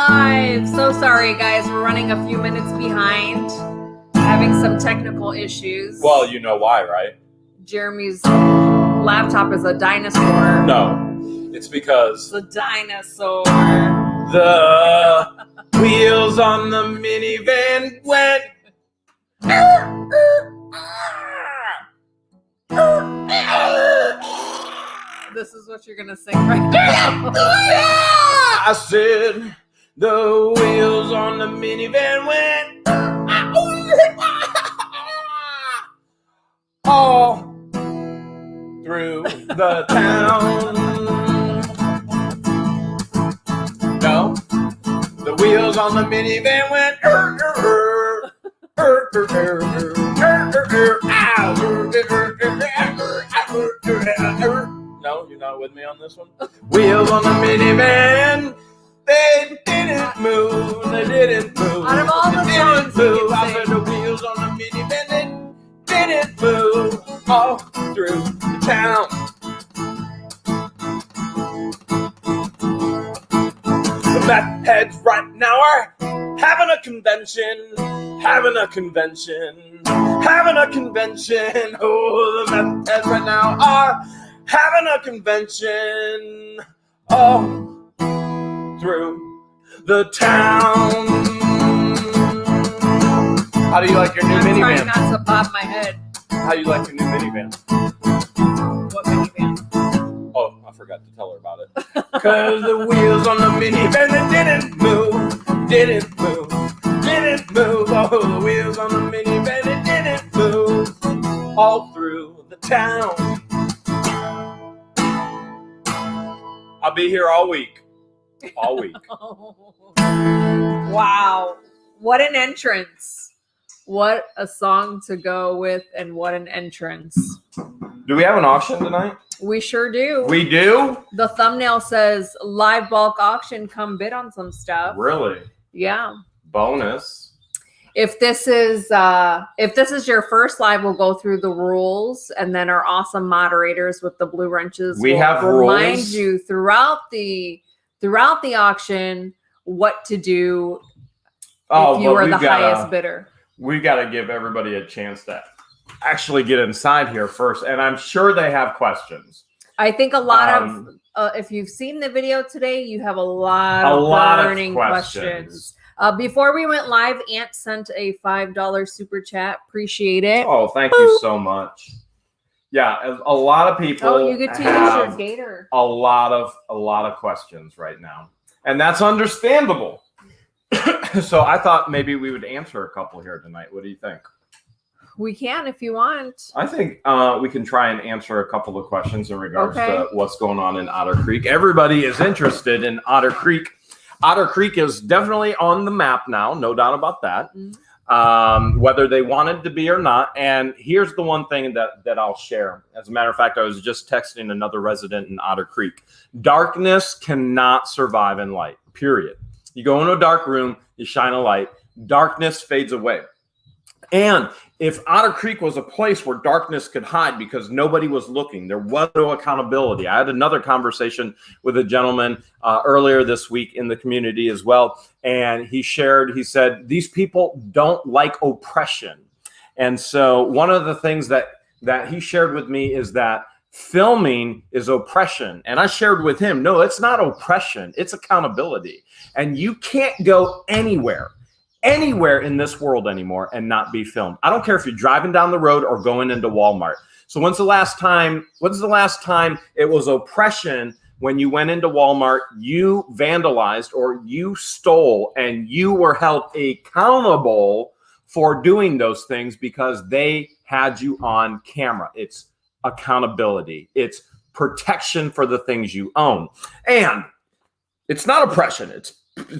live. So sorry, guys. We're running a few minutes behind. Having some technical issues. Well, you know why, right? Jeremy's laptop is a dinosaur. No, it's because It's a dinosaur. the wheels on the minivan went. This is what you're gonna sing right now. I said the wheels on the minivan went all through the town. No, the wheels on the minivan went. No, you're not with me on this one. Wheels on the minivan, they didn't move. They didn't move. Out of all the They songs didn't you move. can I said the wheels on the minivan, they didn't move all through the town. The meth heads right now are having a convention. Having a convention. Having a convention. Oh, the meth heads right now are having a convention all through the town. How do you like your new I'm minivan? trying not to bob my head. How do you like your new minivan? What minivan? Oh, I forgot to tell her about it. Because the wheels on the minivan, they didn't move, didn't move, didn't move. Oh, the wheels on the minivan, they didn't move all through the town. I'll be here all week. All week. Wow. What an entrance. What a song to go with, and what an entrance. Do we have an auction tonight? We sure do. We do? The thumbnail says live bulk auction, come bid on some stuff. Really? Yeah. Bonus. If this is your first live, we'll go through the rules, and then our awesome moderators with the blue wrenches We will have remind rules. you throughout the auction what to do if you but are the we've gotta- highest bidder. We got to give everybody a chance to actually get inside here first, and I'm sure they have questions. I think a lot of if you've seen the video today, you have a lot of burning questions. Before we went live, Ant sent a $5 super chat. Appreciate it. Oh, thank you so much. Yeah, a lot of people. Oh, you get to use your gator. A lot of questions right now, and that's understandable. So I thought maybe we would answer a couple here tonight. What do you think? We can if you want. I think we can try and answer a couple of questions in regards Okay. to what's going on in Otter Creek. Everybody is interested in Otter Creek. Otter Creek is definitely on the map now, no doubt about that. Whether they wanted to be or not. And here's the one thing that I'll share. As a matter of fact, I was just texting another resident in Otter Creek. Darkness cannot survive in light, period. You go into a dark room, you shine a light, darkness fades away. And if Otter Creek was a place where darkness could hide because nobody was looking, there was no accountability. I had another conversation with a gentleman earlier this week in the community as well. And he said, these people don't like oppression. And so one of the things that he shared with me is that filming is oppression. And I shared with him, no, it's not oppression. It's accountability. And you can't go anywhere in this world anymore and not be filmed. I don't care if you're driving down the road or going into Walmart. So when's the last time it was oppression when you went into Walmart, you vandalized or you stole and you were held accountable for doing those things because they had you on camera? It's accountability. It's protection for the things you own. And it's not oppression. It's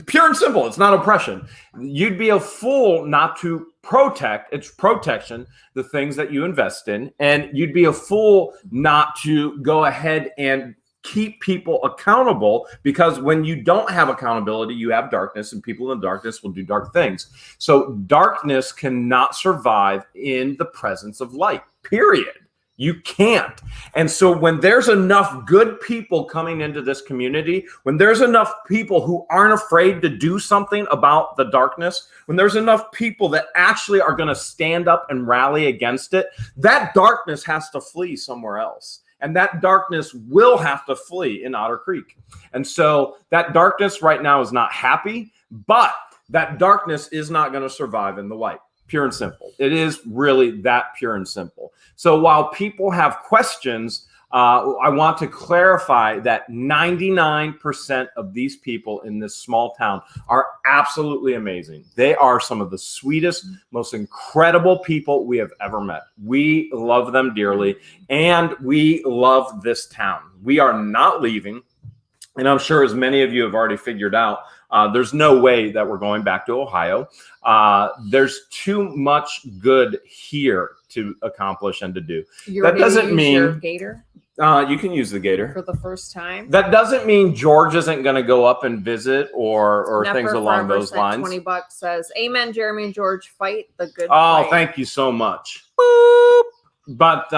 pure and simple. It's not oppression. You'd be a fool not to protect. It's protection, the things that you invest in. And you'd be a fool not to go ahead and keep people accountable, because when you don't have accountability, you have darkness, and people in the darkness will do dark things. So darkness cannot survive in the presence of light, period. You can't. And so when there's enough good people coming into this community, when there's enough people who aren't afraid to do something about the darkness, when there's enough people that actually are going to stand up and rally against it, that darkness has to flee somewhere else. And that darkness will have to flee in Otter Creek. And so that darkness right now is not happy, but that darkness is not going to survive in the light. Pure and simple. It is really that pure and simple. So while people have questions, I want to clarify that 99% of these people in this small town are absolutely amazing. They are some of the sweetest, most incredible people we have ever met. We love them dearly, and we love this town. We are not leaving. And I'm sure, as many of you have already figured out, there's no way that we're going back to Ohio. There's too much good here to accomplish and to do. That doesn't mean your gator. You can use the gator for the first time. That doesn't mean George isn't going to go up and visit or things along those lines. $20 says, "Amen, Jeremy and George, fight the good fight." fight." Thank you so much. Boop. But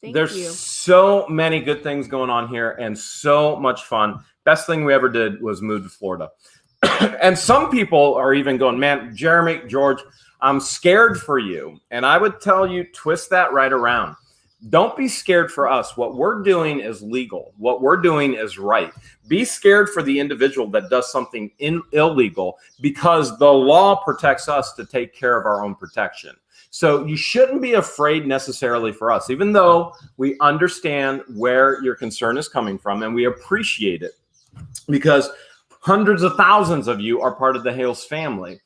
there's so many good things going on here and so much fun. Best thing we ever did was move to Florida. And some people are even going, "Man, Jeremy, George, I'm scared for you." And I would tell you, twist that right around. Don't be scared for us. What we're doing is legal. What we're doing is right. Be scared for the individual that does something illegal, because the law protects us to take care of our own protection. So you shouldn't be afraid necessarily for us, even though we understand where your concern is coming from and we appreciate it, because hundreds of thousands of you are part of the Hale's family.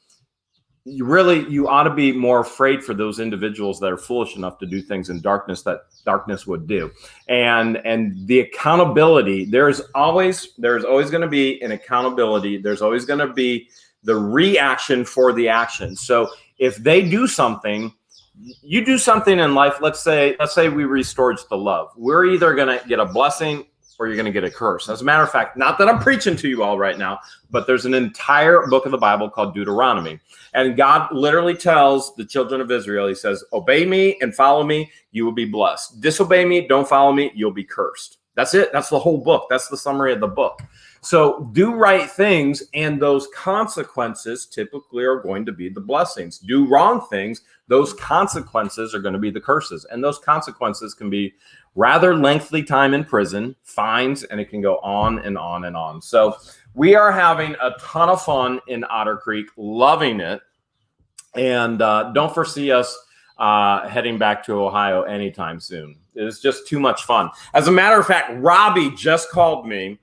You ought to be more afraid for those individuals that are foolish enough to do things in darkness that darkness would do. And the accountability, there's always going to be an accountability. There's always going to be the reaction for the action. So if they do something, you do something in life, let's say we restored the love. We're either going to get a blessing or you're going to get a curse. As a matter of fact, not that I'm preaching to you all right now, but there's an entire book of the Bible called Deuteronomy. And God literally tells the children of Israel, he says, "Obey me and follow me, you will be blessed. Disobey me, don't follow me, you'll be cursed." That's it. That's the whole book. That's the summary of the book. So do right things, and those consequences typically are going to be the blessings. Do wrong things, those consequences are going to be the curses. And those consequences can be rather lengthy time in prison, fines, and it can go on and on and on. So we are having a ton of fun in Otter Creek, loving it. And don't foresee us heading back to Ohio anytime soon. It's just too much fun. As a matter of fact, Robbie just called me.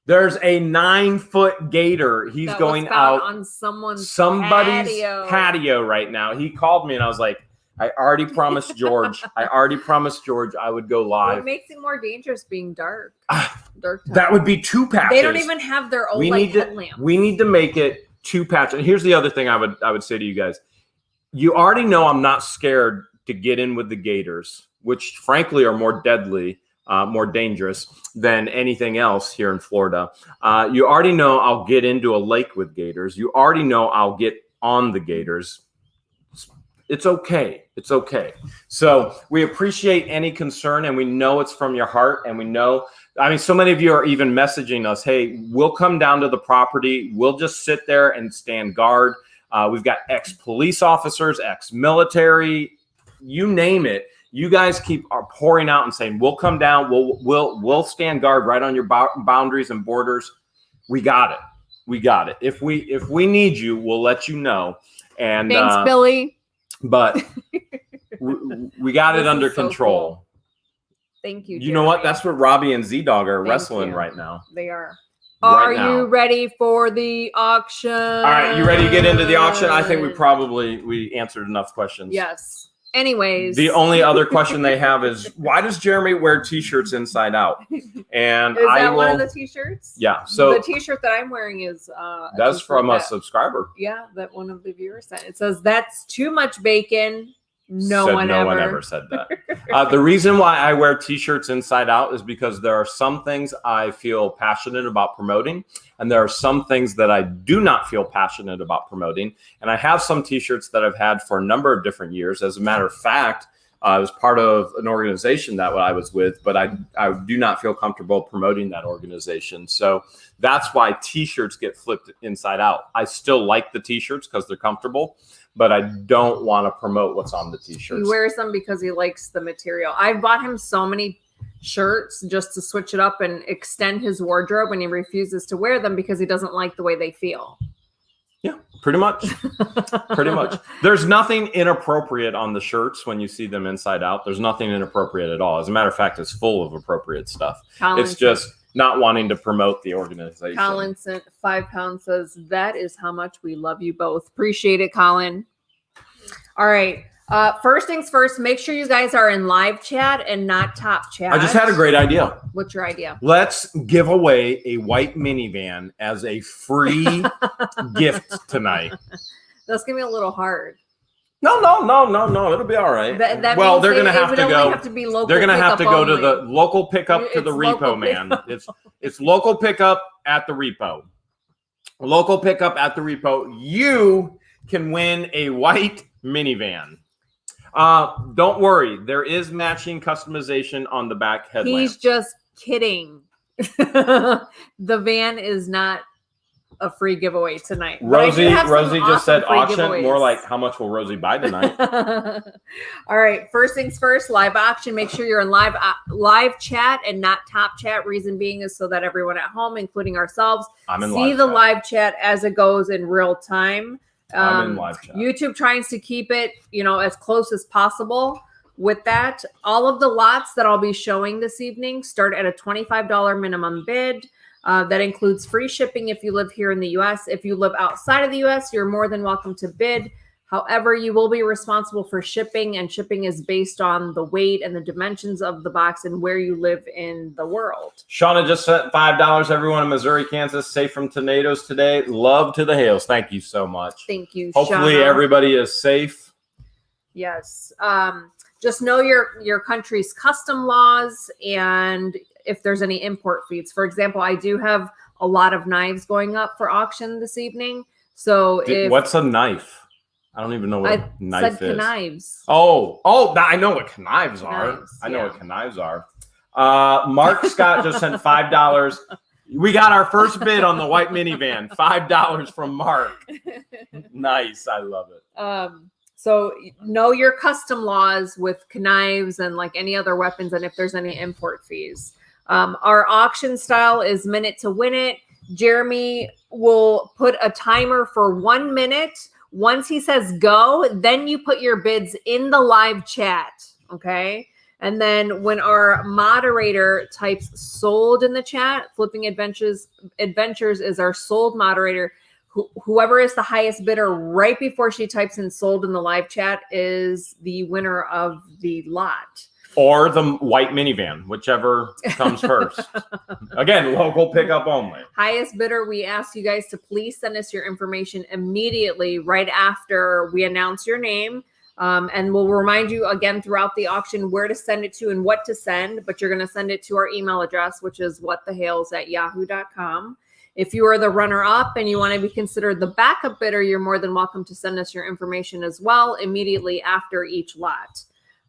There's a 9-foot gator. He's going out on somebody's patio right now. He called me and I was like, I already promised George I would go live. What makes it more dangerous being dark? Dark time. That would be 2 patches. They don't even have their own headlamps. We need to make it 2 patches. And here's the other thing I would say to you guys. You already know I'm not scared to get in with the gators, which frankly are more deadly, more dangerous than anything else here in Florida. You already know I'll get into a lake with gators. You already know I'll get on the gators. It's okay. It's okay. So we appreciate any concern, and we know it's from your heart. And we know, I mean, so many of you are even messaging us, "Hey, we'll come down to the property. We'll just sit there and stand guard." We've got ex-police officers, ex-military, you name it. You guys are pouring out and saying, "We'll come down. We'll stand guard right on your boundaries and borders." We got it. We got it. If we need you, we'll let you know. And thanks, Billy. But we got it under control. Cool. Thank you. You know what? That's what Robbie and Z-Dog are wrestling right now. They are. Are you ready for the auction? All right. You ready to get into the auction? I think we answered enough questions. Yes. Anyways. The only other question they have is, why does Jeremy wear T-shirts inside out? And is that one of the T-shirts? Yeah. So the T-shirt that I'm wearing is that's from a subscriber. Yeah, that one of the viewers sent. It says, "That's too much bacon." No one ever said that. The reason why I wear T-shirts inside out is because there are some things I feel passionate about promoting, and there are some things that I do not feel passionate about promoting. And I have some T-shirts that I've had for a number of different years. As a matter of fact, I was part of an organization that I was with, but I do not feel comfortable promoting that organization. So that's why t-shirts get flipped inside out. I still like the t-shirts because they're comfortable, but I don't want to promote what's on the t-shirts. He wears them because he likes the material. I've bought him so many shirts just to switch it up and extend his wardrobe, and he refuses to wear them because he doesn't like the way they feel. Yeah, pretty much. Pretty much. There's nothing inappropriate on the shirts when you see them inside out. There's nothing inappropriate at all. As a matter of fact, it's full of appropriate stuff. It's just not wanting to promote the organization. Colin sent 5 pounds, says, that is how much we love you both. Appreciate it, Colin. All right. First things first, make sure you guys are in live chat and not top chat. I just had a great idea. What's your idea? Let's give away a white minivan as a free gift tonight. That's going to be a little hard. No. It'll be all right. That well, they're going to have to go. They're going to have to go to the local pickup to It's the repo, man. Pickup. It's local pickup at the repo. Local pickup at the repo. You can win a white minivan. Don't worry. There is matching customization on the back headlamp. He's just kidding. The van is not a free giveaway tonight. Rosie just said auction. Giveaways. More like, how much will Rosie buy tonight? All right. First things first, live auction. Make sure you're in live chat and not top chat. Reason being is so that everyone at home, including ourselves, see the live chat as it goes in real time. I'm in live chat. YouTube tries to keep it, as close as possible. With that, all of the lots that I'll be showing this evening start at a $25 minimum bid. That includes free shipping if you live here in the U.S. If you live outside of the U.S., you're more than welcome to bid. However, you will be responsible for shipping, and shipping is based on the weight and the dimensions of the box and where you live in the world. Shauna just sent $5. Everyone in Missouri, Kansas, safe from tornadoes today. Love to the Hales. Thank you so much. Thank you, Hopefully Shauna. Everybody is safe. Yes. Just know your country's custom laws and if there's any import fees. For example, I do have a lot of knives going up for auction this evening. So what's a knife? I don't even know what a knife is. Knives. Oh, I know what knives are. I know what knives are. Mark Scott just sent $5. We got our first bid on the white minivan. $5 from Mark. Nice. I love it. So know your custom laws with knives and like any other weapons and if there's any import fees. Our auction style is minute to win it. Jeremy will put a timer for 1 minute. Once he says go, then you put your bids in the live chat. Okay. And then when our moderator types sold in the chat, Flipping Adventures is our sold moderator. Whoever is the highest bidder right before she types in sold in the live chat is the winner of the lot. Or the white minivan, whichever comes first. Again, local pickup only. Highest bidder, we ask you guys to please send us your information immediately right after we announce your name. And we'll remind you again throughout the auction where to send it to and what to send. But you're going to send it to our email address, which is whatthehales@yahoo.com. If you are the runner-up and you want to be considered the backup bidder, you're more than welcome to send us your information as well immediately after each lot.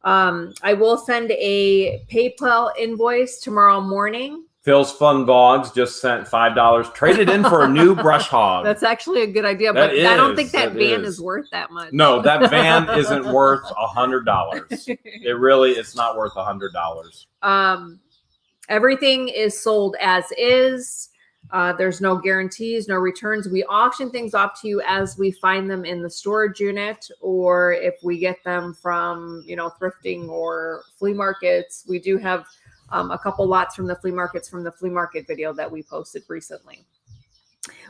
I will send a PayPal invoice tomorrow morning. Phil's Fun Vlogs just sent $5. Traded in for a new brush hog. That's actually a good idea, but I don't think that van is worth that much. No, that van isn't worth $100. It's not worth $100. Everything is sold as is. There's no guarantees, no returns. We auction things off to you as we find them in the storage unit, or if we get them from, thrifting or flea markets. We do have a couple lots from the flea markets from the flea market video that we posted recently.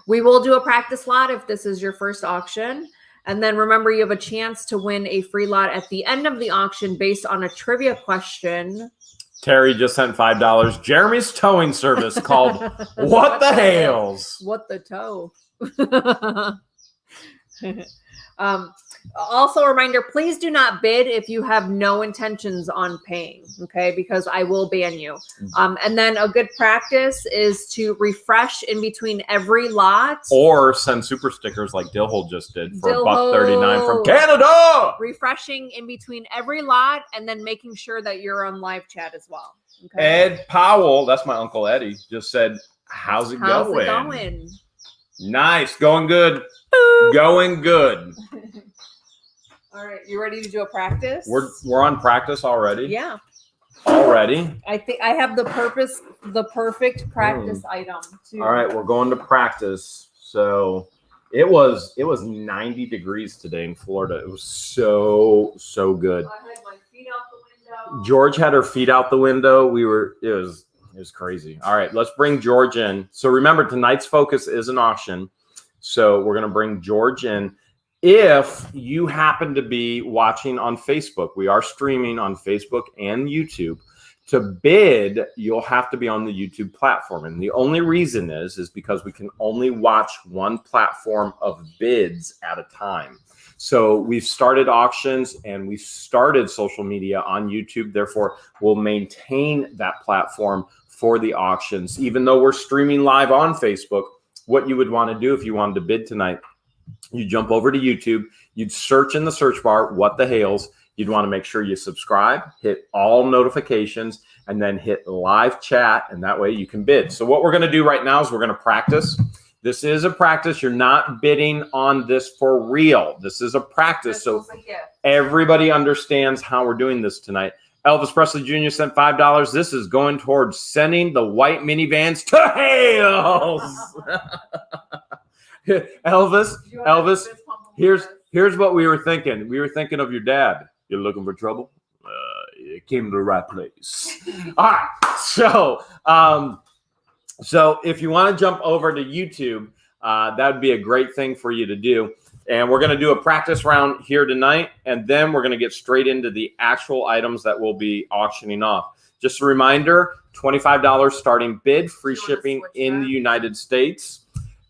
We will do a practice lot if this is your first auction. And then remember, you have a chance to win a free lot at the end of the auction based on a trivia question. Terry just sent $5. Jeremy's towing service called What the Hales? What the tow? Also, a reminder, please do not bid if you have no intentions on paying, okay? Because I will ban you. And then a good practice is to refresh in between every lot. Or send super stickers like Dillhole just did for Dillhole. $1.39 from Canada. Refreshing in between every lot and then making sure that you're on live chat as well. Okay? Ed Powell, that's my Uncle Eddie, just said, how's it going? Nice. Going good. Boop. Going good. All right, you ready to do a practice? We're on practice already. Yeah. Already. I think I have the perfect practice item too. All right, we're going to practice. So it was 90 degrees today in Florida. It was so good. I had my feet out the window. George had her feet out the window. It was crazy. All right, let's bring George in. So remember, tonight's focus is an auction. So we're going to bring George in. If you happen to be watching on Facebook, we are streaming on Facebook and YouTube. To bid, you'll have to be on the YouTube platform. And the only reason is because we can only watch one platform of bids at a time. So we've started auctions and we started social media on YouTube. Therefore, we'll maintain that platform for the auctions. Even though we're streaming live on Facebook, what you would want to do if you wanted to bid tonight, you jump over to YouTube, you'd search in the search bar, What the Hales. You'd want to make sure you subscribe, hit all notifications, and then hit live chat, and that way you can bid. So what we're going to do right now is we're going to practice. This is a practice. You're not bidding on this for real. This is a practice. So everybody understands how we're doing this tonight. Elvis Presley Jr. sent $5. This is going towards sending the white minivans to Hales. Elvis, here's what we were thinking. We were thinking of your dad. You're looking for trouble? You came to the right place. All right. So if you want to jump over to YouTube, that would be a great thing for you to do. And we're going to do a practice round here tonight, and then we're going to get straight into the actual items that we'll be auctioning off. Just a reminder, $25 starting bid, free shipping in the United States.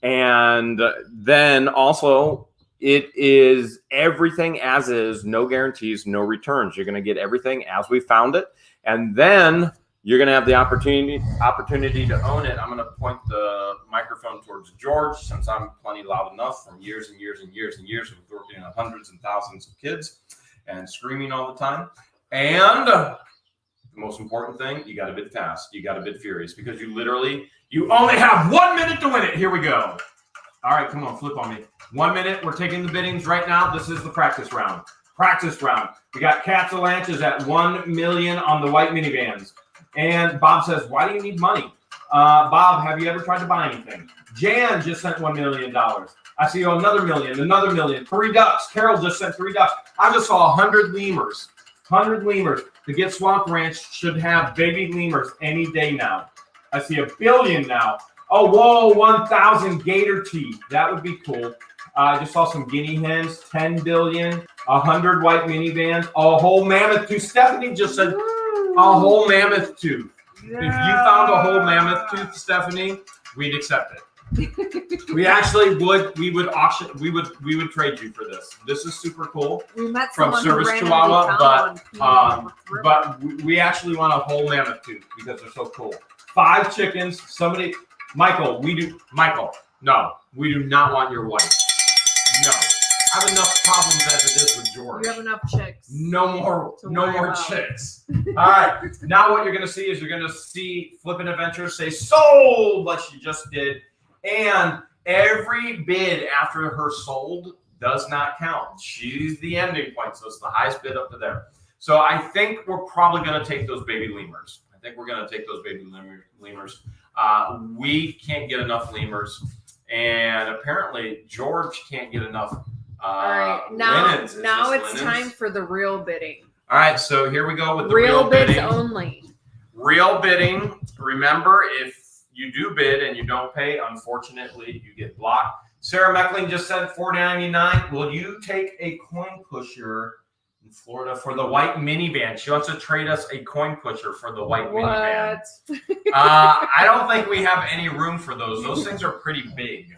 And then also, it is everything as is, no guarantees, no returns. You're going to get everything as we found it. And then you're going to have the opportunity to own it. I'm going to point the microphone towards George, since I'm plenty loud enough from years and years and years and years of working on hundreds and thousands of kids and screaming all the time. And the most important thing, you got to bid fast. You got to bid furious, because you only have 1 minute to win it. Here we go. All right, come on, flip on me. 1 minute. We're taking the biddings right now. This is the practice round. We got Catalanches at 1 million on the white minivans. And Bob says, why do you need money? Bob, have you ever tried to buy anything? Jan just sent $1 million. I see another million, 3 ducks. Carol just sent 3 ducks. I just saw 100 lemurs. 100 lemurs. The Get Swamp Ranch should have baby lemurs any day now. I see 1 billion now. Oh, whoa, 1,000 gator teeth. That would be cool. I just saw some guinea hens, 10 billion, 100 white minivans, a whole mammoth tooth. Stephanie just said a whole mammoth tooth. Yeah. If you found a whole mammoth tooth, Stephanie, we'd accept it. We actually would. We would auction. We would trade you for this. This is super cool. We met from Service Chihuahua, but we actually want a whole mammoth tooth because they're so cool. 5 chickens. Somebody, Michael. No, we do not want your wife. No, I have enough problems as it is with George. You have enough chicks. No more chicks. All right. Now what you're going to see is you're going to see Flippin' Adventures say sold, like she just did. And every bid after her sold does not count. She's the ending point. So it's the highest bid up to there. So I think we're probably going to take those baby lemurs. We can't get enough lemurs. And apparently George can't get enough. All right, now it's time for the real bidding. All right, so here we go with the real bids bidding. Only. Real bidding. Remember, if you do bid and you don't pay, unfortunately, you get blocked. Sarah Meckling just said $4.99. Will you take a coin pusher in Florida for the white minivan? She wants to trade us a coin pusher for the white minivan. I don't think we have any room for those. Those things are pretty big.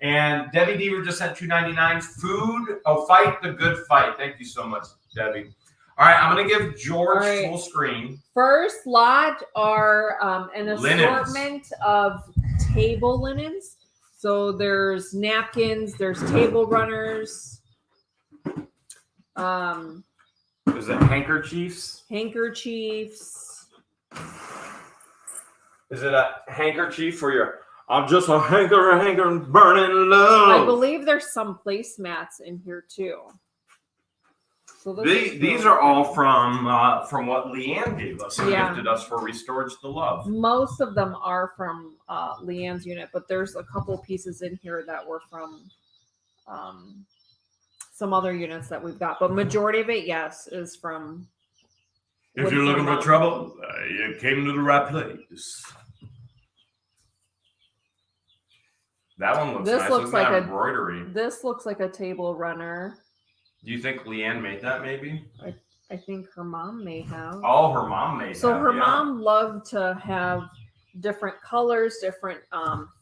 And Debbie Deaver just sent $2.99. Food, fight the good fight. Thank you so much, Debbie. All right, I'm going to give George full screen. First lot are an assortment of table linens. So there's napkins, there's table runners. Is it handkerchiefs? Handkerchiefs. Is it a handkerchief for your... I'm just a hanker burning love. I believe there's some placemats in here too. So these are all from what Leanne gave us and gifted us for Restore the Love. Most of them are from Leanne's unit, but there's a couple pieces in here that were from some other units that we've got. But majority of it, yes, is from... If you're looking for trouble, you came to the right place. That one looks nice. Looks like embroidery. This looks like a table runner. Do you think Leanne made that maybe? I think her mom may have. Oh, her mom made that. So her mom loved to have different colors, different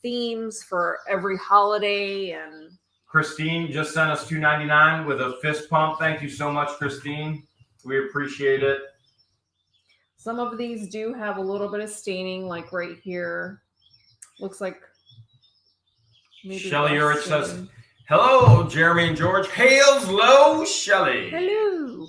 themes for every holiday. And Christine just sent us $2.99 with a fist pump. Thank you so much, Christine. We appreciate it. Some of these do have a little bit of staining, like right here. Looks like maybe Shelly Urich says, hello, Jeremy and George. Hale's low, Shelly. Hello.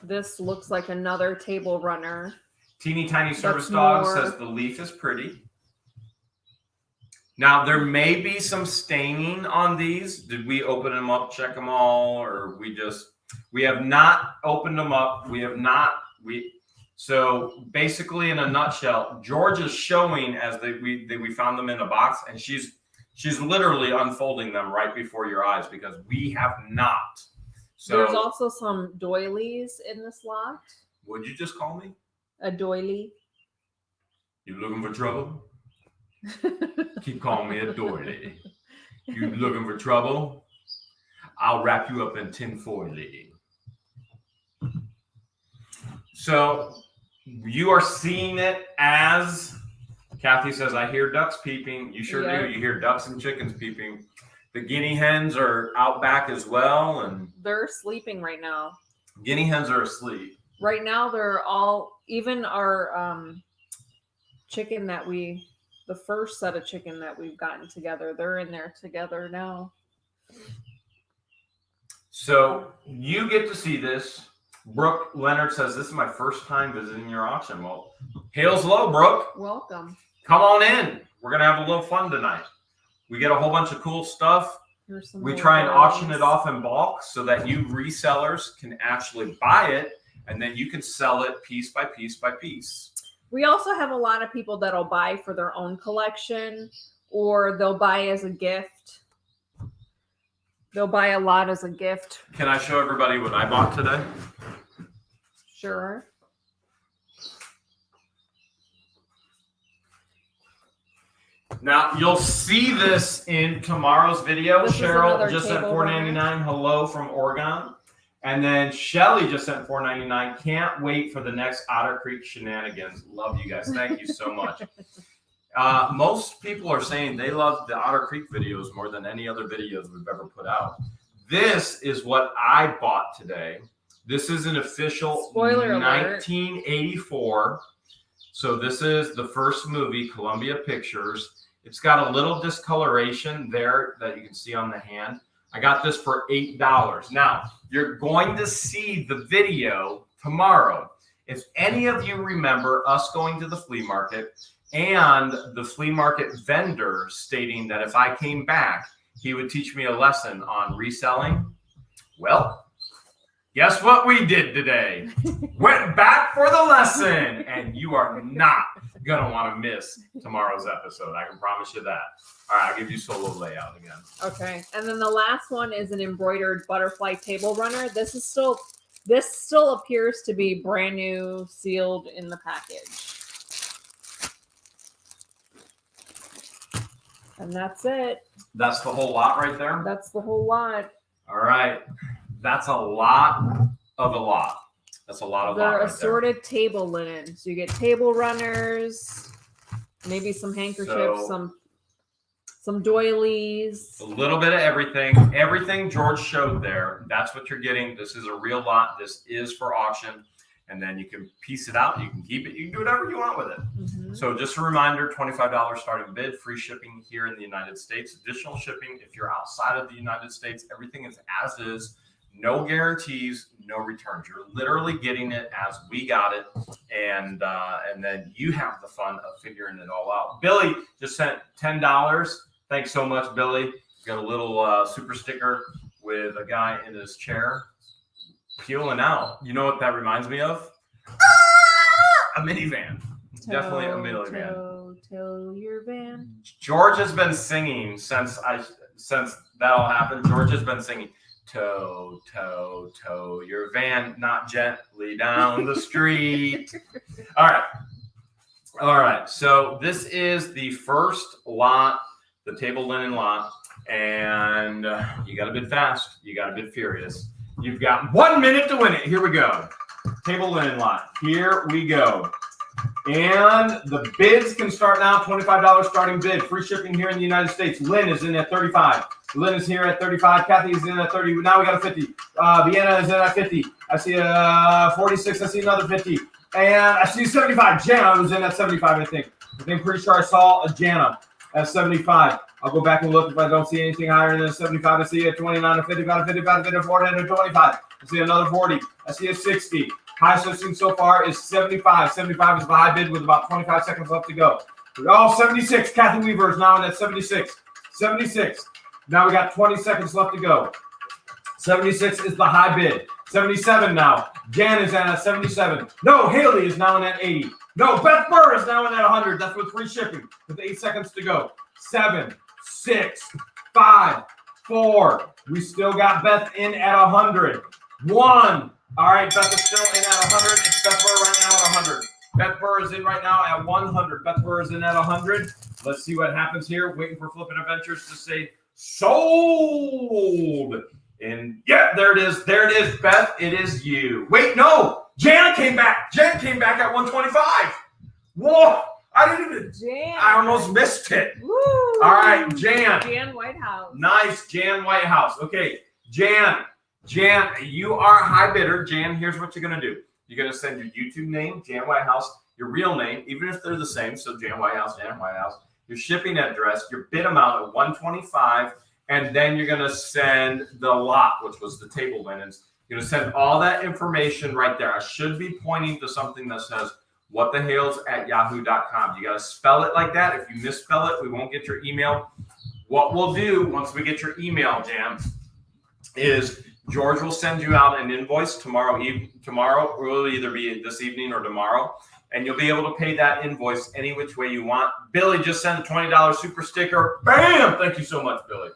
This looks like another table runner. Teeny Tiny Service Dog says the leaf is pretty. Now, there may be some staining on these. Did we open them up, check them all, or we have not opened them up. So basically, in a nutshell, George is showing as we found them in a box, and she's literally unfolding them right before your eyes because we have not. So there's also some doilies in this lot. What'd you just call me? A doily. You looking for trouble? Keep calling me a doily. You looking for trouble? I'll wrap you up in tinfoil. So you are seeing it as Kathy says, I hear ducks peeping. You sure do. You hear ducks and chickens peeping. The guinea hens are out back as well. And they're sleeping right now. Guinea hens are asleep. Right now, they're all, even our chicken that the first set of chicken that we've gotten together, they're in there together now. So you get to see this. Brooke Leonard says, this is my first time visiting your auction. Well, Hale's low, Brooke. Welcome. Come on in. We're going to have a little fun tonight. We get a whole bunch of cool stuff. We try and auction it off in bulk so that you resellers can actually buy it, and then you can sell it piece by piece by piece. We also have a lot of people that'll buy for their own collection, or they'll buy as a gift. They'll buy a lot as a gift. Can I show everybody what I bought today? Sure. Now, you'll see this in tomorrow's video. Cheryl just sent $4.99. Hello from Oregon. And then Shelly just sent $4.99. Can't wait for the next Otter Creek shenanigans. Love you guys. Thank you so much. Most people are saying they love the Otter Creek videos more than any other videos we've ever put out. This is what I bought today. This is an official spoiler 1984. Alert. So this is the first movie, Columbia Pictures. It's got a little discoloration there that you can see on the hand. I got this for $8. Now, you're going to see the video tomorrow. If any of you remember us going to the flea market and the flea market vendor stating that if I came back, he would teach me a lesson on reselling. Well, guess what we did today? Went back for the lesson, and you are not going to want to miss tomorrow's episode. I can promise you that. All right, I'll give you solo layout again. Okay, and then the last one is an embroidered butterfly table runner. This still appears to be brand new, sealed in the package. And that's it. That's the whole lot right there? That's the whole lot. All right. That's a lot of a lot. That's a lot of They're assorted table linens. You get table runners. Maybe some handkerchiefs, some doilies. A little bit of everything. Everything George showed there, that's what you're getting. This is a real lot. This is for auction. And then you can piece it out. You can keep it. You can do whatever you want with it. Mm-hmm. So just a reminder, $25 starting bid, free shipping here in the United States. Additional shipping if you're outside of the United States. Everything is as is. No guarantees, no returns. You're literally getting it as we got it. And then you have the fun of figuring it all out. Billy just sent $10. Thanks so much, Billy. Got a little super sticker with a guy in his chair peeling out. You know what that reminds me of? A minivan. Definitely a minivan. Tow your van. George has been singing since that all happened. George has been singing, tow your van, not gently down the street. All right. So this is the first lot, the table linen lot, and you got to bid fast. You got to bid furious. You've got 1 minute to win it. Here we go. Table linen lot. Here we go. And the bids can start now. $25 starting bid. Free shipping here in the United States. Lynn is in at 35. Lynn is here at 35. Kathy is in at 30. Now we got a 50. Vienna is in at 50. I see a 46. I see another 50. And I see 75. Jana was in at 75, I think. Pretty sure I saw a Jana at 75. I'll go back and look if I don't see anything higher than 75. I see a 29, a 55, a 55, a 54, and a 25. I see another 40. I see a 60. Highest I've seen so far is 75. 75 is the high bid with about 25 seconds left to go. Oh, 76. Kathy Weaver is now in at 76. 76. Now we got 20 seconds left to go. 76 is the high bid. 77 now. Jan is in at 77. No, Haley is now in at 80. No, Beth Burr is now in at 100. That's with free shipping with 8 seconds to go. 7, 6, 5, 4. We still got Beth in at 100. 1. All right, Beth is still in at 100. It's Beth Burr right now at 100. Beth Burr is in right now at 100. Beth Burr is in at 100. Let's see what happens here. Waiting for Flippin' Adventures to say sold. And yeah, there it is. There it is, Beth. It is you. Wait, no. Jan came back. Jan came back at 125. Whoa. I didn't even. Jan. I almost missed it. Woo. All right, Jan. Jan Whitehouse. Nice, Jan Whitehouse. Okay, Jan, you are a high bidder. Jan, here's what you're going to do. You're going to send your YouTube name, Jan Whitehouse, your real name, even if they're the same. So Jan Whitehouse, your shipping address, your bid amount of $125, and then you're going to send the lot, which was the table linens. You're going to send all that information right there. I should be pointing to something that says whatthehales@yahoo.com. You got to spell it like that. If you misspell it, we won't get your email. What we'll do once we get your email, Jan, is George will send you out an invoice tomorrow. Tomorrow will either be this evening or tomorrow, and you'll be able to pay that invoice any which way you want. Billy just sent a $20 super sticker. Bam! Thank you so much, Billy.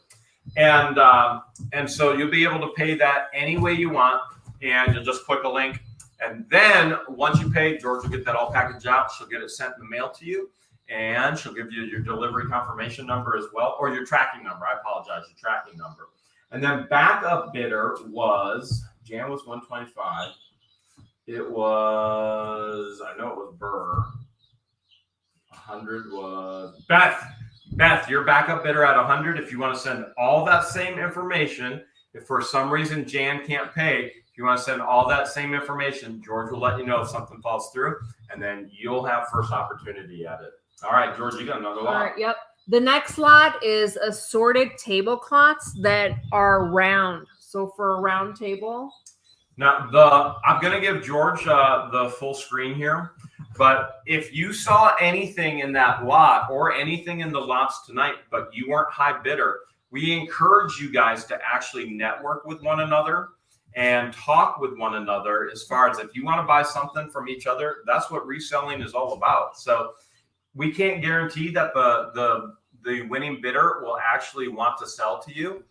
And so you'll be able to pay that any way you want, and you'll just click a link. And then once you pay, George will get that all packaged out. She'll get it sent in the mail to you, and she'll give you your delivery confirmation number as well, or your tracking number. I apologize, your tracking number. And then backup bidder was, Jan was 125. It was, I know it was Burr. 100 was Beth. Beth, your backup bidder at 100. If you want to send all that same information, if for some reason Jan can't pay, if you want to send all that same information, George will let you know if something falls through, and then you'll have first opportunity at it. All right, George, you got another lot. All right, yep. The next lot is assorted tablecloths that are round. So for a round table. Now, I'm going to give George the full screen here. But if you saw anything in that lot or anything in the lots tonight, but you weren't high bidder, we encourage you guys to actually network with one another and talk with one another as far as if you want to buy something from each other. That's what reselling is all about. So we can't guarantee that the winning bidder will actually want to sell to you,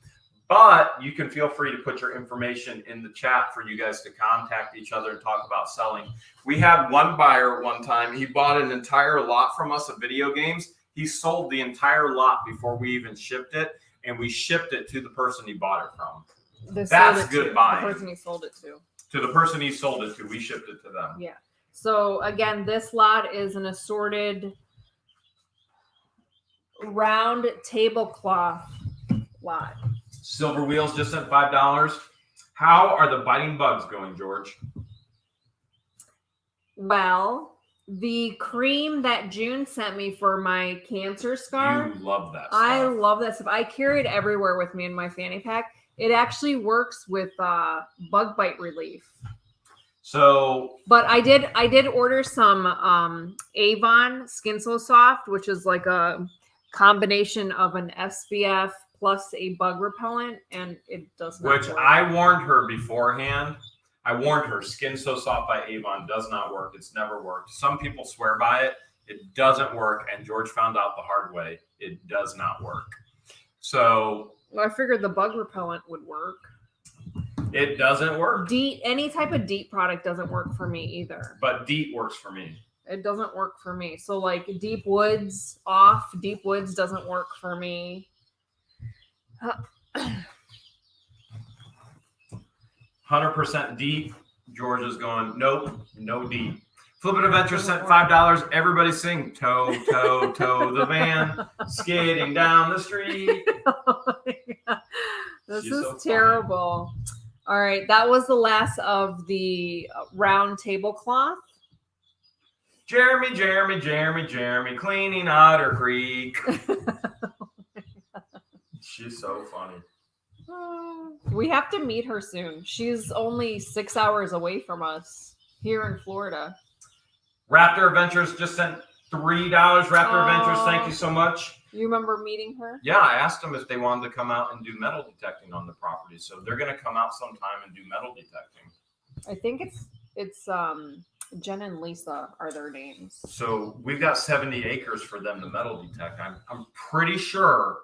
but you can feel free to put your information in the chat for you guys to contact each other and talk about selling. We had one buyer one time. He bought an entire lot from us of video games. He sold the entire lot before we even shipped it, and we shipped it to the person he bought it from. That's good buying. The person he sold it to. To the person he sold it to, we shipped it to them. Yeah. So again, this lot is an assorted round tablecloth lot. Silver Wheels just sent $5. How are the biting bugs going, George? Well, the cream that June sent me for my cancer scar. You love that stuff. I love that stuff. I carry it everywhere with me in my fanny pack. It actually works with bug bite relief. So, but I did order some Avon Skin So Soft, which is like a combination of an SPF plus a bug repellent, and it does not which work. I warned her beforehand. I warned her, Skin So Soft by Avon does not work. It's never worked. Some people swear by it. It doesn't work, and George found out the hard way. It does not work. So, well, I figured the bug repellent would work. It doesn't work. DEET, any type of DEET product doesn't work for me either. But DEET works for me. It doesn't work for me. So like Deep Woods off. Deep Woods doesn't work for me. 100% DEET. George is going, nope, no DEET. Flippin' Adventure sent $5. Everybody sing, tow, tow, tow the van, skidding down the street. Oh my God. This She's is so terrible. All right, that was the last of the round tablecloth. Jeremy, cleaning Otter Creek. She's so funny. We have to meet her soon. She's only 6 hours away from us here in Florida. Raptor Adventures just sent $3. Raptor Adventures, thank you so much. You remember meeting her? Yeah, I asked them if they wanted to come out and do metal detecting on the property. So they're going to come out sometime and do metal detecting. I think it's Jen and Lisa are their names. So we've got 70 acres for them to metal detect. I'm pretty sure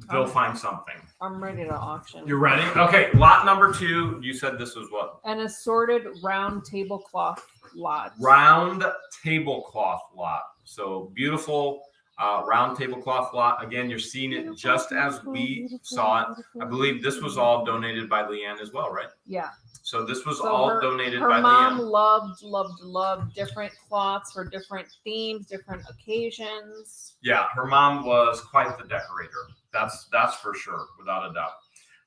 they'll find something. I'm ready to auction. You ready? Okay, lot number 2. You said this was what? An assorted round tablecloth lot. Round tablecloth lot. So beautiful round tablecloth lot. Again, you're seeing it just as we saw it. I believe this was all donated by Leanne as well, right? Yeah. So this was all donated by Leanne. Her mom loved different cloths for different themes, different occasions. Yeah, her mom was quite the decorator. That's for sure, without a doubt.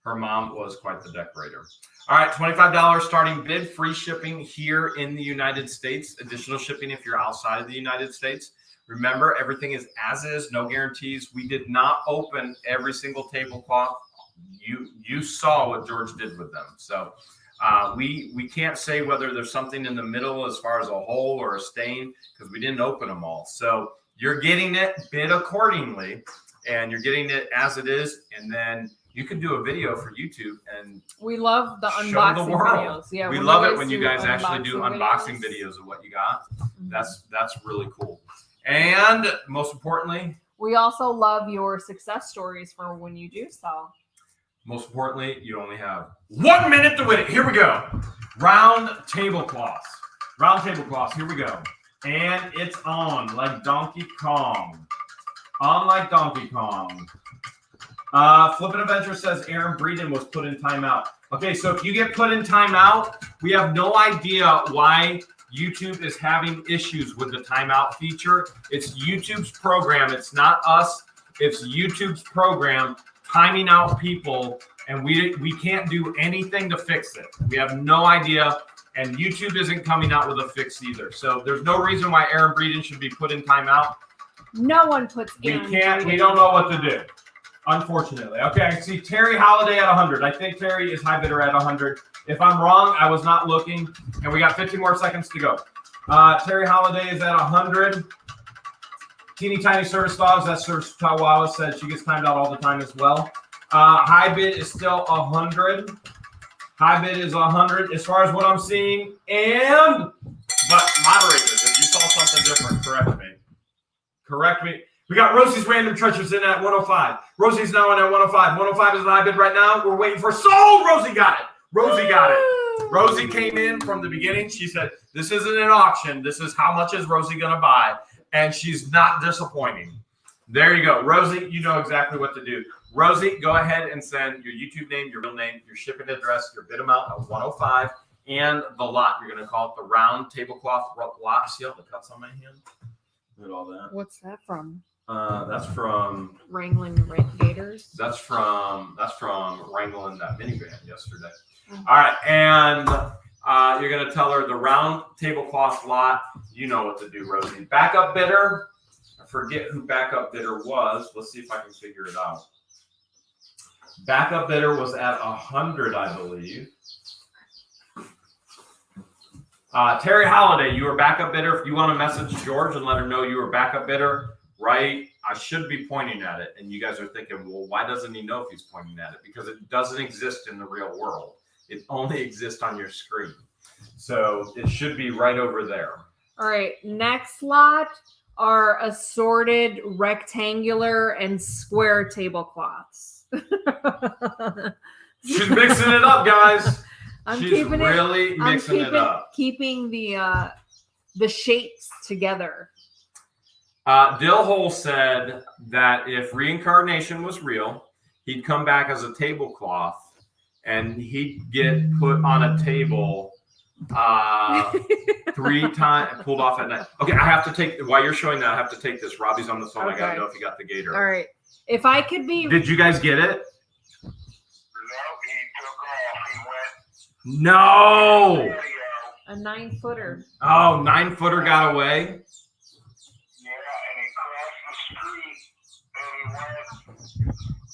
Her mom was quite the decorator. All right, $25 starting bid, free shipping here in the United States. Additional shipping if you're outside of the United States. Remember, everything is as is, no guarantees. We did not open every single tablecloth. You saw what George did with them. So we can't say whether there's something in the middle as far as a hole or a stain because we didn't open them all. So you're getting it bid accordingly, and you're getting it as it is, and then you can do a video for YouTube and we love the show unboxing the world. videos. Yeah, we love it when you guys actually do unboxing videos of what you got. Mm-hmm. That's really cool. And most importantly, we also love your success stories for when you do sell. Most importantly, you only have 1 minute to win it. Here we go. Round tablecloths. Round tablecloths. Here we go. And it's on like Donkey Kong. On like Donkey Kong. Flippin' Adventure says Aaron Breeden was put in timeout. Okay, so if you get put in timeout, we have no idea why YouTube is having issues with the timeout feature. It's YouTube's program. It's not us. It's YouTube's program timing out people, and we can't do anything to fix it. We have no idea, and YouTube isn't coming out with a fix either. So there's no reason why Aaron Breeden should be put in timeout. No one puts Aaron Breeden. We don't know what to do. Unfortunately. Okay, I see Terry Holiday at 100. I think Terry is high bidder at 100. If I'm wrong, I was not looking. And we got 15 more seconds to go. Terry Holiday is at 100. Teeny Tiny Service Dogs, that's Service Chihuahua, said she gets timed out all the time as well. High bid is still 100. High bid is 100 as far as what I'm seeing. But moderators, if you saw something different, correct me. Correct me. We got Rosie's Random Treasures in at 105. Rosie's now in at 105. 105 is the high bid right now. We're waiting for Soul. Rosie got it. Rosie got it. Rosie came in from the beginning. She said, this isn't an auction. This is how much is Rosie going to buy. And she's not disappointing. There you go. Rosie, you know exactly what to do. Rosie, go ahead and send your YouTube name, your real name, your shipping address, your bid amount of 105, and the lot. You're going to call it the round tablecloth lot. See all the cuts on my hand? Look at all that. What's that from? That's from Wrangling Gators. That's from wrangling that minivan yesterday. Mm-hmm. All right, and you're gonna tell her the round tablecloth lot. You know what to do, Rosie. Backup bidder. I forget who backup bidder was. Let's see if I can figure it out. Backup bidder was at 100, I believe. Terry Holiday, you were backup bidder. If you want to message George and let her know you were backup bidder, right? I should be pointing at it. And you guys are thinking, well, why doesn't he know if he's pointing at it? Because it doesn't exist in the real world. It only exists on your screen. So it should be right over there. All right. Next lot are assorted rectangular and square tablecloths. She's mixing it up, guys. She's really mixing it up. Keeping the shapes together. Dillhole said that if reincarnation was real, he'd come back as a tablecloth and he'd get put on a table 3 times, pulled off at night. Okay, I have to take, while you're showing that, I have to take this. Robbie's on the phone. Okay. I gotta know if you got the gator. All right. If I could be. Did you guys get it? No, he took off. He went. No. A 9-footer. Oh, 9-footer got away. Yeah, and he crossed the street and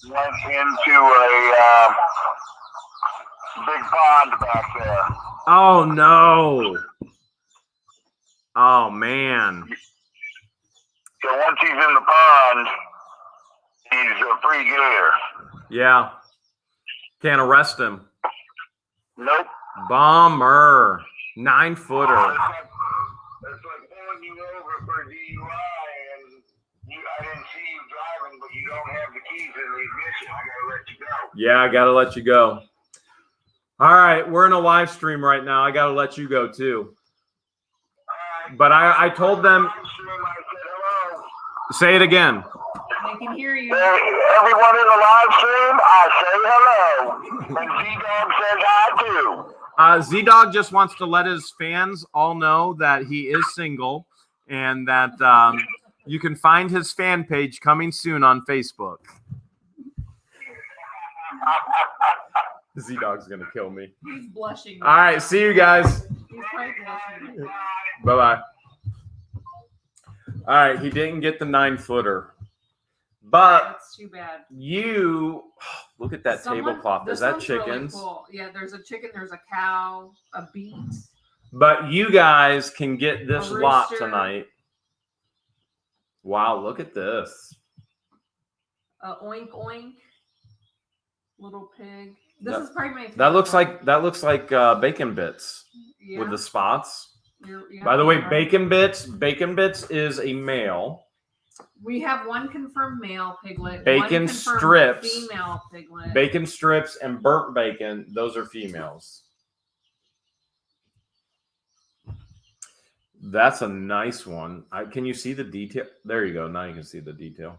he went into a big pond back there. Oh no. Oh man. So once he's in the pond, he's a free gator. Yeah. Can't arrest him. Nope. Bummer. 9-footer. It's like pulling you over for DUI and I didn't see you driving, but you don't have the keys in the ignition. I gotta let you go. Yeah, I gotta let you go. All right, we're in a live stream right now. I gotta let you go too. But I told them. I said hello. Say it again. They can hear you. Everyone in the live stream, I say hello. And Z-Dog says hi too. Z-Dog just wants to let his fans all know that he is single and that you can find his fan page coming soon on Facebook. Z-Dog's going to kill me. He's blushing. All right, see you guys. He's probably blushing. Bye-bye. All right, he didn't get the 9-footer. But that's too bad. You look at that tablecloth. Is that chickens? Really cool. Yeah, there's a chicken, there's a cow, a beet. But you guys can get this lot tonight. Wow, look at this. Oink oink. Little pig. This is probably my favorite. That looks like bacon bits with the spots. Yeah, by the way, bacon bits is a male. We have one confirmed male piglet. Bacon strips. Female piglet. Bacon strips and burnt bacon. Those are females. That's a nice one. Can you see the detail? There you go. Now you can see the detail.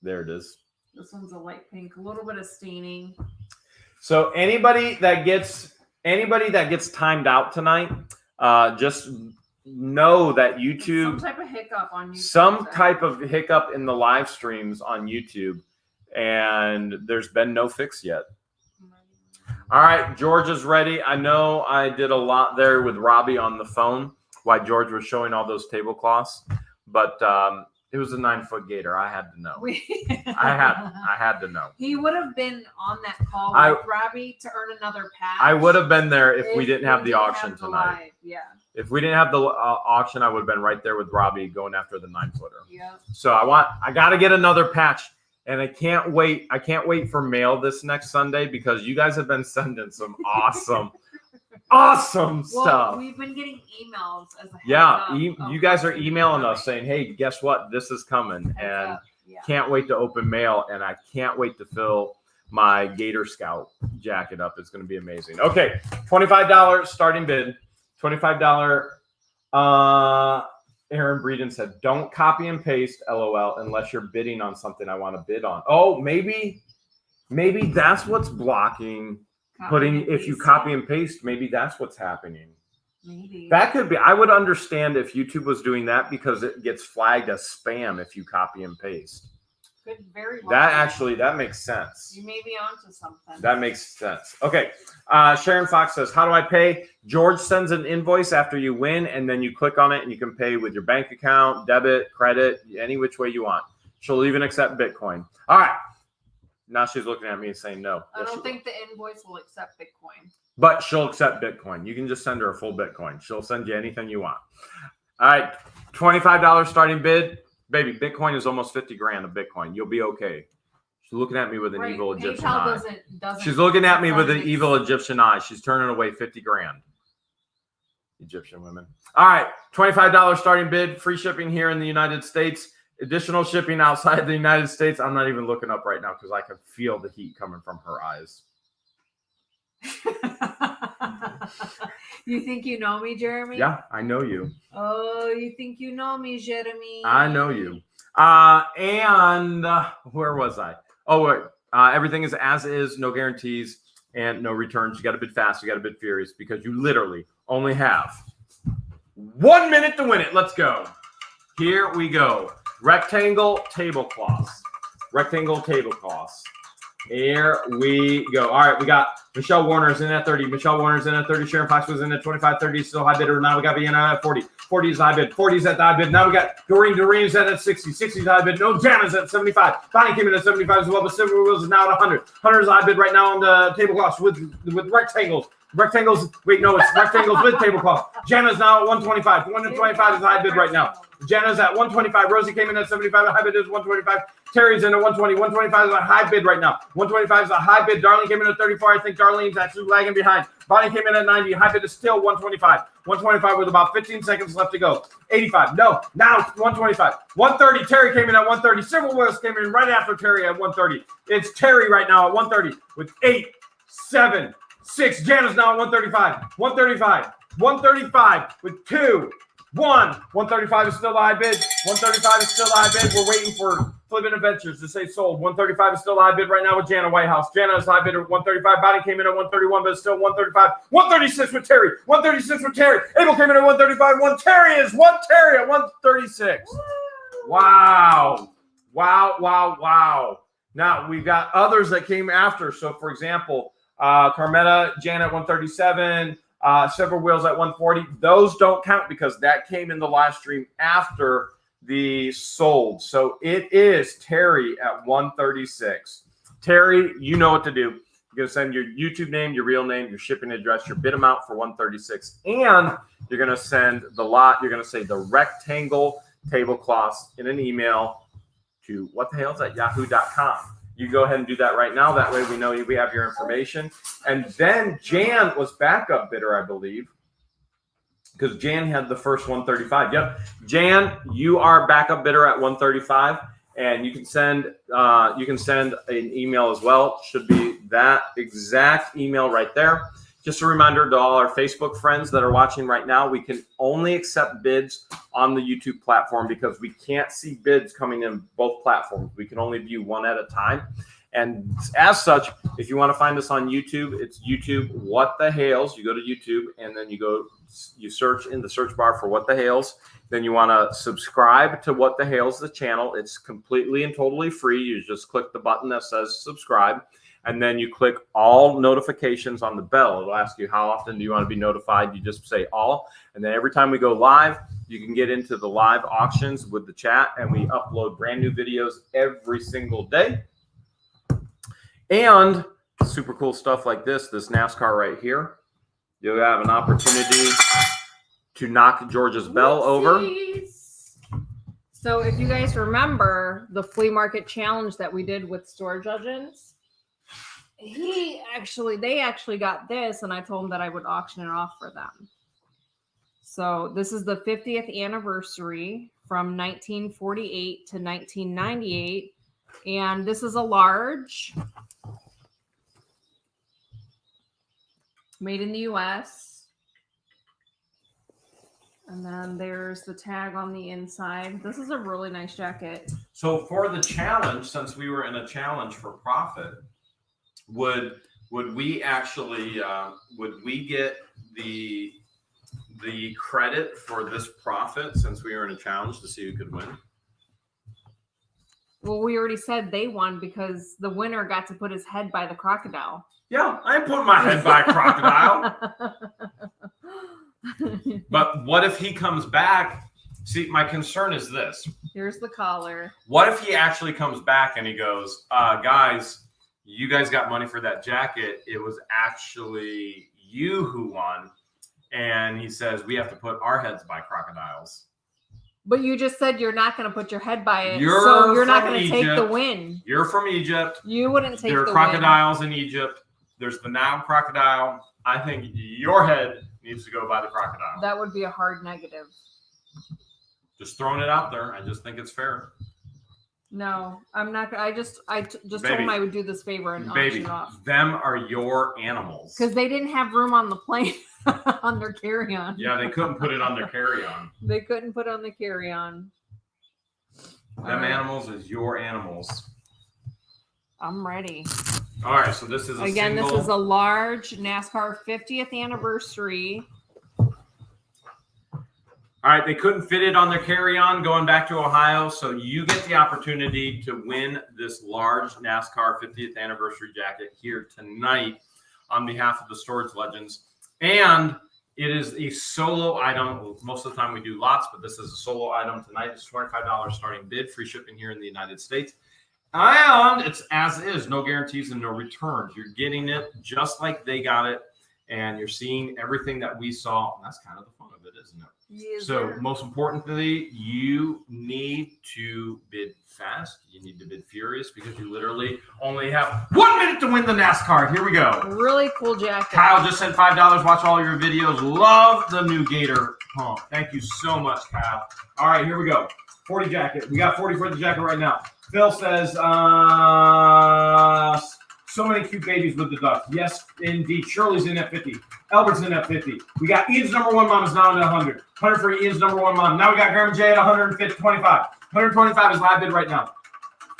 There it is. This one's a light pink. A little bit of staining. So anybody that gets timed out tonight, just know that YouTube, some type of hiccup on YouTube. Some type of hiccup in the live streams on YouTube, and there's been no fix yet. All right, George is ready. I know I did a lot there with Robbie on the phone while George was showing all those tablecloths, but it was a 9-foot gator. I had to know. I had to know. He would have been on that call with Robbie to earn another patch. I would have been there if we didn't have the auction tonight. Yeah. If we didn't have the auction, I would have been right there with Robbie going after the 9-footer. Yeah. So I got to get another patch, and I can't wait. I can't wait for mail this next Sunday because you guys have been sending some awesome stuff. We've been getting emails as a you guys are emailing us saying, "Hey, guess what? This is coming," and can't wait to open mail, and I can't wait to fill my Gator Scout jacket up. It's going to be amazing. Okay, $25 starting bid. $25. Aaron Breeden said, "Don't copy and paste, LOL, unless you're bidding on something I want to bid on." Oh, maybe that's what's blocking. If you copy and paste, maybe that's what's happening. Maybe. That could be. I would understand if YouTube was doing that because it gets flagged as spam if you copy and paste. Could very well. That makes sense. You may be onto something. That makes sense. Okay. Sharon Fox says, how do I pay? George sends an invoice after you win, and then you click on it, and you can pay with your bank account, debit, credit, any which way you want. She'll even accept Bitcoin. All right. Now she's looking at me and saying no. I don't think the invoice will accept Bitcoin. But she'll accept Bitcoin. You can just send her a full Bitcoin. She'll send you anything you want. All right. $25 starting bid. Baby, Bitcoin is almost 50 grand of Bitcoin. You'll be okay. She's looking at me with an evil Egyptian eye. She's looking at me with an evil Egyptian eye. She's turning away 50 grand. Egyptian women. All right. $25 starting bid. Free shipping here in the United States. Additional shipping outside the United States. I'm not even looking up right now because I can feel the heat coming from her eyes. You think you know me, Jeremy? Yeah, I know you. Oh, you think you know me, Jeremy? I know you. And where was I? Oh, wait. Everything is as is, no guarantees and no returns. You got to bid fast. You got to bid furious because you literally only have 1 minute to win it. Let's go. Here we go. Rectangle tablecloths. Rectangle tablecloths. Here we go. All right, we got Michelle Warner's in at 30. Michelle Warner's in at 30. Sharon Fox was in at 25. 30 is still high bidder. Now we got Vienna at 40. 40 is high bid. 40 is at the high bid. Now we got Doreen. Doreen's at 60. 60 is high bid. No, Jana's at 75. Bonnie came in at 75 as well, but Silver Wheels is now at 100. 100 is high bid right now on the tablecloths with rectangles. Rectangles. Wait, no, it's rectangles with tablecloth. Jana's now at 125. 125 is high bid right now. Jana's at 125. Rosie came in at 75. The high bid is 125. Terry's in at 120. 125 is a high bid right now. 125 is a high bid. Darlene came in at 34. I think Darlene's actually lagging behind. Bonnie came in at 90. High bid is still 125. 125 with about 15 seconds left to go. 85. No. Now 125. 130. Terry came in at 130. Civil West came in right after Terry at 130. It's Terry right now at 130 with 8, 7, 6. Jana's now at 135. 135. 135 with 2, 1. 135 is still the high bid. 135 is still the high bid. We're waiting for Flippin' Adventures to say sold. 135 is still the high bid right now with Jana Whitehouse. Jana is high bid at 135. Bonnie came in at 131, but it's still 135. 136 with Terry. 136 with Terry. Abel came in at 135. Terry at 136. Wow. Wow. Now we've got others that came after. So for example, Carmetta, Jan at 137, Several Wheels at 140. Those don't count because that came in the live stream after the sold. So it is Terry at 136. Terry, you know what to do. You're going to send your YouTube name, your real name, your shipping address, your bid amount for 136. And you're going to send the lot. You're going to say the rectangle tablecloths in an email to whatthehales@yahoo.com. You go ahead and do that right now. That way we know we have your information. And then Jan was backup bidder, I believe, because Jan had the first 135. Yep. Jan, you are backup bidder at 135. And you can send an email as well. Should be that exact email right there. Just a reminder to all our Facebook friends that are watching right now, we can only accept bids on the YouTube platform because we can't see bids coming in both platforms. We can only view one at a time. And as such, if you want to find us on YouTube, it's YouTube What the Hales. You go to YouTube and then you search in the search bar for What the Hales. Then you want to subscribe to What the Hales, the channel. It's completely and totally free. You just click the button that says subscribe. And then you click all notifications on the bell. It'll ask you how often do you want to be notified. You just say all. And then every time we go live, you can get into the live auctions with the chat. And we upload brand new videos every single day. And super cool stuff like this NASCAR right here. You'll have an opportunity to knock George's bell over. So if you guys remember the flea market challenge that we did with Store Judges, they actually got this, and I told them that I would auction it off for them. So this is the 50th anniversary from 1948 to 1998, and this is a large, made in the U.S. And then there's the tag on the inside. This is a really nice jacket. So for the challenge, since we were in a challenge for profit, would we actually would we get the credit for this profit since we were in a challenge to see who could win? Well, we already said they won because the winner got to put his head by the crocodile. Yeah, I put my head by a crocodile. But what if he comes back? See, my concern is this. Here's the collar. What if he actually comes back and he goes, guys, you guys got money for that jacket. It was actually you who won. And he says, we have to put our heads by crocodiles. But you just said you're not going to put your head by it. You're so you're not going to Egypt. take the win. You're from Egypt. You wouldn't take the win. There are crocodiles in Egypt. There's the Nile crocodile. I think your head needs to go by the crocodile. That would be a hard negative. Just throwing it out there. I just think it's fair. No, I'm not. I just told Baby. him I would do this favor and auction off. Them are your animals. Because they didn't have room on the plane on their carry-on. Yeah, they couldn't put it on their carry-on. They couldn't put on the carry-on. Them animals is your animals. I'm ready. All right, so this is This is a large NASCAR 50th anniversary. All right, they couldn't fit it on their carry-on going back to Ohio, so you get the opportunity to win this large NASCAR 50th anniversary jacket here tonight on behalf of the Storage Legends. And it is a solo item. Most of the time we do lots, but this is a solo item tonight. It's $25 starting bid, free shipping here in the United States. And it's as is, no guarantees and no returns. You're getting it just like they got it, and you're seeing everything that we saw. And that's kind of the fun of it, isn't it? Yes, So sir. most importantly, you need to bid fast. You need to bid furious because you literally only have 1 minute to win the NASCAR. Here we go. Really cool jacket. Kyle just sent $5. Watch all your videos. Love the new Gator pump. Thank you so much, Kyle. All right, here we go. 40 jacket. We got 40 for the jacket right now. Phil says, so many cute babies with the ducks. Yes, indeed. Shirley's in at 50. Albert's in at 50. We got Ian's number one mom is now at 100. 100 for Ian's number one mom. Now we got Grandma J at 125. 125 is the high bid right now.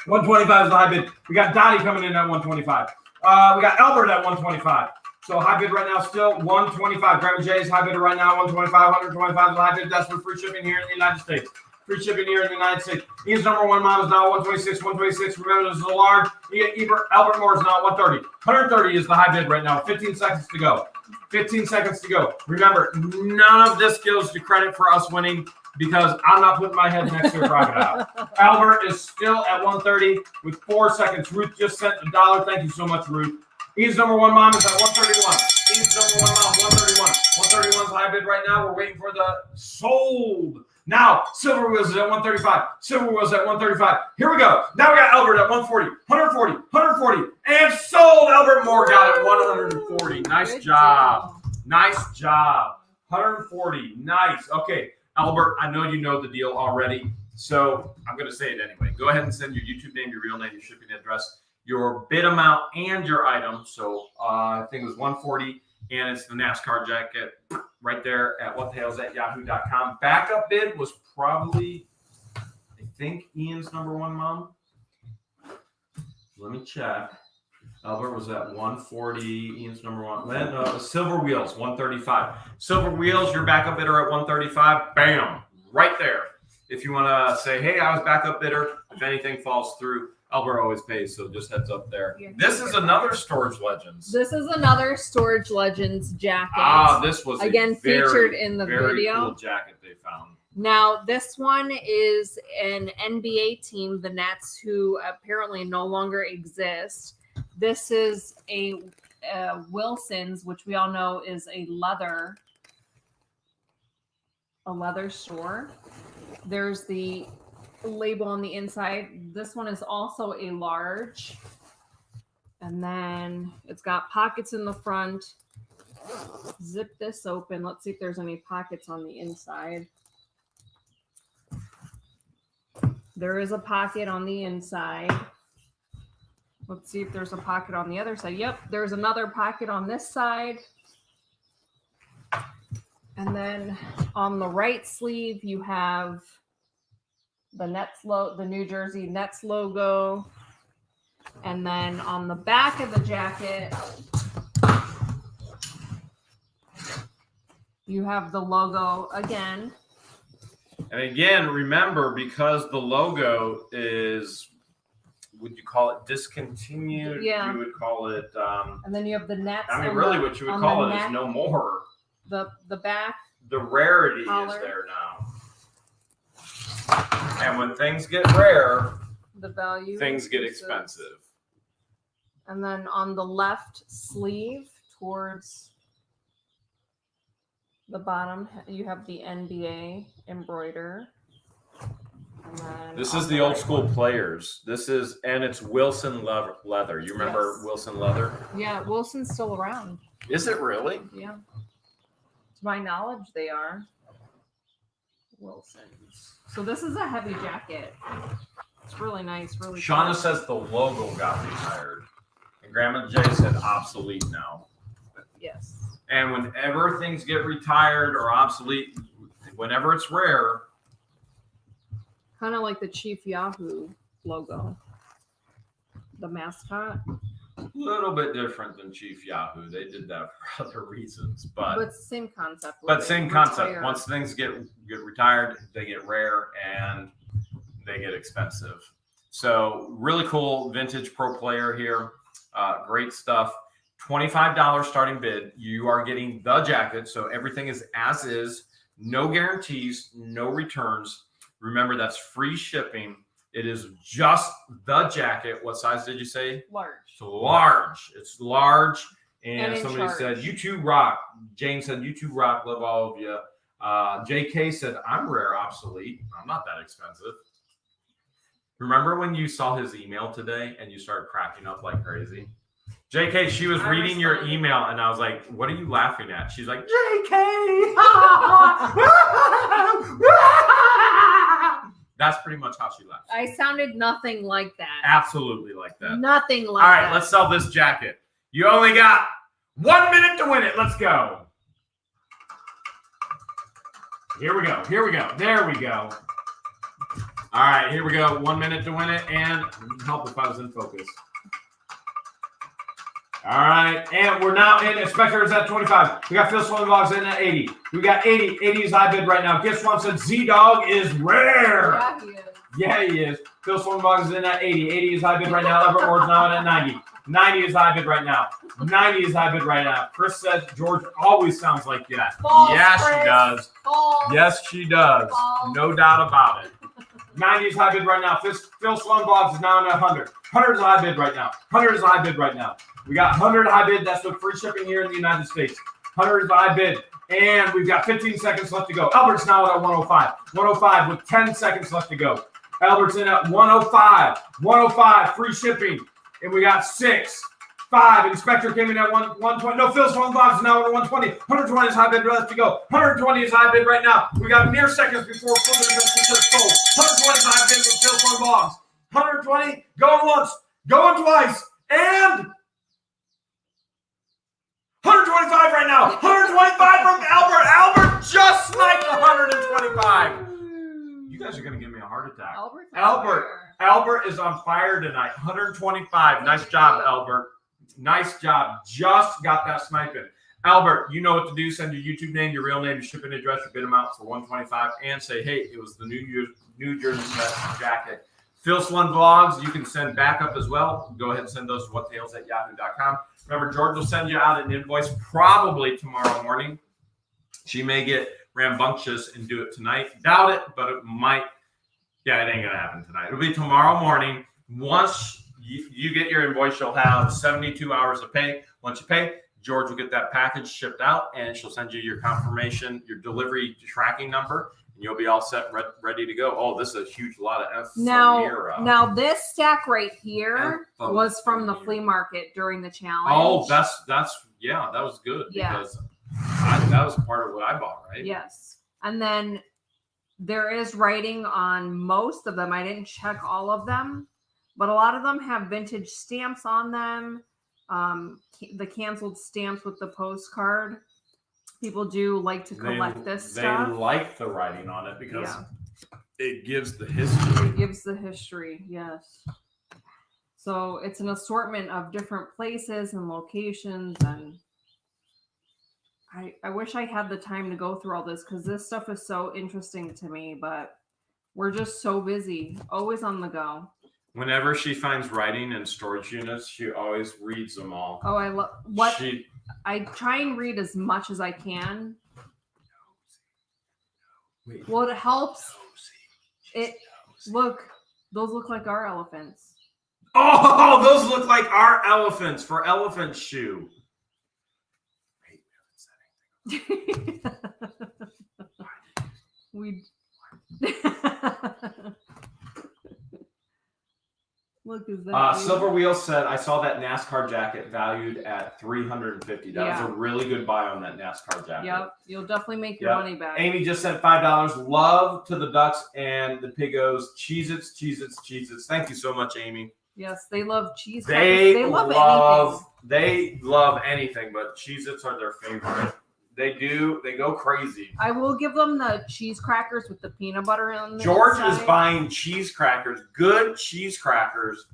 125 is the high bid. We got Dottie coming in at 125. We got Albert at 125. So high bid right now still 125. Grandma J's high bid right now 125. 125 is the high bid. That's for free shipping here in the United States. Free shipping here in the United States. Ian's number one mom is now 126. 126. Remember, this is a large. Albert Moore is now 130. 130 is the high bid right now. 15 seconds to go. 15 seconds to go. Remember, none of this goes to credit for us winning because I'm not putting my head next to a crocodile. Albert is still at 130 with 4 seconds. Ruth just sent $1. Thank you so much, Ruth. Ian's number one mom is at 131. Ian's number one mom, 131. 131 is the high bid right now. We're waiting for the sold. Now, Silver Wheels is at 135. Silver Wheels at 135. Here we go. Now we got Albert at 140. 140. 140. And sold. Albert Moore got it 140. Nice job. Nice job. 140. Nice. Okay, Albert, I know you know the deal already, so I'm going to say it anyway. Go ahead and send your YouTube name, your real name, your shipping address, your bid amount, and your item. So I think it was 140. And it's the NASCAR jacket right there at whatthehellsatYahoo.com. Backup bid was probably, I think, Ian's number one mom. Let me check. Albert was at 140. Ian's number one. Silver Wheels, 135. Silver Wheels, your backup bidder at 135. Bam. Right there. If you want to say, hey, I was backup bidder. If anything falls through, Albert always pays, so just heads up there. Yeah, this is another Storage Legends. This is another Storage Legends jacket. This was again featured in the very video. Cool jacket they found. Now, this one is an NBA team, the Nets, who apparently no longer exist. This is a Wilson's, which we all know is a leather store. There's the label on the inside. This one is also a large, and then it's got pockets in the front. Zip this open. Let's see if there's any pockets on the inside. There is a pocket on the inside. Let's see if there's a pocket on the other side. Yep, there's another pocket on this side. And then on the right sleeve, you have the the New Jersey Nets logo. And then on the back of the jacket, You have the logo again. And again, remember, because the logo is, would you call it discontinued? Yeah. You would call it. And then you have the nets. I mean, really, what you would call it is no more. The back. The rarity collar. is there now. And when things get rare, the value. Things get expensive. And then on the left sleeve towards the bottom, you have the NBA embroider. And then this is the old school players. This is, and it's Wilson leather. You remember Wilson leather? Yeah, Wilson's still around. Is it really? Yeah. To my knowledge, they are. Wilson's. So this is a heavy jacket. It's really nice, really Shauna cool. says the logo got retired. And Grandma Jay said obsolete now. Yes. And whenever things get retired or obsolete, whenever it's rare. Kind of like the Chief Yahoo logo. The mascot. A little bit different than Chief Yahoo. They did that for other reasons. But it's the same concept. But same concept. Once things get retired, they get rare and they get expensive. So really cool vintage pro player here. Great stuff. $25 starting bid. You are getting the jacket. So everything is as is. No guarantees, no returns. Remember, that's free shipping. It is just the jacket. What size did you say? Large. It's large. It's large. And in somebody charge. said, you two rock. Jane said, you two rock. Love all of you. JK said, I'm rare, obsolete. I'm not that expensive. Remember when you saw his email today and you started cracking up like crazy? JK, she was reading your email and I was like, what are you laughing at? She's like, JK. That's pretty much how she laughed. I sounded nothing like that. Absolutely like that. Nothing like All that. right, let's sell this jacket. You only got 1 minute to win it. Let's go. Here we go. Here we go. There we go. All right, here we go. 1 minute to win it. And help if I was in focus. All right, and we're now in. Inspector is at 25. We got Phil Swinbox in at 80. We got 80. 80 is high bid right now. Gift Swamp said Z-Dog is rare. Yeah, he is. Yeah, he is. Phil Swinbox is in at 80. 80 is high bid right now. Everett Ward's now at 90. 90 is high bid right now. 90 is high bid right now. Chris says George always sounds like that. False, yes, Chris. she does. False. Yes, she does. False. No doubt about it. 90 is high bid right now. Phil Swinbox is now at 100. 100 is high bid right now. 100 is high bid right now. We got 100 high bid. That's with free shipping here in the United States. 100 is high bid. And we've got 15 seconds left to go. Albert's now at 105. 105 with 10 seconds left to go. Albert's in at 105. 105, free shipping. And we got 6, 5. Inspector came in at 120. No, Phil Swinbox is now at 120. 120 is high bid left to go. 120 is high bid right now. We got mere seconds before full investment sold. 120 is high bid with Phil Swinbox. 120, going once, going twice, and 125 right now. 125 from Albert. Albert just sniped 125. You guys are going to give me a heart attack. Albert is on fire tonight. 125. Nice job, Albert. Nice job. Just got that sniping. Albert, you know what to do. Send your YouTube name, your real name, your shipping address, your bid amount for 125, and say, hey, it was the New Jersey Mets jacket. Phil Swin Vlogs, you can send backup as well. Go ahead and send those to whattales@yahoo.com. Remember, George will send you out an invoice probably tomorrow morning. She may get rambunctious and do it tonight. Doubt it, but it might. Yeah, it ain't going to happen tonight. It'll be tomorrow morning. Once you get your invoice, you'll have 72 hours to pay. Once you pay, George will get that package shipped out, and she'll send you your confirmation, your delivery tracking number, and you'll be all set, ready to go. Oh, this is a huge lot of F. Now this stack right here was from the flea market during the challenge. Oh, that's yeah, that was good because that was part of what I bought, right? Yes, and then there is writing on most of them. I didn't check all of them, but a lot of them have vintage stamps on them. The canceled stamps with the postcard. People do like to collect this stuff. They like the writing on it because it gives the history. It gives the history, yes. So it's an assortment of different places and locations, and I wish I had the time to go through all this because this stuff is so interesting to me, but we're just so busy, always on the go. Whenever she finds writing in storage units, she always reads them all. Oh, I love what I try and read as much as I can. Wait. Well, it helps. Look, those look like our elephants. Oh, those look like our elephants for elephant shoe. We look, is that Silver Wheel said, I saw that NASCAR jacket valued at $350. That was a really good buy on that NASCAR jacket. Yep, you'll definitely make your money back. Amy just sent $5. Love to the ducks and the piggos. Cheez-Its, Cheez-Its, Cheez-Its. Thank you so much, Amy. Yes, they love cheese. They love anything. They love anything, but Cheez-Its are their favorite. They do. They go crazy. I will give them the cheese crackers with the peanut butter on them. George is buying cheese crackers, good cheese crackers,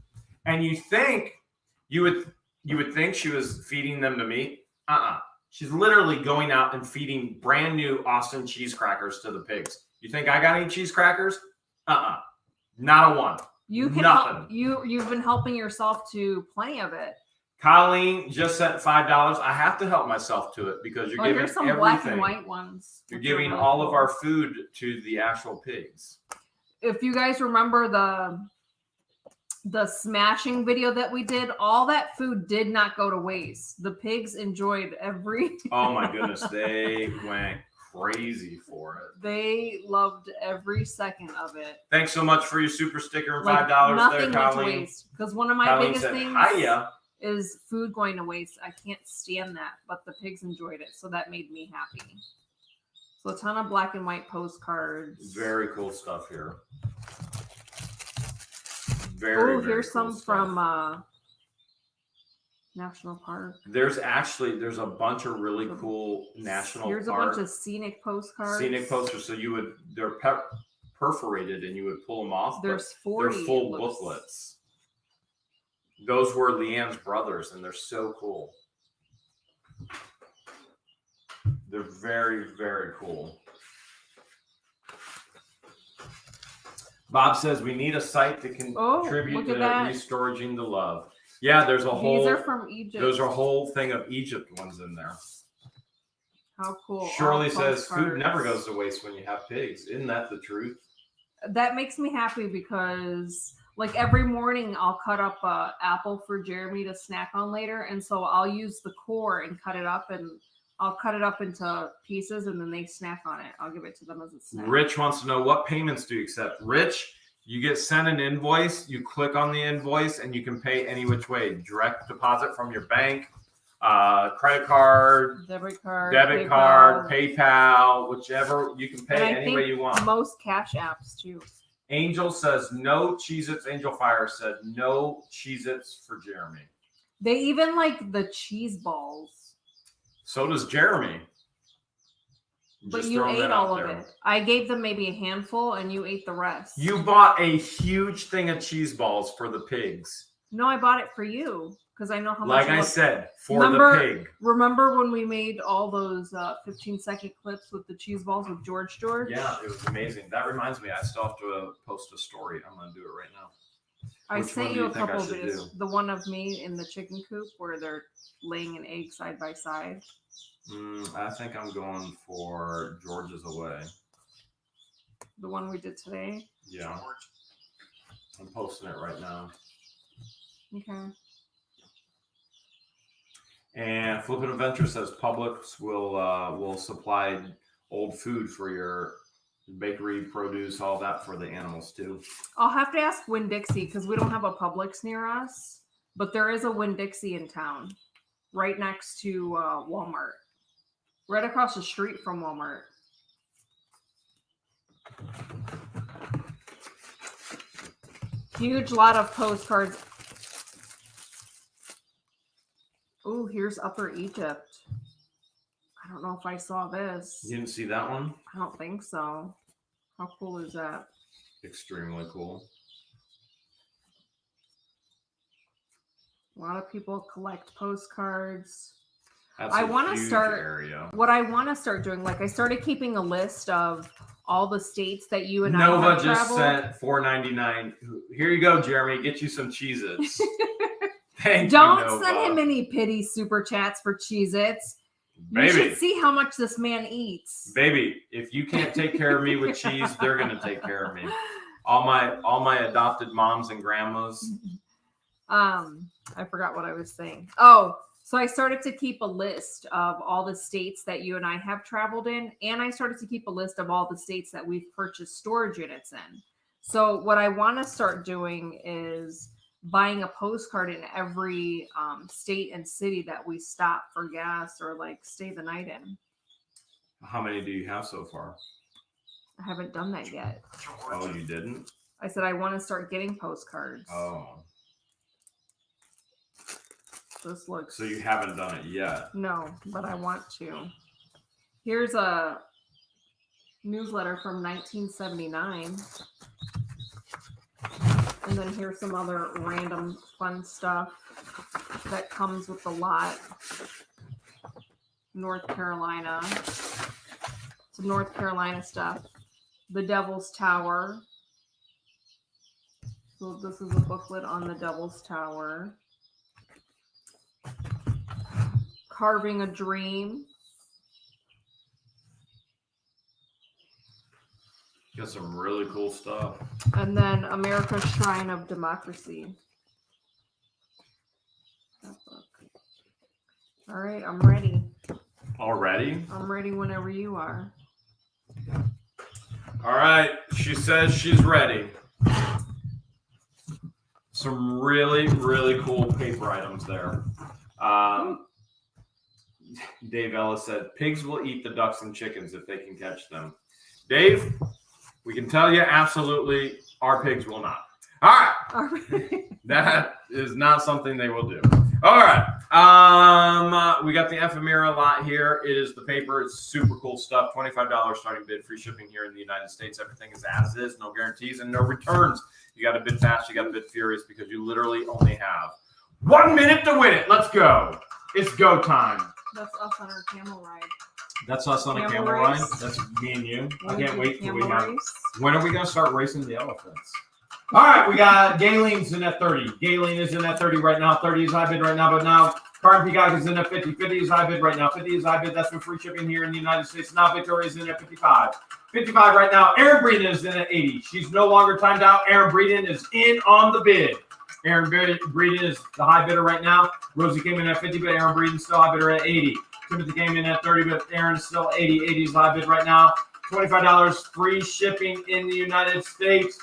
and you would think she was feeding them to me. She's literally going out and feeding brand new Austin cheese crackers to the pigs. You think I got any cheese crackers? Not a one. You can nothing. You've been helping yourself to plenty of it. Colleen just sent $5. I have to help myself to it because you're giving here's some everything. Black and white ones. You're giving all of our food to the actual pigs. If you guys remember the smashing video that we did, all that food did not go to waste. The pigs enjoyed every. Oh my goodness, they went crazy for it. They loved every second of it. Thanks so much for your super sticker and $5 there, Colleen. Nothing went to waste because one of my biggest things. Hiya. Is food going to waste. I can't stand that, but the pigs enjoyed it, so that made me happy. So a ton of black and white postcards. Very cool stuff here. Very here's cool some stuff. From National Park. There's a bunch of really cool national Here's park. a bunch of scenic postcards. Scenic posters. So they're perforated and you would pull them off. There's 40. They're full booklets. Those were Leanne's brothers, and they're so cool. They're very, very cool. Bob says we need a site to contribute to restoring the love. Yeah, there's a whole. These are from Egypt. There's a whole thing of Egypt ones in there. How cool. Shirley says food never goes to waste when you have pigs. Isn't that the truth? That makes me happy because... Like every morning, I'll cut up an apple for Jeremy to snack on later, and so I'll use the core and cut it up, and I'll cut it up into pieces, and then they snack on it. I'll give it to them as a snack. Rich wants to know what payments do you accept. Rich, you get sent an invoice, you click on the invoice, and you can pay any which way. Direct deposit from your bank, credit card, debit card, PayPal, whichever. You can pay any way you want. Most cash apps too. Angel says no Cheez-Its. Angel Fire said no Cheez-Its for Jeremy. They even like the cheese balls. So does Jeremy. But you ate all of it. I gave them maybe a handful and you ate the rest. You bought a huge thing of cheese balls for the pigs. No, I bought it for you because I know how Like much. I said, for the pig. Remember when we made all those 15-second clips with the cheese balls with George? Yeah, it was amazing. That reminds me, I still have to post a story. I'm going to do it right now. I sent you a couple of videos. The one of me in the chicken coop where they're laying an egg side by side. I think I'm going for George's Away. The one we did today? Yeah. I'm posting it right now. Okay. And Flippin' Adventure says Publix will supply old food for your bakery produce, all that for the animals too. I'll have to ask Winn-Dixie because we don't have a Publix near us, but there is a Winn-Dixie in town, right next to Walmart, right across the street from Walmart. Huge lot of postcards. Oh, here's Upper Egypt. I don't know if I saw this. You didn't see that one? I don't think so. How cool is that? Extremely cool. A lot of people collect postcards. That's I want to start area. What I want to start doing, like I started keeping a list of all the states that you and Nova I have just traveled. sent $4.99. Here you go, Jeremy. Get you some Cheez-Its. Thank Don't you, Nova. send him any pity super chats for Cheez-Its. Baby. You should see how much this man eats. Baby, if you can't take care of me with cheese, they're gonna take care of me. All my adopted moms and grandmas. I forgot what I was saying. Oh, so I started to keep a list of all the states that you and I have traveled in, and I started to keep a list of all the states that we've purchased storage units in. So what I want to start doing is buying a postcard in every state and city that we stop for gas or like stay the night in. How many do you have so far? I haven't done that yet. Oh, you didn't? I said I want to start getting postcards. Oh. This looks... So you haven't done it yet? No, but I want to. Here's a newsletter from 1979. And then here's some other random fun stuff that comes with the lot. North Carolina. Some North Carolina stuff. The Devil's Tower. So this is a booklet on the Devil's Tower. Carving a Dream. Got some really cool stuff. And then America's Shrine of Democracy. That book. All right, I'm ready. Already? I'm ready whenever you are. All right, she says she's ready. Some really, really cool paper items there. Dave Ellis said, pigs will eat the ducks and chickens if they can catch them. Dave, we can tell you absolutely our pigs will not. All right. That is not something they will do. All right. We got the ephemera lot here. It is the paper. It's super cool stuff. $25 starting bid, free shipping here in the United States. Everything is as is, no guarantees and no returns. You got to bid fast. You got to bid furious because you literally only have 1 minute to win it. Let's go. It's go time. That's us on our camel ride. That's us on a camel ride. That's me and you. I can't wait till we have. When are we going to start racing the elephants? All right, we got Galen's in at 30. Galen is in at 30 right now. 30 is high bid right now, but now Carmen Peacock is in at 50. 50 is high bid right now. 50 is high bid. That's with free shipping here in the United States. Now Victoria is in at 55. 55 right now. Aaron Breeden is in at 80. She's no longer timed out. Aaron Breeden is in on the bid. Aaron Breeden is the high bidder right now. Rosie came in at 50, but Aaron Breeden still high bidder at 80. Timothy came in at 30, but Aaron's still 80. 80 is high bid right now. $25 free shipping in the United States.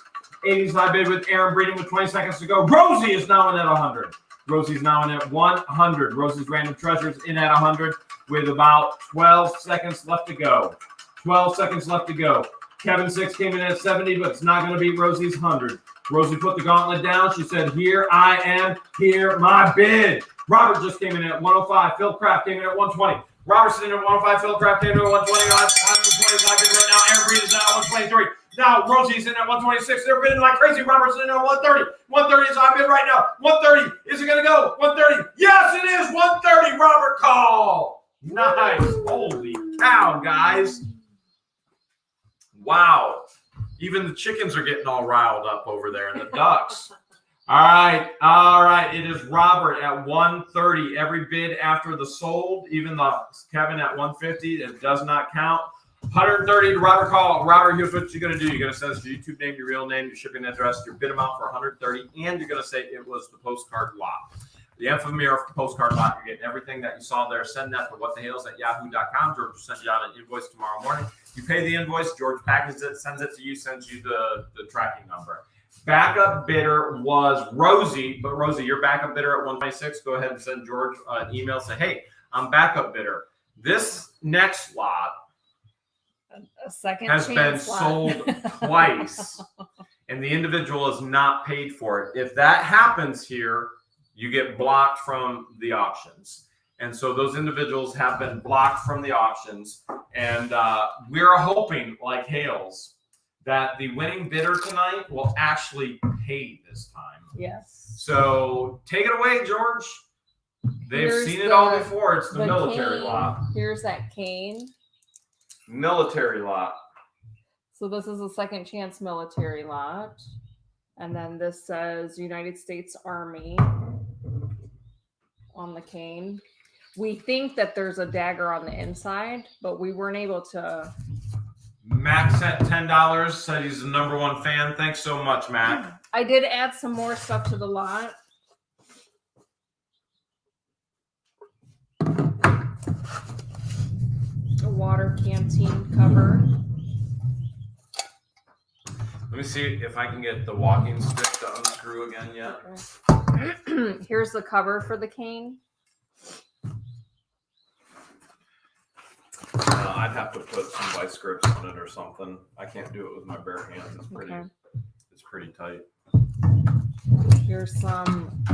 80's high bid with Aaron Breeden with 20 seconds to go. Rosie is now in at 100. Rosie's now in at 100. Rosie's Random Treasures in at 100 with about 12 seconds left to go. 12 seconds left to go. Kevin 6 came in at 70, but it's not going to beat Rosie's 100. Rosie put the gauntlet down. She said, here I am. Here my bid. Robert just came in at 105. Phil Kraft came in at 120. Robertson in at 105. Phil Kraft came in at 120. 120 is high bid right now. Aaron Breeden is now at 123. Now Rosie's in at 126. They're bidding like crazy. Robertson in at 130. 130 is high bid right now. 130. Is it going to go? 130. Yes, it is. 130. Robert call. Nice. Holy cow, guys. Wow. Even the chickens are getting all riled up over there and the ducks. All right. All right. It is Robert at 130. Every bid after the sold, even the Kevin at 150, it does not count. 130 to Robert call. Robert, here's what you're going to do. You're going to send us your YouTube name, your real name, your shipping address, your bid amount for 130, and you're going to say it was the postcard lot. The ephemera postcard lot. You're getting everything that you saw there. Send that to whatthehales@yahoo.com. George will send you out an invoice tomorrow morning. You pay the invoice. George packages it, sends it to you, sends you the tracking number. Backup bidder was Rosie, but Rosie, your backup bidder at 126. Go ahead and send George an email. Say, hey, I'm backup bidder. This next lot a second has been sold twice, and the individual is not paid for it. If that happens here, you get blocked from the auctions. And so those individuals have been blocked from the auctions. And we're hoping, like Hale's, that the winning bidder tonight will actually pay this time. Yes. So take it away, George. They've seen it all before. It's the military cane. lot. Here's that cane. Military lot. So this is a second chance military lot. And then this says United States Army on the cane. We think that there's a dagger on the inside, but we weren't able to. Mac sent $10, said he's the #1 fan. Thanks so much, Mac. I did add some more stuff to the lot. A water canteen cover. Let me see if I can get the walking stick to unscrew again yet. Okay. Here's the cover for the cane. I'd have to put some vice grips on it or something. I can't do it with my bare hands. It's pretty tight. Here's some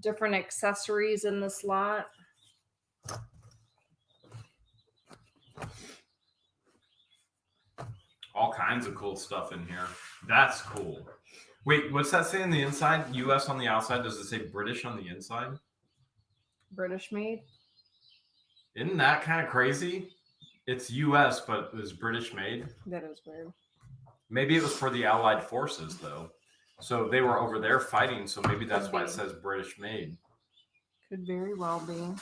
different accessories in this lot. All kinds of cool stuff in here. That's cool. Wait, what's that say on the inside? US on the outside. Does it say British on the inside? British made. Isn't that kind of crazy? It's US, but it was British made. That is weird. Maybe it was for the Allied forces, though. So they were over there fighting, so maybe that's why it says British made. Could very well be.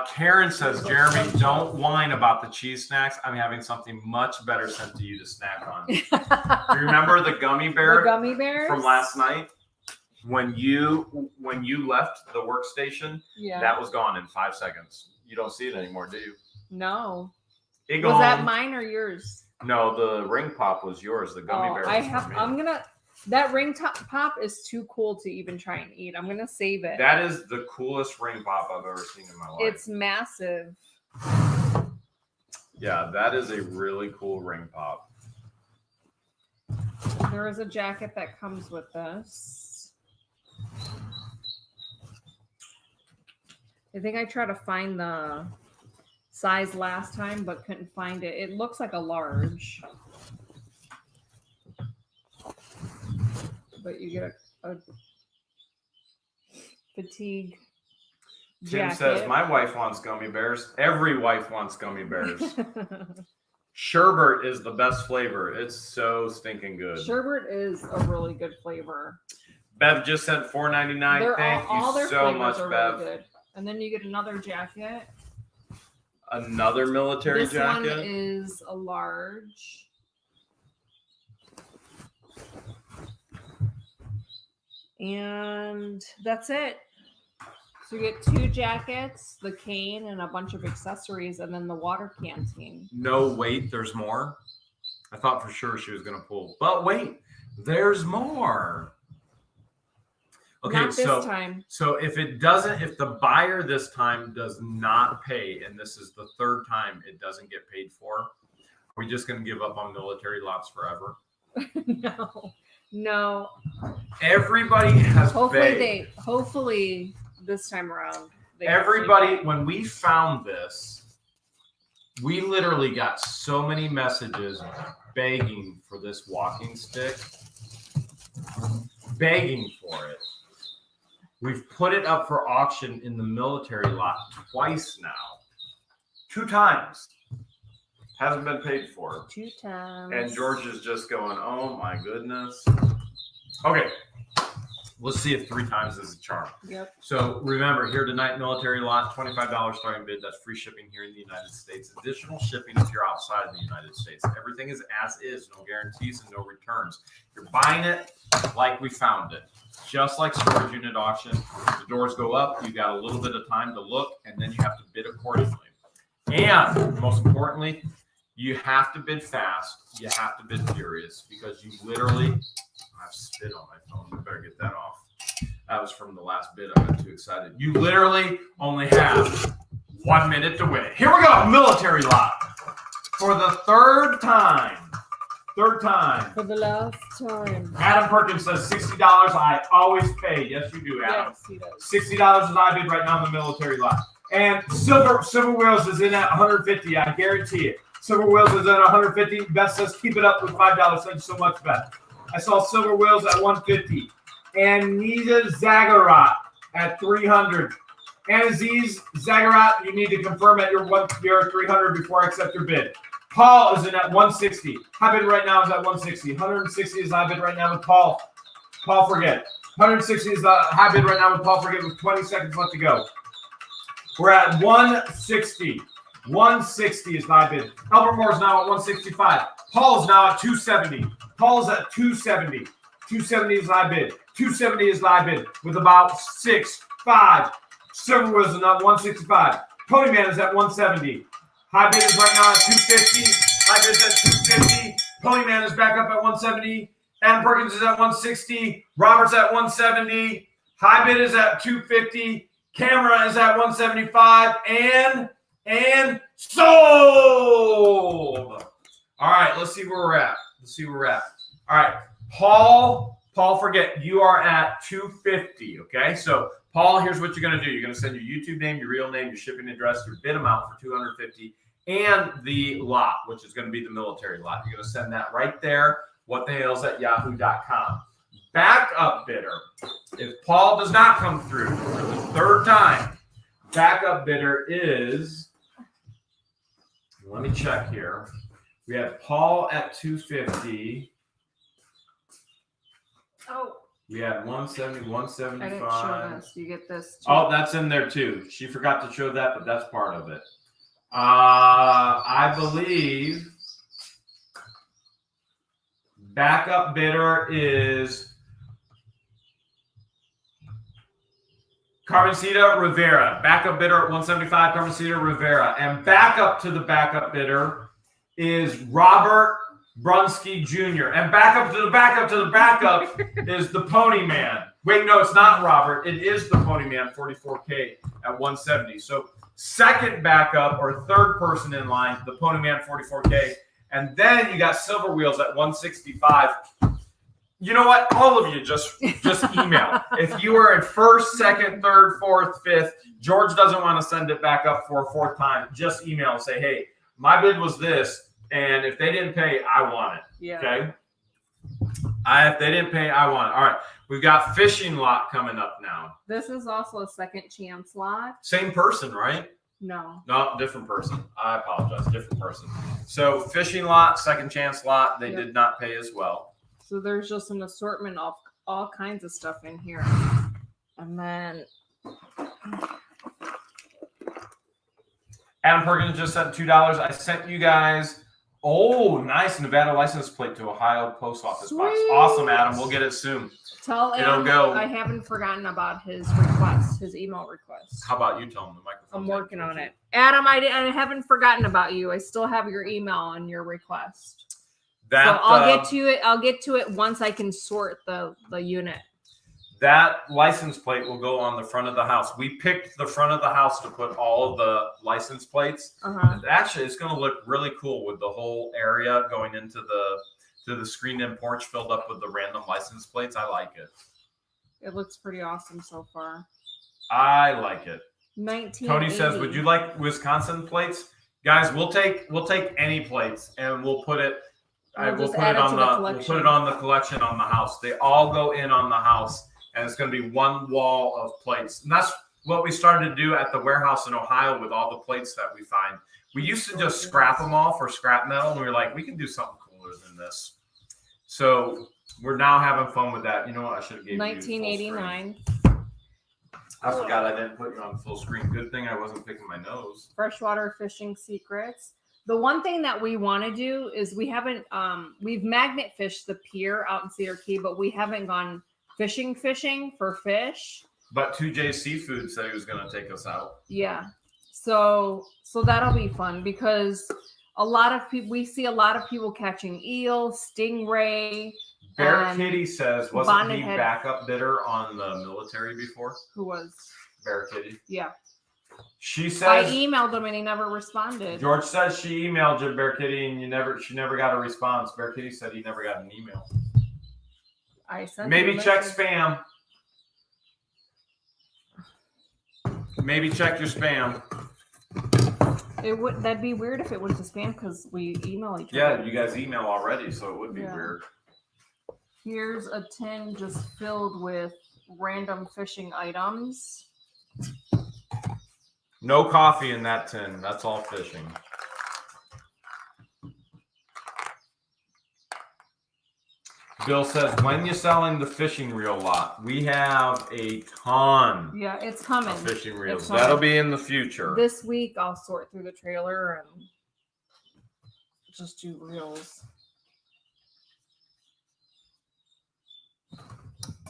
Karen says, Jeremy, don't whine about the cheese snacks. I'm having something much better sent to you to snack on. Do you remember the gummy bear? The gummy bears? From last night? When you left the workstation, that was gone in 5 seconds. You don't see it anymore, do you? No. Was that mine or yours? No, the ring pop was yours. The gummy bear was for me. That ring pop is too cool to even try and eat. I'm gonna save it. That is the coolest ring pop I've ever seen in my life. It's massive. Yeah, that is a really cool ring pop. There is a jacket that comes with this. I think I tried to find the size last time, but couldn't find it. It looks like a large. But you get a fatigue jacket. Tim says, my wife wants gummy bears. Every wife wants gummy bears. Sherbet is the best flavor. It's so stinking good. Sherbet is a really good flavor. Bev just said $4.99. Thank you so much, Bev. Really good. And then you get another jacket. Another military jacket? This one is a large. And that's it. So you get 2 jackets, the cane, and a bunch of accessories, and then the water canteen. No, wait, there's more? I thought for sure she was going to pull. But wait, there's more. Okay, not this time. So if the buyer this time does not pay, and this is the 3rd time it doesn't get paid for, are we just going to give up on military lots forever? No. Everybody has begged. Hopefully this time around. Everybody, when we found this, we literally got so many messages begging for this walking stick. Begging for it. We've put it up for auction in the military lot twice now. 2 times. Hasn't been paid for. 2 times. And George is just going, oh my goodness. Okay. Let's see if 3 times is a charm. Yep. So remember, here tonight, military lot, $25 starting bid. That's free shipping here in the United States. Additional shipping if you're outside the United States. Everything is as is. No guarantees and no returns. You're buying it like we found it. Just like storage unit auction. The doors go up. You got a little bit of time to look, and then you have to bid accordingly. And most importantly, you have to bid fast. You have to bid furious because you literally... I have spit on my phone. I better get that off. That was from the last bid. I got too excited. You literally only have 1 minute to win it. Here we go. Military lot. For the 3rd time. 3rd time. For the last time. Adam Perkins says $60. I always pay. Yes, you do, Adam. Yes, he does. $60 is I bid right now in the military lot. And Silver Wheels is in at $150. I guarantee it. Silver Wheels is at $150. Beth says keep it up with $5. Thank you so much, Beth. I saw Silver Wheels at $150. and Nita Zagarat at 300. And Aziz Zagarat, you need to confirm at your 300 before I accept your bid. Paul is in at 160. High bid right now is at 160. 160 is high bid right now with Paul. Paul Forget. 160 is the high bid right now with Paul Forget with 20 seconds left to go. We're at 160. 160 is the high bid. Albert Moore is now at 165. Paul is now at 270. Paul is at 270. 270 is the high bid. 270 is the high bid with about 6, 5. Silver was at 165. Ponyman is at 170. High bid is right now at 250. High bid is at 250. Ponyman is back up at 170. Adam Perkins is at 160. Robert's at 170. High bid is at 250. Camera is at 175. And sold. All right, let's see where we're at. All right, Paul, Forget, you are at 250, okay? So, Paul, here's what you're going to do. You're going to send your YouTube name, your real name, your shipping address, your bid amount for 250, and the lot, which is going to be the military lot. You're going to send that right there, whatthehales@yahoo.com. Backup bidder, if Paul does not come through for the third time, backup bidder is, let me check here. We have Paul at 250. Oh. We had 170, 175. I didn't show this. You get this too. Oh, that's in there too. She forgot to show that, but that's part of it. I believe backup bidder is Carmencita Rivera. Backup bidder at 175, Carmencita Rivera. And backup to the backup bidder is Robert Brunsky Jr. And backup to the backup is the Pony Man. Wait, no, it's not Robert. It is the Pony Man, 44K at 170. So second backup or third person in line, the Pony Man, 44K. And then you got Silver Wheels at 165. You know what? All of you just email. If you are at first, second, third, fourth, fifth, George doesn't want to send it back up for a fourth time. Just email and say, hey, my bid was this. And if they didn't pay, I want it. Yeah. Okay. If they didn't pay, I want it. All right. We've got fishing lot coming up now. This is also a second chance lot. Same person, right? No, different person. I apologize. Different person. So fishing lot, second chance lot. They did not pay as well. So there's just an assortment of all kinds of stuff in here. And then Adam Perkins just sent $2. I sent you guys. Oh, nice Nevada license plate to Ohio post office box. Awesome, Adam. We'll get it soon. Tell Adam I haven't forgotten about his request, his email request. How about you tell him the microphone? I'm working on it. Adam, I haven't forgotten about you. I still have your email on your request. So I'll get to it once I can sort the unit. That license plate will go on the front of the house. We picked the front of the house to put all of the license plates. Actually, it's going to look really cool with the whole area going into the screened-in porch filled up with the random license plates. I like it. It looks pretty awesome so far. I like it. 1980. Tony says, "Would you like Wisconsin plates, guys? We'll take any plates and we'll put it. We'll put it on the collection on the house. They all go in on the house." And it's going to be one wall of plates. And that's what we started to do at the warehouse in Ohio with all the plates that we find. We used to just scrap them all for scrap metal. And we were like, we can do something cooler than this. So we're now having fun with that. You know what? I should have given 1989. I forgot I didn't put you on full screen. Good thing I wasn't picking my nose. Freshwater fishing secrets. The one thing that we want to do is we've magnet fished the pier out in Cedar Key, but we haven't gone fishing for fish. But 2J Seafood said he was going to take us out. Yeah. So that'll be fun because we see a lot of people catching eel, stingray. Bear Kitty says, wasn't he backup bidder on the military before? Who was? Bear Kitty. Yeah. She says I emailed him and he never responded. George says she emailed you, Bear Kitty, and she never got a response. Bear Kitty said he never got an email. Maybe check spam. Maybe check your spam. That'd be weird if it went to spam because we email each other. Yeah, you guys email already, so it would be weird. Here's a tin just filled with random fishing items. No coffee in that tin. That's all fishing. Bill says, when you selling the fishing reel lot? We have a ton. Yeah, it's coming. Of fishing reels. That'll be in the future. This week, I'll sort through the trailer and just do reels.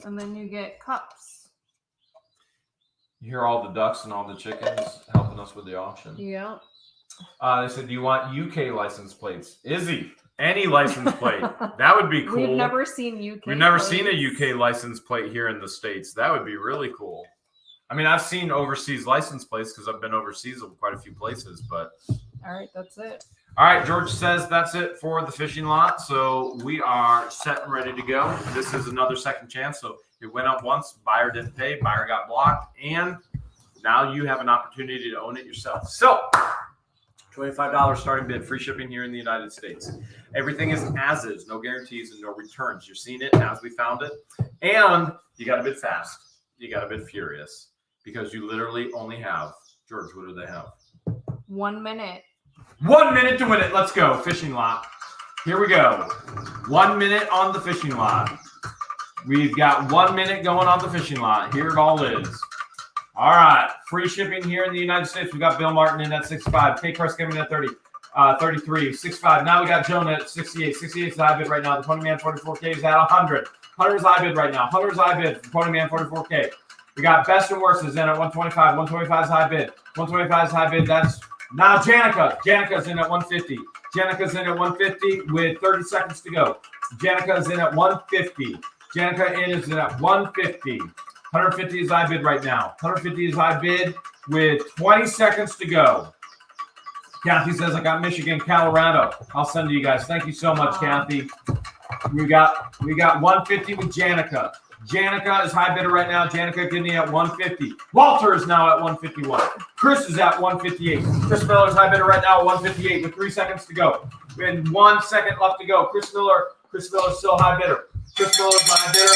And then you get cups. You hear all the ducks and all the chickens helping us with the auction. Yeah. They said, do you want UK license plates? Izzy, any license plate. That would be cool. We've never seen UK. We've never seen a UK license plate here in the States. That would be really cool. I mean, I've seen overseas license plates because I've been overseas in quite a few places, but. All right, that's it. All right, George says that's it for the fishing lot. So we are set and ready to go. This is another second chance. So it went up once, buyer didn't pay, buyer got blocked, and now you have an opportunity to own it yourself. So $25 starting bid, free shipping here in the United States. Everything is as is, no guarantees and no returns. You're seeing it as we found it. And you got to bid fast. You got to bid furious because you literally only have, George, what do they have? 1 minute. 1 minute to win it. Let's go. Fishing lot. Here we go. 1 minute on the fishing lot. We've got 1 minute going on the fishing lot. Here it all is. All right. Free shipping here in the United States. We got Bill Martin in at 65. Kate Crest coming in at 30. 33. 65. Now we got Jonah at 68. 68 is high bid right now. The Pony Man 44K is at 100. 100 is high bid right now. 100 is high bid for Pony Man 44K. We got Best and Worst is in at 125. 125 is high bid. 125 is high bid. That's now Janica. Janica's in at 150. Janica's in at 150 with 30 seconds to go. Janica's in at 150. Janica is in at 150. 150 is high bid right now. 150 is high bid with 20 seconds to go. Kathy says, I got Michigan, Colorado. I'll send to you guys. Thank you so much, Kathy. We got 150 with Janica. Janica is high bidder right now. Janica getting at 150. Walter is now at 151. Chris is at 158. Chris Miller is high bidder right now at 158 with 3 seconds to go. And 1 second left to go. Chris Miller is still high bidder. Chris Miller is high bidder.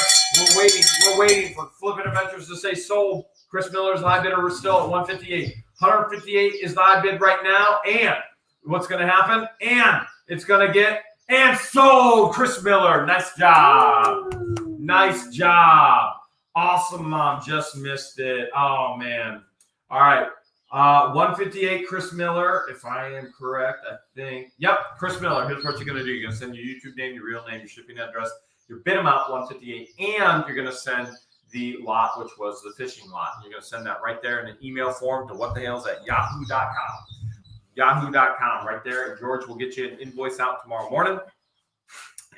We're waiting for Flippin' Adventures to say sold. Chris Miller is high bidder. We're still at 158. 158 is the high bid right now. And what's going to happen? And it's going to get and sold. Chris Miller. Nice job. Nice job. Awesome, Mom. Just missed it. Oh, man. All right. 158, Chris Miller. If I am correct, I think. Yep, Chris Miller. Here's what you're going to do. You're going to send your YouTube name, your real name, your shipping address, your bid amount, 158, and you're going to send the lot, which was the fishing lot. You're going to send that right there in an email form to whatthehales@yahoo.com. Yahoo.com right there. And George will get you an invoice out tomorrow morning.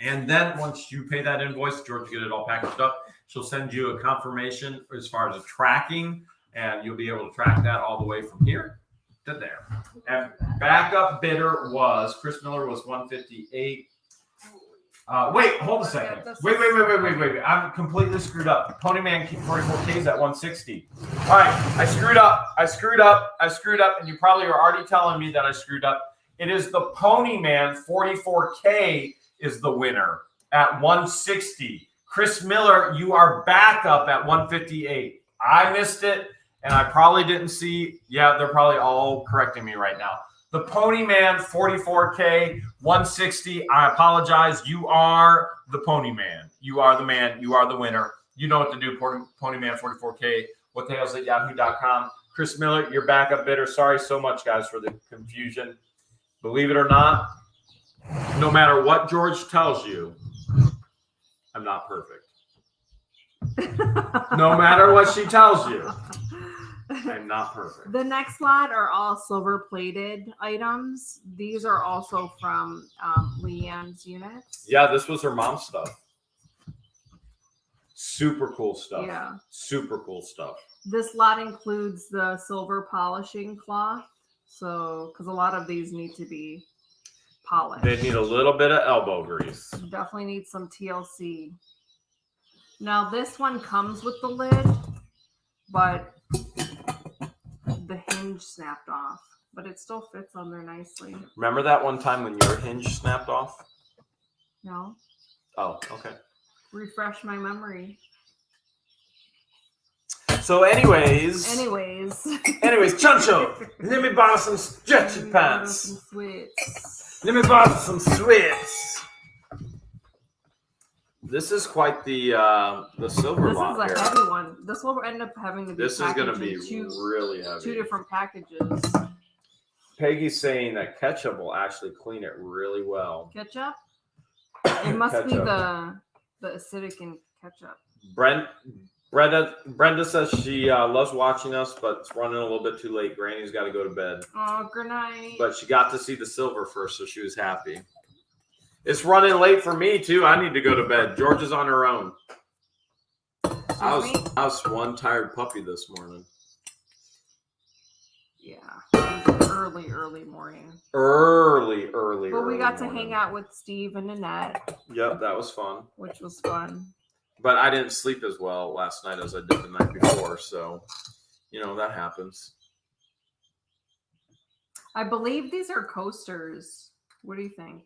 And then once you pay that invoice, George will get it all packaged up. She'll send you a confirmation as far as the tracking, and you'll be able to track that all the way from here to there. And backup bidder was, Chris Miller was 158. Wait, hold a second. Wait. I'm completely screwed up. Ponyman 44K is at 160. All right, I screwed up, and you probably are already telling me that I screwed up. It is the Ponyman 44K is the winner at 160. Chris Miller, you are back up at 158. I missed it, and I probably didn't see. Yeah, they're probably all correcting me right now. The Ponyman 44K 160. I apologize. You are the Ponyman. You are the man. You are the winner. You know what to do. Ponyman 44K. What the hell's at yahoo.com. Chris Miller, your backup bidder. Sorry so much, guys, for the confusion. Believe it or not, no matter what George tells you, I'm not perfect. No matter what she tells you, I'm not perfect. The next lot are all silver plated items. These are also from Leanne's units. Yeah, this was her mom's stuff. Super cool stuff. Yeah. Super cool stuff. This lot includes the silver polishing cloth. So, because a lot of these need to be polished. They need a little bit of elbow grease. Definitely need some TLC. Now, this one comes with the lid, but the hinge snapped off. But it still fits on there nicely. Remember that one time when your hinge snapped off? No. Oh, okay. refresh my memory. So anyways, Chuncho, let me borrow some stretchy pants. Let me borrow some sweats. This is quite the silver lot here. This is a heavy one. This will end up having to be. This is going to be really heavy. 2 different packages. Peggy's saying that ketchup will actually clean it really well. Ketchup? It must be the acidic in ketchup. Brenda says she loves watching us, but it's running a little bit too late. Granny's got to go to bed. Oh, good night. But she got to see the silver first, so she was happy. It's running late for me, too. I need to go to bed. George is on her own. I was one tired puppy this morning. Yeah. It was early morning. Early But we got to morning. hang out with Steve and Annette. Yep, that was fun. Which was fun. But I didn't sleep as well last night as I did the night before. So, that happens. I believe these are coasters. What do you think?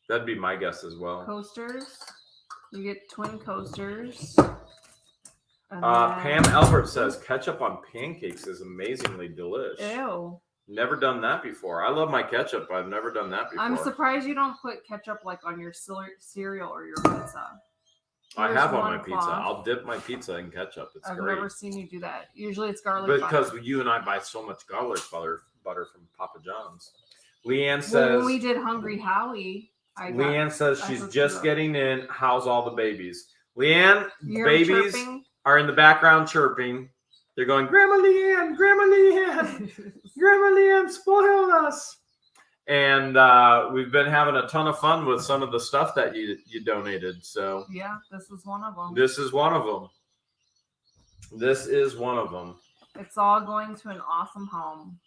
That'd be my guess as well. Coasters. You get twin coasters. Pam Albert says ketchup on pancakes is amazingly delish. Ew. Never done that before. I love my ketchup, but I've never done that before. I'm surprised you don't put ketchup like on your cereal or your pizza. I have on my pizza. I'll dip my pizza in ketchup. It's great. I've never seen you do that. Usually it's garlic because you and I buy so much garlic butter from Papa John's. Leanne says when we did Hungry Howie. Leanne says she's just getting in. How's all the babies? Leanne, babies are in the background chirping. They're going, Grandma Leanne, Grandma Leanne, Grandma Leanne spoiled us. And we've been having a ton of fun with some of the stuff that you donated. So yeah, this is one of them. This is one of them. This is one of them. It's all going to an awesome home.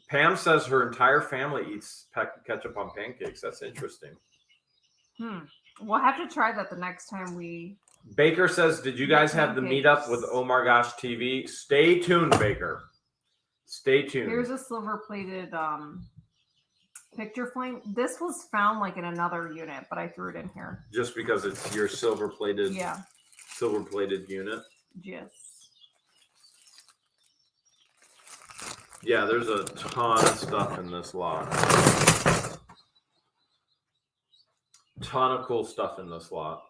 Pam says her entire family eats ketchup on pancakes. That's interesting. We'll have to try that the next time we... Baker says, did you guys have the meetup with Oh My Gosh TV? Stay tuned, Baker. Stay tuned. Here's a silver-plated picture frame. This was found like in another unit, but I threw it in here. Just because it's your silver-plated unit? Yes. Yeah, there's a ton of stuff in this lot. Ton of cool stuff in this lot.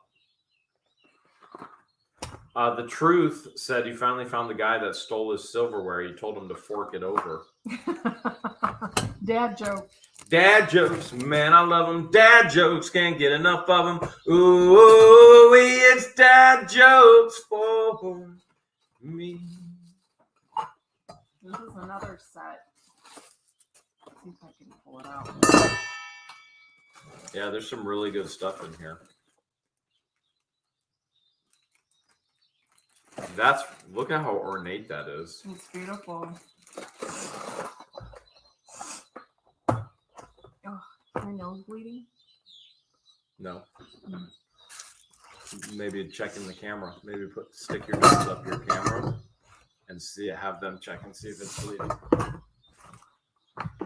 The Truth said he finally found the guy that stole his silverware. He told him to fork it over. Dad joke. Dad jokes, man, I love them. Dad jokes, can't get enough of them. Ooh, it's dad jokes for me. This is another set. Let's see if I can pull it out. Yeah, there's some really good stuff in here. Look at how ornate that is. It's beautiful. Oh, my nose bleeding? No. Maybe checking the camera. Maybe stick your nose up your camera and have them check and see if it's bleeding.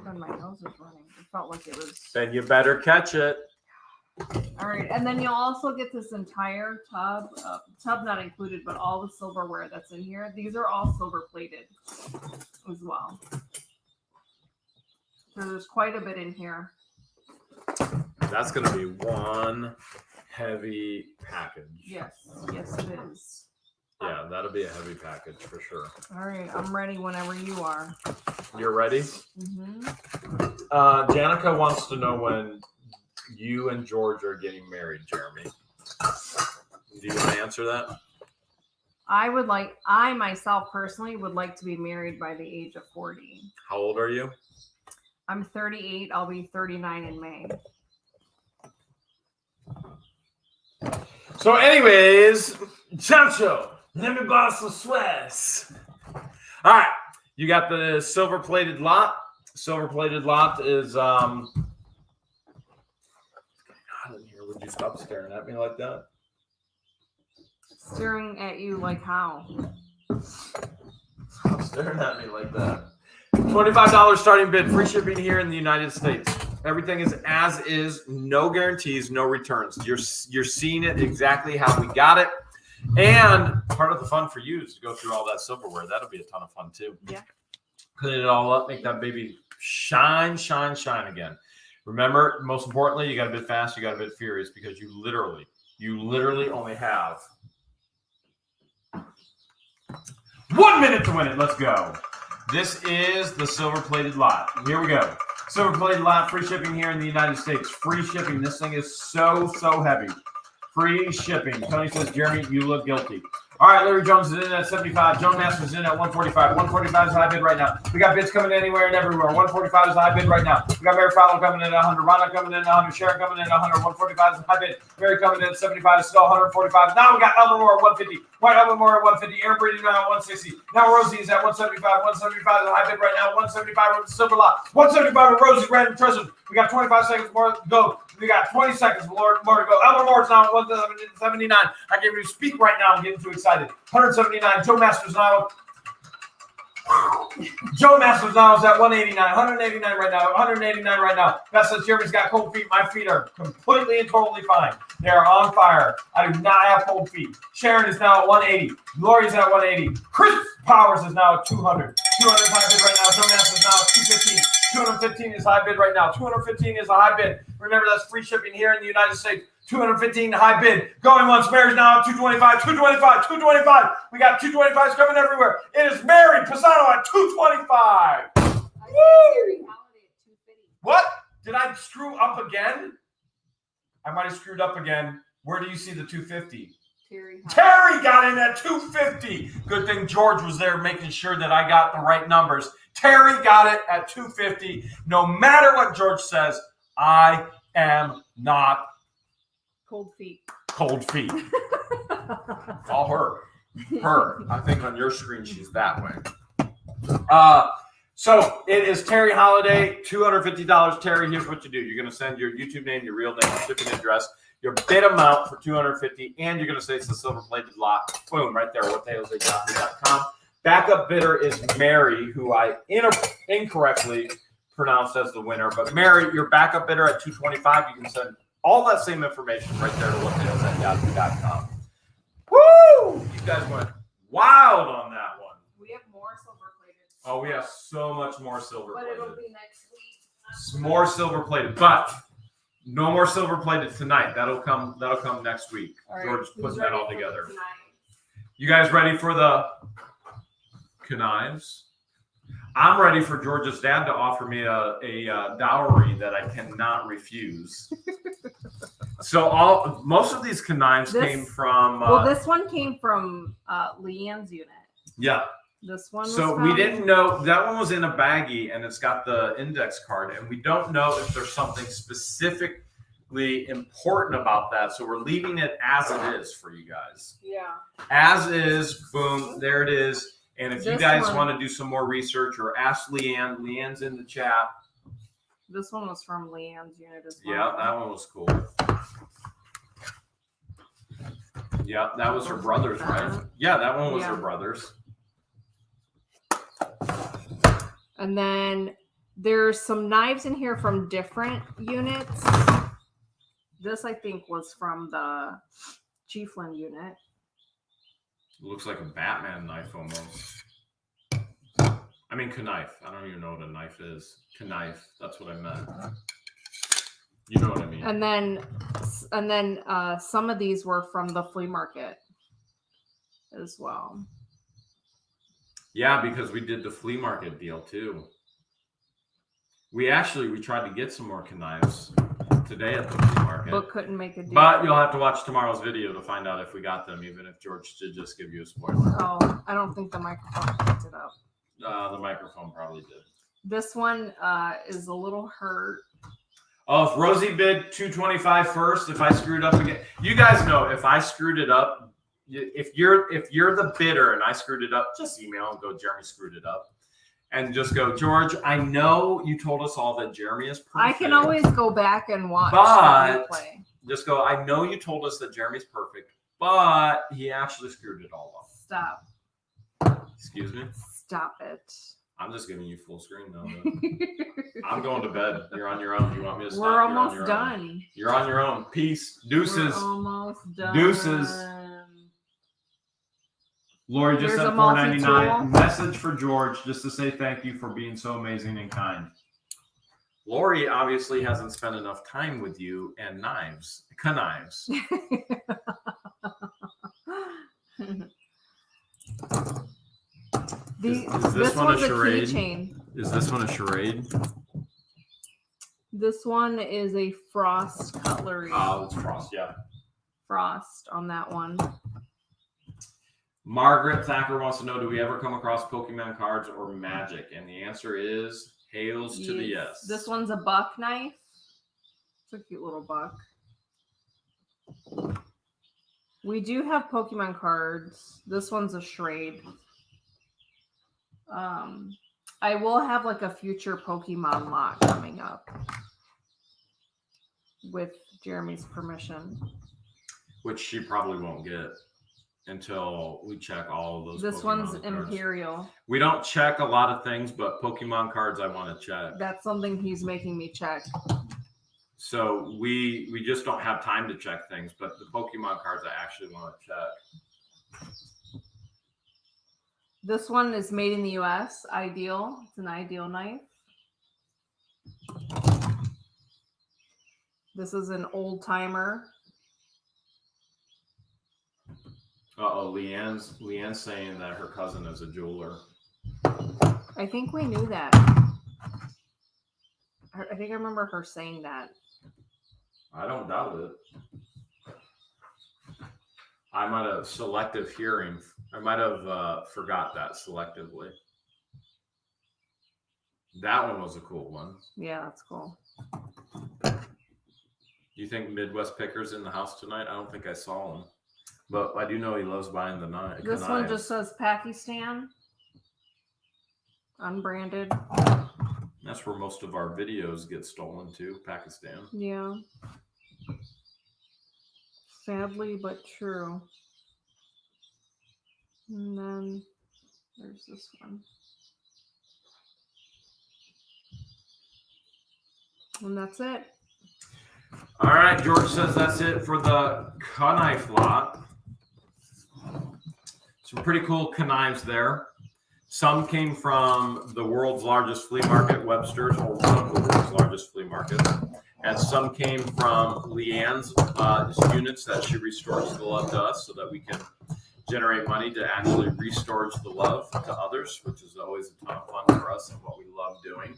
Then my nose was running. It felt like it was. Then you better catch it. All right, and then you'll also get this entire tub not included, but all the silverware that's in here. These are all silver plated as well. So there's quite a bit in here. That's going to be one heavy package. Yes, it is. Yeah, that'll be a heavy package for sure. All right, I'm ready whenever you are. You're ready? Mm-hmm. Janica wants to know when you and George are getting married, Jeremy. Do you want to answer that? I myself personally would like to be married by the age of 40. How old are you? I'm 38. I'll be 39 in May. So anyways, Chancho, let me borrow some sweats. All right, you got the silver-plated lot. Silver-plated lot is Would you stop staring at me like that? Staring at you like how? Stop staring at me like that. $25 starting bid. Free shipping here in the United States. Everything is as is, no guarantees, no returns. You're seeing it exactly how we got it. And part of the fun for you is to go through all that silverware. That'll be a ton of fun too. Yeah. Clean it all up, make that baby shine, shine, shine again. Remember, most importantly, you got to bid fast, you got to bid furious, because you literally only have 1 minute to win it. Let's go. This is the silver-plated lot. Here we go. Silver-plated lot, free shipping here in the United States. Free shipping. This thing is so heavy. Free shipping. Tony says, Jeremy, you look guilty. All right, Larry Jones is in at 75. Joan Masters is in at 145. 145 is high bid right now. We got bids coming anywhere and everywhere. 145 is high bid right now. We got Mary Fowler coming in at 100. Rhonda coming in at 100. Sharon coming in at 100. 145 is high bid. Mary coming in at 75. Is still 145. Now we got Elmer Moore at 150. White Elmer Moore at 150. Aaron Brady now at 160. Now Rosie is at 175. 175 is high bid right now. 175 with the silver lot. 175 with Rosie Random Treasure. We got 25 seconds more to go. We got 20 seconds more to go. Elmer Moore's now at 179. I can't even speak right now. I'm getting too excited. 179. Joe Masters now. Joe Masters now is at 189. 189 right now. 189 right now. Beth says Jeremy's got cold feet. My feet are completely and totally fine. They are on fire. I do not have cold feet. Sharon is now at 180. Lori's at 180. Chris Powers is now at 200. 200 is high bid right now. Joe Masters is now at 215. 215 is high bid right now. 215 is a high bid. Remember, that's free shipping here in the United States. 215 high bid. Going once. Mary's now at 225. 225. 225. We got 225s coming everywhere. It is Mary Pisano at 225. Woo! What? Did I screw up again? I might have screwed up again. Where do you see the 250? Terry got in at 250. Good thing George was there making sure that I got the right numbers. Terry got it at 250. No matter what George says, I am not cold feet. Cold feet. All her. Her. I think on your screen she's that way. So it is Terry Holiday, $250. Terry, here's what you do. You're going to send your YouTube name, your real name, shipping address, your bid amount for $250, and you're going to say it's the silver-plated lot. Boom, right there. whatthehalesay.com. Backup bidder is Mary, who I incorrectly pronounced as the winner. But Mary, your backup bidder at $225. You can send all that same information right there to whatthehalesay.com. Woo! You guys went wild on that one. We have more silver-plated. Oh, we have so much more silver-plated. But it'll be next week. More silver-plated, but no more silver-plated tonight. That'll come next week. Right. George putting that all together. You guys ready for the knives? I'm ready for George's dad to offer me a dowry that I cannot refuse. So most of these knives came from. This one came from Leanne's unit. Yeah. This one. So we didn't know that one was in a baggie and it's got the index card, and we don't know if there's something specifically important about that. So we're leaving it as it is for you guys. Yeah. As is. Boom. There it is. And if you guys want to do some more research or ask Leanne, Leanne's in the chat. This one was from Leanne's unit as well. Yeah, that one was cool. Yeah, that was her brother's, right? Yeah, that one was her brother's. And then there's some knives in here from different units. This, I think, was from the Chiefland unit. It looks like a Batman knife almost. I mean, knife. I don't even know what a knife is. Knife. That's what I meant. You know what I mean. And then some of these were from the flea market as well. Yeah, because we did the flea market deal too. We tried to get some more knives today at the flea market, but couldn't make a deal. But you'll have to watch tomorrow's video to find out if we got them, even if George did just give you a spoiler. Oh, I don't think the microphone picked it up. The microphone probably did. This one is a little hurt. Oh, if Rosie bid $225 first, if I screwed up again, you guys know if I screwed it up, if you're the bidder and I screwed it up, just email and go, Jeremy screwed it up. And just go, George, I know you told us all that Jeremy is perfect. I can always go back and watch but the replay. Just go, I know you told us that Jeremy's perfect, but he actually screwed it all up. Stop. Excuse me? Stop it. I'm just giving you full screen now. I'm going to bed. You're on your own. You want me to stop? We're almost done. You're on your own. Peace. Deuces. We're almost done. Deuces. Lori just sent $4.99. Message for George just to say thank you for being so amazing and kind. Lori obviously hasn't spent enough time with you and knives. Knives. Is this one a charade? Is this one a charade? This one is a frost cutlery. Oh, it's frost, yeah. Frost on that one. Margaret Thacker wants to know, do we ever come across Pokemon cards or Magic? And the answer is hails to the yes. This one's a buck knife. It's a cute little buck. We do have Pokemon cards. This one's a charade. I will have like a future Pokemon lot coming up with Jeremy's permission. Which she probably won't get until we check all of those. This Pokemon one's cards. Imperial. We don't check a lot of things, but Pokemon cards I want to check. That's something he's making me check. So we just don't have time to check things, but the Pokemon cards I actually want to check. This one is made in the US. Ideal. It's an Ideal knife. This is an old timer. Uh-oh, Leanne's saying that her cousin is a jeweler. I think we knew that. I think I remember her saying that. I don't doubt it. I might have selective hearing. I might have forgot that selectively. That one was a cool one. Yeah, that's cool. Do you think Midwest Picker's in the house tonight? I don't think I saw him. But I do know he loves buying the knife. This one just says Pakistan. Unbranded. That's where most of our videos get stolen to, Pakistan. Yeah. Sadly, but true. And then there's this one. And that's it. All right, George says that's it for the knife lot. Some pretty cool knives there. Some came from the world's largest flea market, Webster's, or one of the world's largest flea markets. And some came from Leanne's units that she restores the love to us so that we can generate money to actually restore the love to others, which is always a ton of fun for us and what we love doing.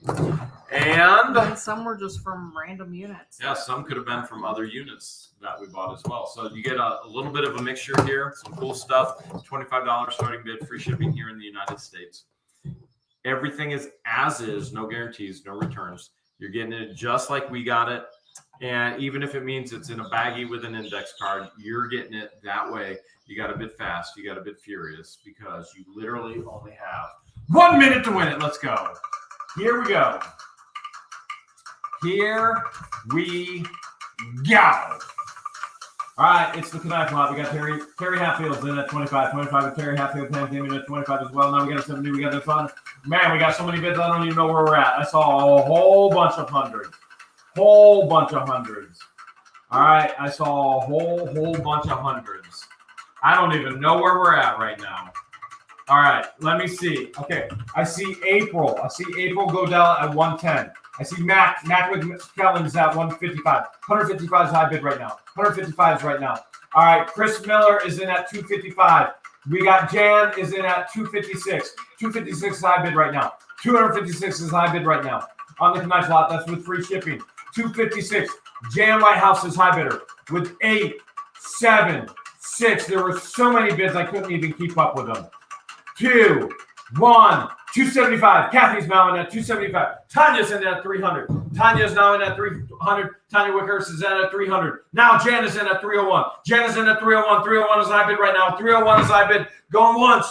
And some were just from random units. Yeah, some could have been from other units that we bought as well. So you get a little bit of a mixture here, some cool stuff, $25 starting bid, free shipping here in the United States. Everything is as is, no guarantees, no returns. You're getting it just like we got it. And even if it means it's in a baggie with an index card, you're getting it that way. You got a bit fast, you got a bit furious, because you literally only have 1 minute to win it. Let's go. Here we go. Here we go. All right, it's the knife lot. We got Terry Hatfield's in at 25. 25 with Terry Hatfield. Pam came in at 25 as well. Now we got a 70. We got this one. Man, we got so many bids, I don't even know where we're at. I saw a whole bunch of hundreds. Whole bunch of hundreds. All right, I saw a whole bunch of hundreds. I don't even know where we're at right now. All right, let me see. Okay, I see April. I see April Godell at 110. I see Mac with Kellings at 155. 155 is high bid right now. 155 is right now. All right, Chris Miller is in at 255. We got Jan is in at 256. 256 is high bid right now. 256 is high bid right now. On the knife lot, that's with free shipping. 256. Jan Whitehouse is high bidder with 8, 7, 6. There were so many bids I couldn't even keep up with them. 2, 1, 275. Kathy's now in at 275. Tanya's in at 300. Tanya's now in at 300. Tanya Wickhurst is in at 300. Now Jan is in at 301. Jan is in at 301. 301 is high bid right now. 301 is high bid. Going once.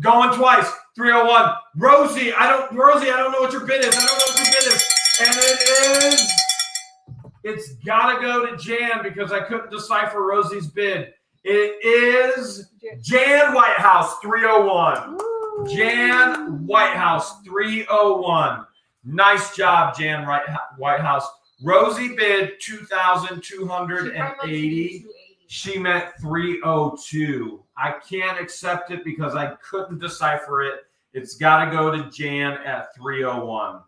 Going twice. 301. Rosie, I don't know what your bid is. I don't know what your bid is. And it's gotta go to Jan because I couldn't decipher Rosie's bid. It is Jan Whitehouse, 301. Woo. Jan Whitehouse 301. Nice job, Jan Whitehouse. Rosie bid 2,280. She meant 302. I can't accept it because I couldn't decipher it. It's got to go to Jan at 301.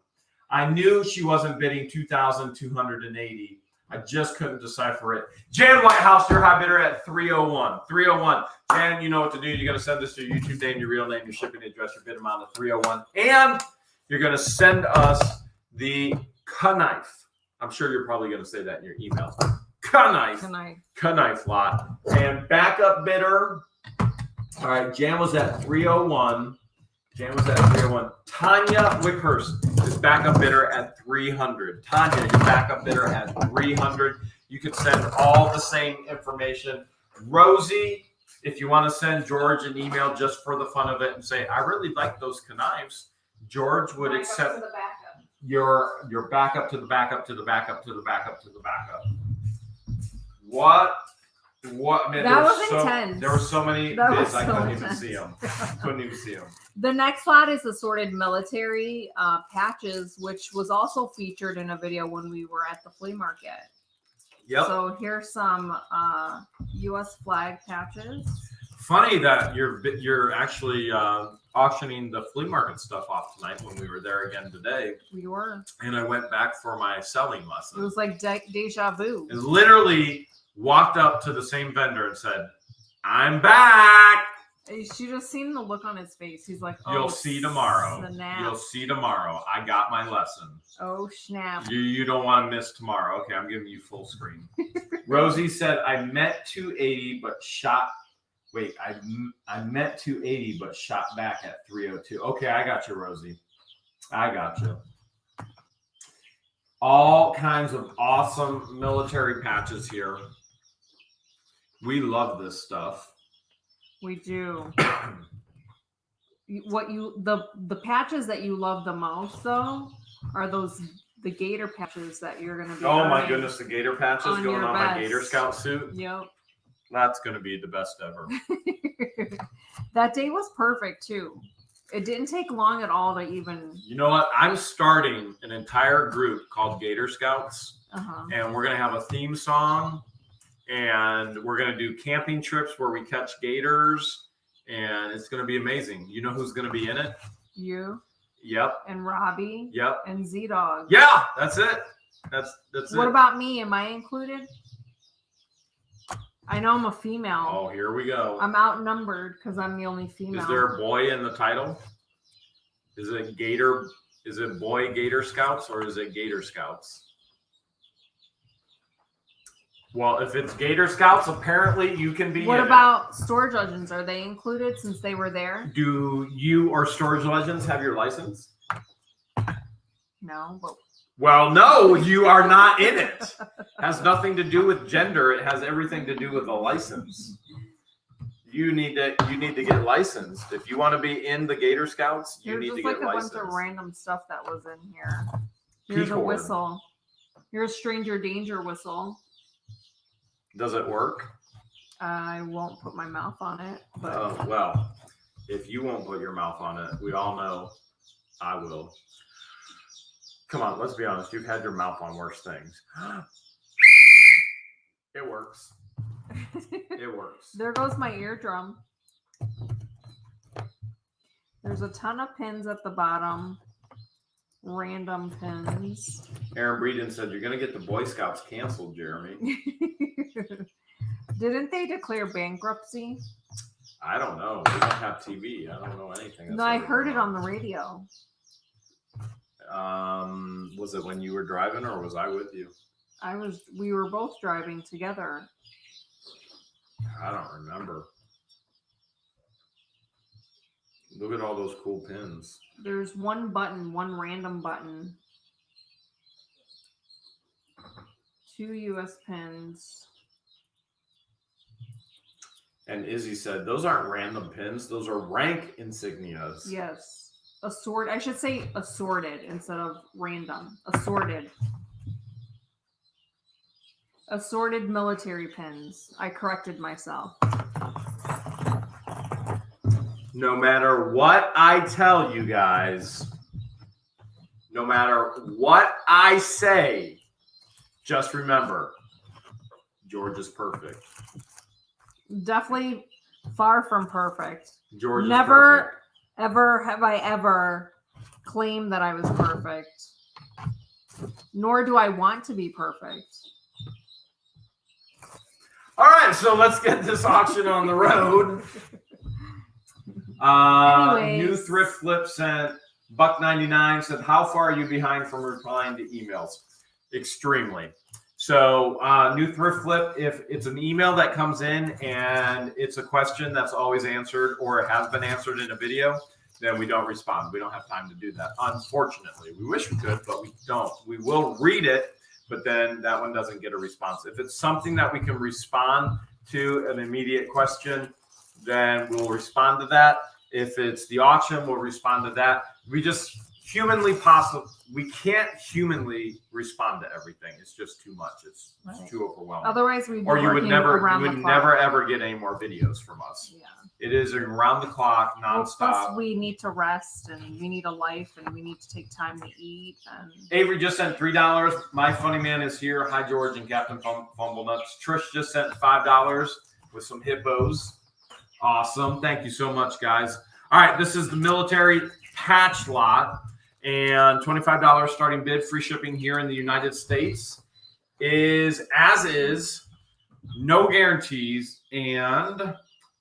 I knew she wasn't bidding 2,280. I just couldn't decipher it. Jan Whitehouse, your high bidder at 301. 301. Jan, you know what to do. You're going to send this to your YouTube name, your real name, your shipping address, your bid amount of 301. And you're going to send us the knife. I'm sure you're probably going to say that in your email. Knife lot. And backup bidder. All right, Jan was at 301. Tanya Wickhurst is backup bidder at 300. Tanya, your backup bidder at 300. You can send all the same information. Rosie, if you want to send George an email just for the fun of it and say, I really like those knives, George would accept your backup to the backup to the backup to the backup to the backup. What? Man, that was intense. There were so many bids I couldn't even see them. The next lot is assorted military patches, which was also featured in a video when we were at the flea market. Yep. So here's some U.S. flag patches. Funny that you're actually auctioning the flea market stuff off tonight when we were there again today. We were. And I went back for my selling lesson. It was like deja vu. And literally walked up to the same vendor and said, I'm back. She just seen the look on his face. He's like, oh, You'll see tomorrow. Snap. You'll see tomorrow. I got my lesson. Oh, snap. You don't want to miss tomorrow. Okay, I'm giving you full screen. Rosie said, I met 280, but shot. Wait, I met 280, but shot back at 302. Okay, I got you, Rosie. I got you. All kinds of awesome military patches here. We love this stuff. We do. The patches that you love the most though are the gator patches that you're gonna be. Oh my goodness, the gator patches going on my Gator Scout suit. Yep. That's gonna be the best ever. That day was perfect too. It didn't take long at all to even. You know what? I'm starting an entire group called Gator Scouts, and we're gonna have a theme song. And we're going to do camping trips where we catch gators. And it's going to be amazing. You know who's going to be in it? You. Yep. And Robbie. Yep. And Z-Dog. Yeah, that's it. That's it. What about me? Am I included? I know I'm a female. Oh, here we go. I'm outnumbered because I'm the only female. Is there a boy in the title? Is it Boy Gator Scouts or is it Gator Scouts? Well, if it's Gator Scouts, apparently you can be. What about Storage Legends? Are they included since they were there? Do you or Storage Legends have your license? No. But... Well, no, you are not in it. Has nothing to do with gender. It has everything to do with the license. You need to get licensed. If you want to be in the Gator Scouts, you need to get licensed. There's just like a bunch of random stuff that was in here. Here's a whistle. Here's Stranger Danger whistle. Does it work? I won't put my mouth on it. But... Oh, well, if you won't put your mouth on it, we all know I will. Come on, let's be honest. You've had your mouth on worse things. It works. It works. There goes my eardrum. There's a ton of pins at the bottom. Random pins. Aaron Breeden said, you're going to get the Boy Scouts canceled, Jeremy. Didn't they declare bankruptcy? I don't know. We don't have TV. I don't know anything. No, I heard it on the radio. Was it when you were driving or was I with you? We were both driving together. I don't remember. Look at all those cool pins. There's one random button. 2 US pins. And Izzy said, those aren't random pins. Those are rank insignias. Yes. I should say assorted instead of random. Assorted. Assorted military pins. I corrected myself. no matter what I tell you guys, no matter what I say, just remember, George is perfect. Definitely far from perfect. George Never, is perfect. ever have I ever claimed that I was perfect. Nor do I want to be perfect. All right, so let's get this auction on the road. New Thrift Flip sent $1.99, said, how far are you behind from replying to emails? Extremely. So New Thrift Flip, if it's an email that comes in and it's a question that's always answered or it has been answered in a video, then we don't respond. We don't have time to do that. Unfortunately, we wish we could, but we don't. We will read it, but then that one doesn't get a response. If it's something that we can respond to, an immediate question, then we'll respond to that. If it's the auction, we'll respond to that. We just we can't humanly respond to everything. It's just too much. It's too overwhelming. Otherwise, we'd be you would never ever get any more videos from us. Yeah. It is around the clock, nonstop. Plus, we need to rest, and we need a life, and we need to take time to eat. And Avery just sent $3. My funny man is here. Hi, George and Captain Fumblenuts. Trish just sent $5 with some hippos. Awesome. Thank you so much, guys. All right, this is the military patch lot, and $25 starting bid. Free shipping here in the United States is no guarantees and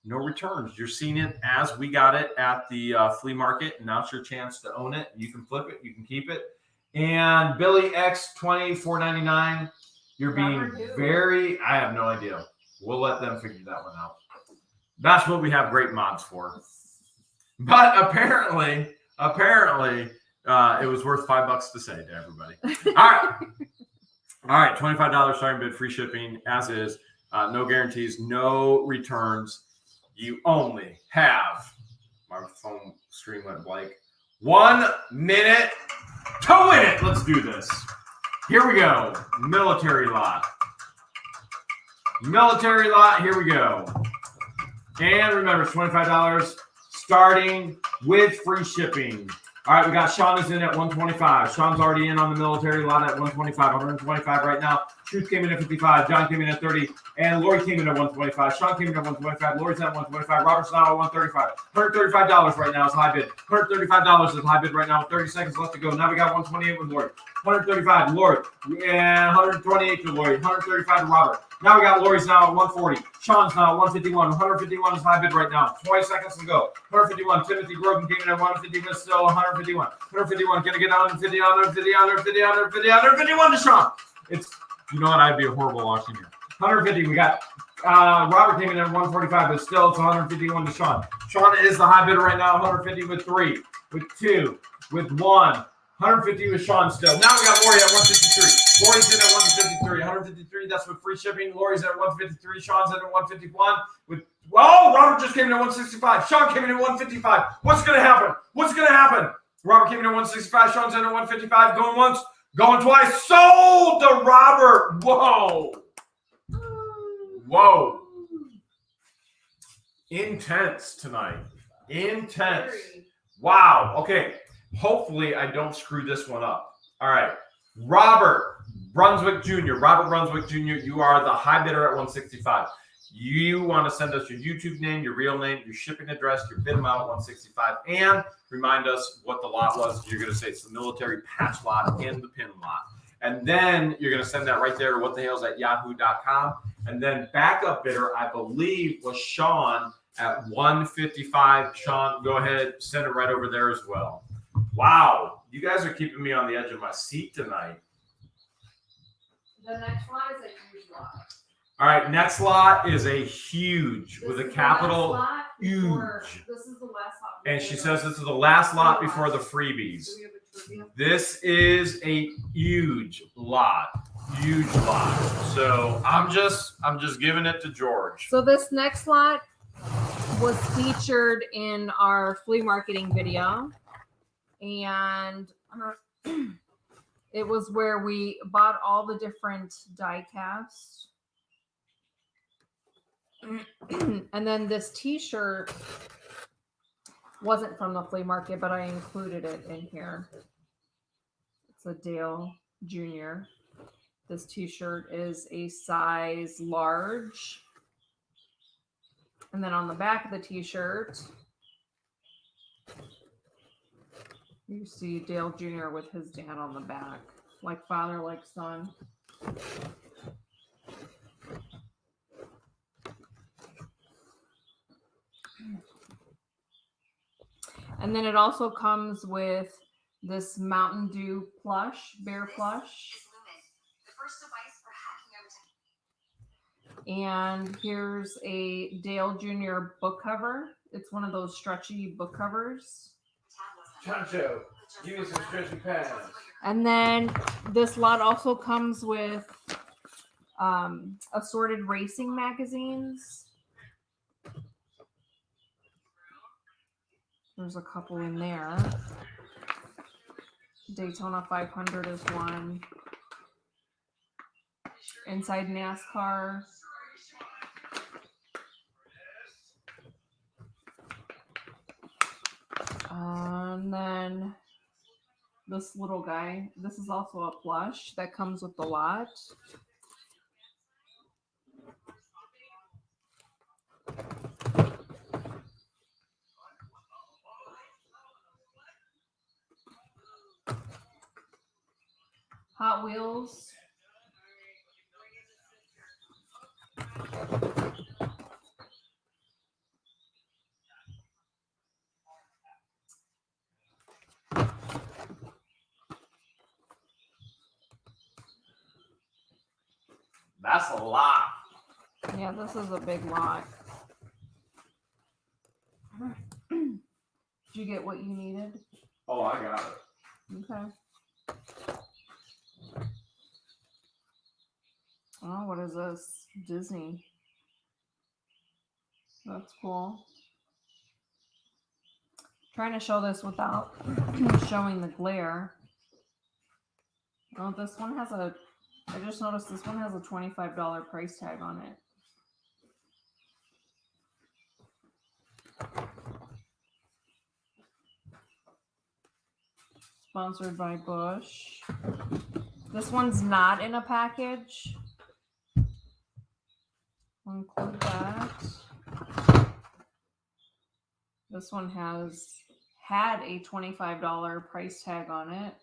no returns. You're seeing it as we got it at the flea market, and now it's your chance to own it. You can flip it, you can keep it. And Billy X 24.99. You're being very. I have no idea. We'll let them figure that one out. That's what we have great mods for. But apparently, it was worth $5 to say to everybody. All right, $25 starting bid, free shipping as is. No guarantees, no returns. You only have, my phone screen went blank, 1 minute to win it. Let's do this. Here we go. Military lot. Here we go. And remember, it's $25 starting with free shipping. All right, we got Sean is in at 125. Sean's already in on the military lot at 125. 125 right now. Truth came in at 55. John came in at 30. And Lori came in at 125. Sean came in at 125. Lori's at 125. Robert's now at 135. $135 right now is high bid. $135 is high bid right now. 30 seconds left to go. Now we got 128 with Lori. 135 Lori. And 128 to Lori. 135 to Robert. Now we got Lori's now at 140. Sean's now at 151. 151 is high bid right now. 20 seconds to go. 151. Timothy Grogan came in at 150, but still 151. 151. Gonna get 150, 150, 150, 150, 151 to Sean. It's, you know what? I'd be a horrible auctioneer. 150. We got Robert came in at 145, but still it's 151 to Sean. Sean is the high bidder right now. 150 with 3, with 2, with 1. 150 with Sean still. Now we got Lori at 153. Lori's in at 153. 153, that's with free shipping. Lori's at 153. Sean's at 151. Robert just came in at 165. Sean came in at 155. What's going to happen? Robert came in at 165. Sean's in at 155. Going once, going twice. Sold to Robert. Whoa. Intense tonight. Intense. Wow. Okay. Hopefully, I don't screw this one up. All right. Robert Brunswick Jr., you are the high bidder at 165. You want to send us your YouTube name, your real name, your shipping address, your bid amount at 165, and remind us what the lot was. You're going to say it's the military patch lot and the pin lot. And then you're going to send that right there to whatthehales@yahoo.com. And then backup bidder, I believe, was Sean at 155. Sean, go ahead, send it right over there as well. Wow, you guys are keeping me on the edge of my seat tonight. The next lot is a huge lot. All right, next lot is a huge with a capital huge. This is the last lot. And she says this is the last lot before the freebies. This is a huge lot. So I'm just giving it to George. So this next lot was featured in our flea marketing video. And it was where we bought all the different die-cast. And then this t-shirt Wasn't from the flea market, but I included it in here. It's a Dale Jr. This t-shirt is a size large. And then on the back of the t-shirt, you see Dale Jr. with his dad on the back. Like father, like son. And then it also comes with this Mountain Dew plush, bear plush. And here's a Dale Jr. book cover. It's one of those stretchy book covers. Chancho, give me some stretchy pants. And then this lot also comes with assorted racing magazines. There's a couple in there. Daytona 500 is one. Inside NASCAR. And then this little guy. This is also a plush that comes with the lot. Hot Wheels. That's a lot. Yeah, this is a big lot. Did you get what you needed? Oh, I got it. Okay. Oh, what is this? Disney. That's cool. Trying to show this without showing the glare. Oh, this one has a, I just noticed this one has a $25 price tag on it. Sponsored by Bush. This one's not in a package. I'll include that. This one had a $25 price tag on it.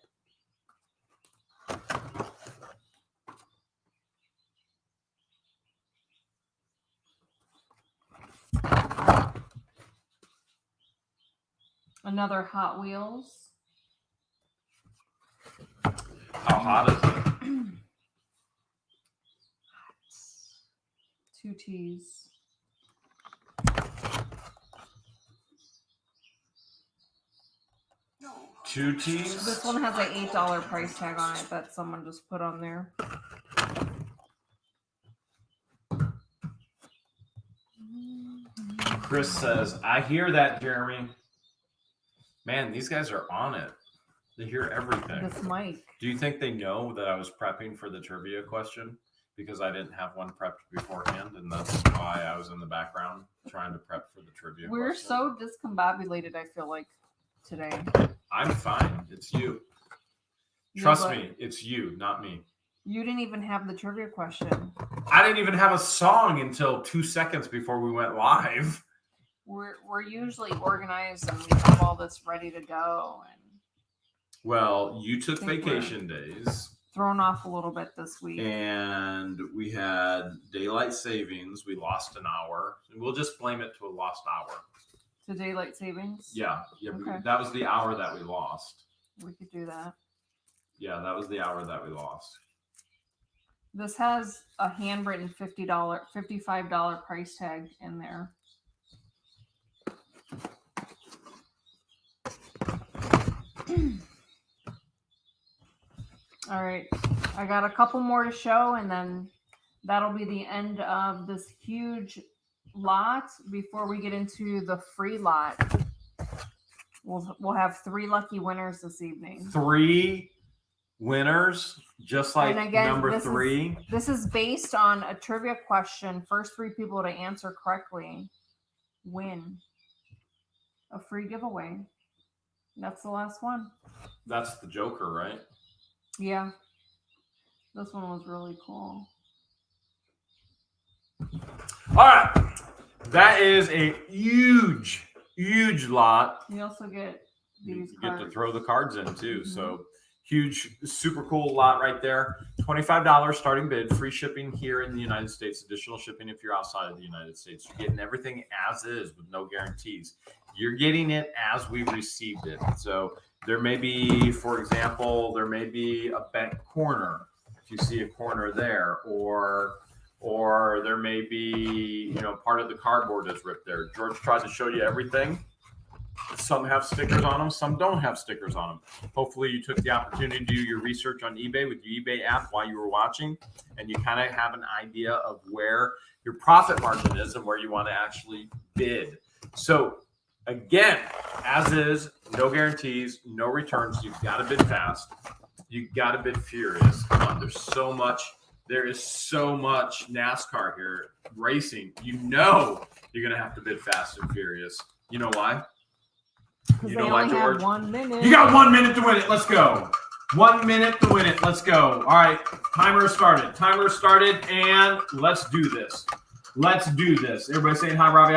Another Hot Wheels. How hot is it? 2 T's. Two T's? This one has an $8 price tag on it that someone just put on there. Chris says, I hear that, Jeremy. Man, these guys are on it. They hear everything. This mic. Do you think they know that I was prepping for the trivia question? Because I didn't have one prepped beforehand, and that's why I was in the background trying to prep for the trivia We're question. so discombobulated, I feel like, today. I'm fine. It's you. Trust me, it's you, not me. You didn't even have the trivia question. I didn't even have a song until 2 seconds before we went live. We're usually organized and we have all this ready to go. And well, you took vacation days. Thrown off a little bit this week. And we had daylight savings. We lost an hour. And we'll just blame it to a lost hour. To daylight savings? Yeah. Okay. That was the hour that we lost. We could do that. Yeah, that was the hour that we lost. This has a handwritten $55 price tag in there. All right, I got a couple more to show, and then that'll be the end of this huge lot before we get into the free lot. We'll have 3 lucky winners this evening. 3 winners, just like again, number 3. This is based on a trivia question. First 3 people to answer correctly win. a free giveaway. That's the last one. That's the Joker, right? Yeah. This one was really cool. All right. That is a huge lot. You also get these You get cards. to throw the cards in too. So huge, super cool lot right there. $25 starting bid, free shipping here in the United States, additional shipping if you're outside of the United States. You're getting everything as is with no guarantees. You're getting it as we received it. So there may be, for example, there may be a bent corner. If you see a corner there, or there may be, part of the cardboard is ripped there. George tries to show you everything. Some have stickers on them, some don't have stickers on them. Hopefully you took the opportunity to do your research on eBay with the eBay app while you were watching, and you kind of have an idea of where your profit margin is and where you want to actually bid. So again, as is, no guarantees, no returns. You've got to bid fast. You've got to bid furious. Come on, there is so much NASCAR here, racing. You're going to have to bid fast and furious. You know why? You know why, George? 1 minute. You got 1 minute to win it. Let's go. 1 minute to win it. Let's go. All right. Timer started, and let's do this. Everybody saying hi, Robbie.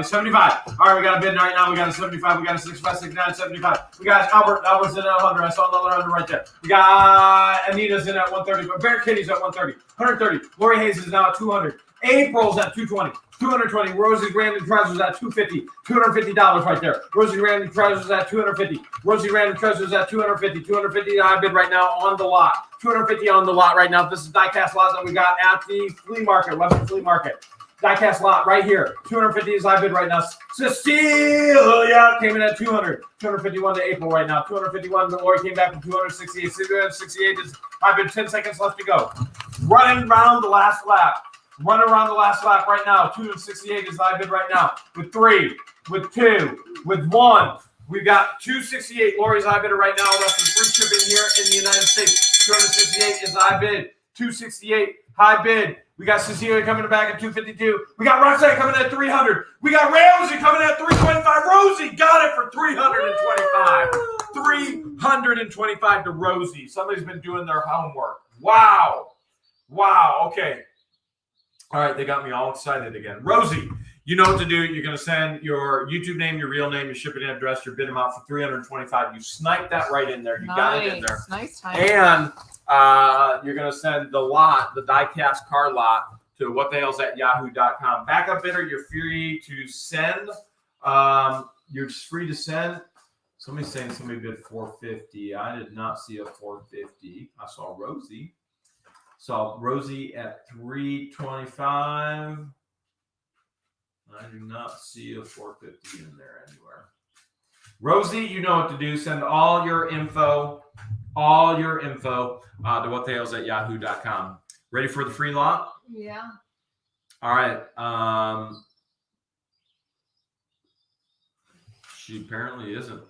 75. All right, we got a bid right now. We got a 75. We got a 65, 69, 75. We got Albert's in at 100. I saw another 100 right there. We got Anita's in at 130. Bear Kitty's at 130. 130. Lori Hayes is now at 200. April's at 220. 220. Rosie Random Treasures at 250. $250 right there. Rosie Random Treasures at 250. Rosie Random Treasures at 250. 250 I bid right now on the lot. 250 on the lot right now. This is Diecast lot that we got at the flea market, Western Flea Market. Diecast lot right here. 250 is I bid right now. Cecilia came in at 200. 251 to April right now. 251 to Lori came back from 268. 268 is I bid. 10 seconds left to go. Running around the last lap. Right now. 268 is I bid right now. With 3, with 2, with 1. We've got 268. Lori's I bid right now. Left with free shipping here in the United States. 268 is I bid. 268 high bid. We got Cecilia coming back at 252. We got Roxanne coming at 300. We got Rosie coming at 325. Rosie got it for 325. 325 to Rosie. Somebody's been doing their homework. Wow. Okay. All right, they got me all excited again. Rosie, you know what to do. You're going to send your YouTube name, your real name, your shipping address, your bid amount for 325. You sniped that right in there. You got it in there. Nice time. And you're going to send the lot, the Diecast car lot, to whatthehellsatYahoo.com. Backup bidder, you're free to send. You're free to send. Somebody's saying somebody bid 450. I did not see a 450. I saw Rosie. Saw Rosie at 325. I do not see a 450 in there anywhere. Rosie, you know what to do. Send all your info to whatthehellsatYahoo.com. Ready for the free lot? Yeah. All right. She apparently isn't.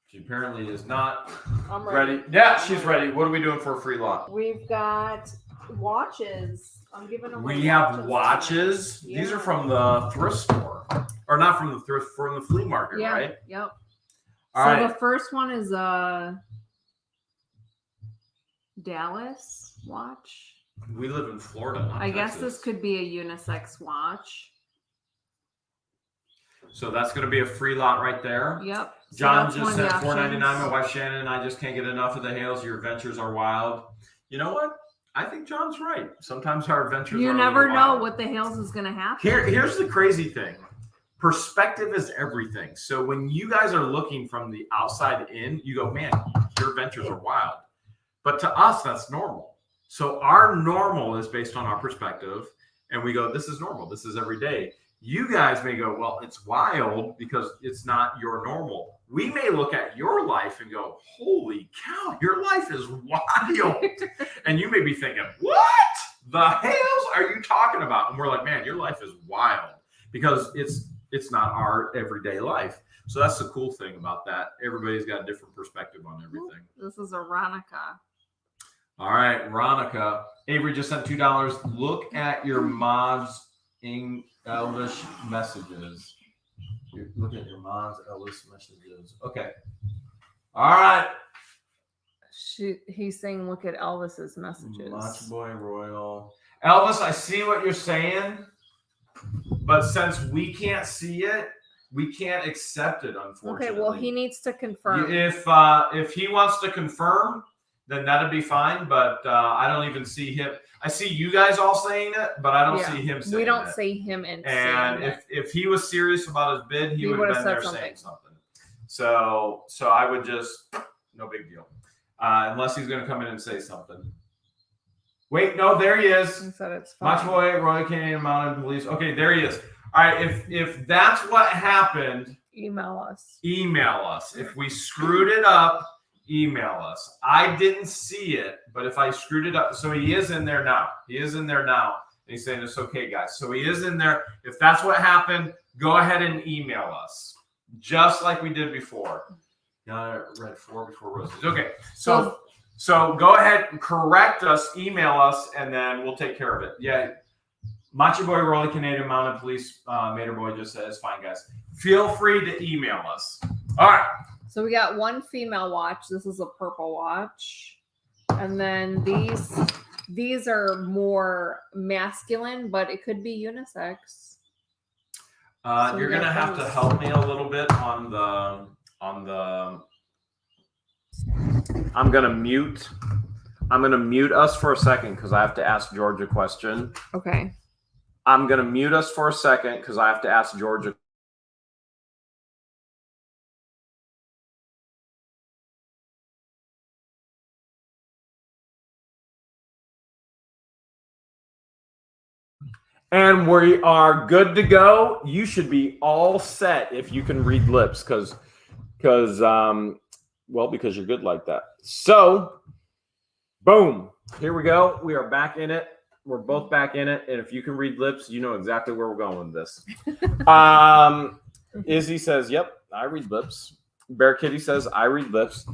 She apparently is not. I'm ready. Yeah, she's ready. What are we doing for a free lot? We've got watches. I'm giving away. We have watches. Yeah. These are from the thrift store, or not from the thrift, from the flea market, right? Yep. All so right. The first one is a Dallas watch. We live in Florida, not I guess Texas. this could be a unisex watch. So that's going to be a free lot right there. Yep. John So just that's said one of the $4.99. My options. wife Shannon and I just can't get enough of the Hales. Your adventures are wild. You know what? I think John's right. Sometimes our adventures You are never a little know wild. what the Hales is going to happen. Here's the crazy thing. Perspective is everything. So when you guys are looking from the outside in, you go, man, your adventures are wild. But to us, that's normal. So our normal is based on our perspective. And we go, this is normal. This is every day. You guys may go, well, it's wild because it's not your normal. We may look at your life and go, holy cow, your life is wild. And you may be thinking, what the hells are you talking about? And we're like, man, your life is wild because it's not our everyday life. So that's the cool thing about that. Everybody's got a different perspective on everything. This is a Ronica. All right, Ronica. Avery just sent $2. Look at your mods Elvish messages. Look at your mom's Elvish messages. Okay. All right. He's saying, look at Elvis's messages. Macho Boy Royal. Elvis, I see what you're saying, but since we can't see it, we can't accept it, unfortunately. Okay, well, he needs to confirm. If he wants to confirm, then that'd be fine, but I don't even see him. I see you guys all saying it, but I don't see him saying it. We don't see him saying it. If he was serious about his bid, he would have been there saying something. So I would just, no big deal. Unless he's going to come in and say something. Wait, no, there he is. He said it's fine. Macho Boy, Royal Canadian Mounted Police. Okay, there he is. All right, if that's what happened, email us. Email us. If we screwed it up, email us. I didn't see it, but if I screwed it up, so he is in there now. He is in there now. And he's saying it's okay, guys. So he is in there. If that's what happened, go ahead and email us, just like we did before. I read 4 before roses. Okay, so go ahead and correct us, email us, and then we'll take care of it. Yeah. Macho Boy, Rolly Canadian Mounted Police, Mater Boy just says, fine, guys. Feel free to email us. All right. So we got one female watch. This is a purple watch. And then these are more masculine, but it could be unisex. So you're going to have to help me a little bit on the I'm going to mute us for a second because I have to ask George a question. Okay. I'm going to mute us for a second because I have to ask George a And we are good to go. You should be all set if you can read lips because you're good like that. So, boom. Here we go. We are back in it. We're both back in it. And if you can read lips, you know exactly where we're going with this. Izzy says, yep, I read lips. Bear Kitty says, I read lips.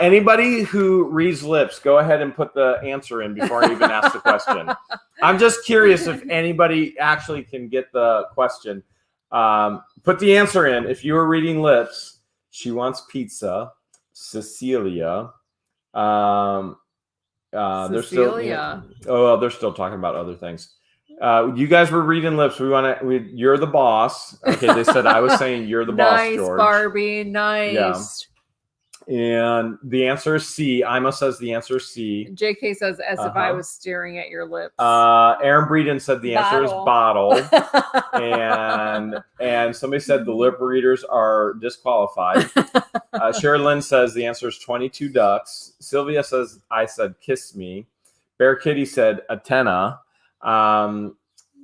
Anybody who reads lips, go ahead and put the answer in before I even ask the question. I'm just curious if anybody actually can get the question. Put the answer in. If you were reading lips, she wants pizza. Cecilia. They're still talking about other things. You guys were reading lips. You're the boss. Okay, they said I was saying you're the boss, George. Nice, Barbie. Nice. Yeah. And the answer is C. Ima says the answer is C. JK says, as if I was staring at your lips. Aaron Breeden said the answer is bottle. and somebody said the lip readers are disqualified. Sherilyn says the answer is 22 ducks. Sylvia says, I said kiss me. Bear Kitty said antenna. All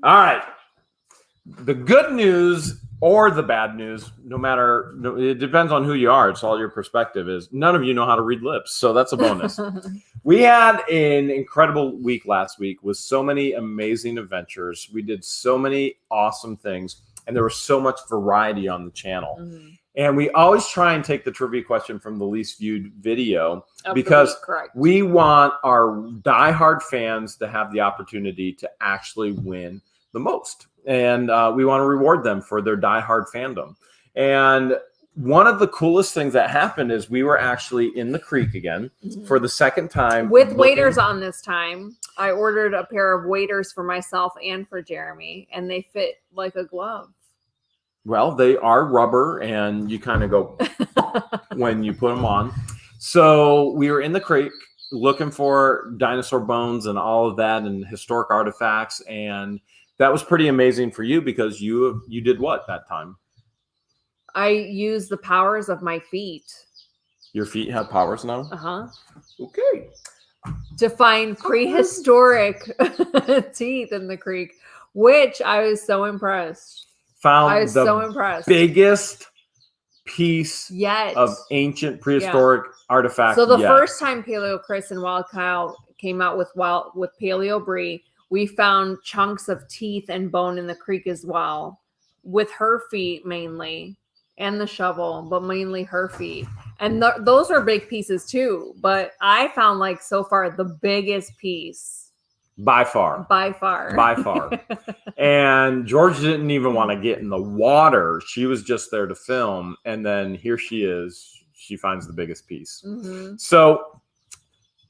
right. The good news or the bad news, it depends on who you are. It's all your perspective is. None of you know how to read lips, so that's a bonus. We had an incredible week last week with so many amazing adventures. We did so many awesome things, and there was so much variety on the channel. Mm-hmm. And we always try and take the trivia question from the least viewed video because we want our diehard fans to have the opportunity to actually win the most. And we want to reward them for their diehard fandom. And one of the coolest things that happened is we were actually in the creek again for the second time. With waders on this time. I ordered a pair of waders for myself and for Jeremy, and they fit like a glove. Well, they are rubber, and you kind of go when you put them on. So we were in the creek looking for dinosaur bones and all of that and historic artifacts, and that was pretty amazing for you because you did what that time? I used the powers of my feet. Your feet have powers now? Uh-huh. Okay. To find prehistoric teeth in the creek, which I was so impressed. I was so impressed. Biggest piece of ancient prehistoric artifact. So the first time Paleo Chris and Wild Kyle came out with Paleo Brie, we found chunks of teeth and bone in the creek as well, with her feet mainly, and the shovel, but mainly her feet. And those are big pieces too. But I found so far the biggest piece. By far. By far. By far. And George didn't even want to get in the water. She was just there to film. And then here she is. She finds the biggest piece. Mm-hmm. So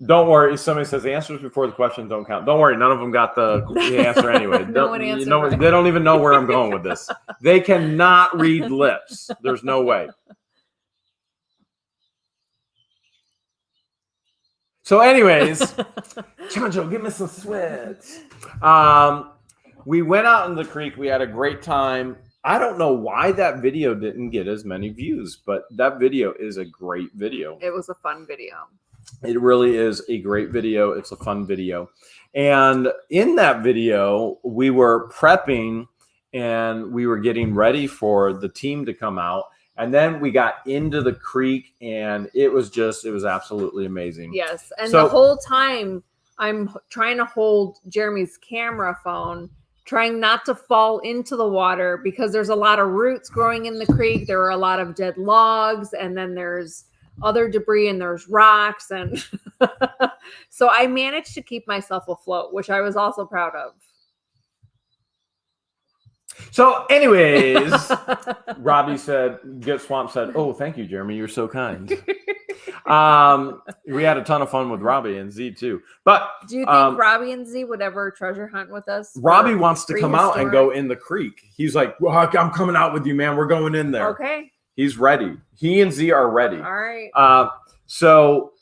don't worry. If somebody says the answers before the questions don't count, don't worry. None of them got the answer anyway. No one answered right. They don't even know where I'm going with this. They cannot read lips. There's no way. So anyways, Jojo, give me some sweats. We went out in the creek. We had a great time. I don't know why that video didn't get as many views, but that video is a great video. It was a fun video. It really is a great video. It's a fun video. And in that video, we were prepping and we were getting ready for the team to come out. And then we got into the creek and it was absolutely amazing. Yes. And the whole time I'm trying to hold Jeremy's camera phone, trying not to fall into the water because there's a lot of roots growing in the creek. There are a lot of dead logs and then there's other debris and there's rocks. And so I managed to keep myself afloat, which I was also proud of. So anyways, Robbie said, Get Swamp said, oh, thank you, Jeremy. You're so kind. We had a ton of fun with Robbie and Z too. But do you think Robbie and Z would ever treasure hunt with us? Robbie wants to come out and go in the creek. He's like, well, I'm coming out with you, man. We're going in there. Okay. He's ready. He and Z are ready. All right. So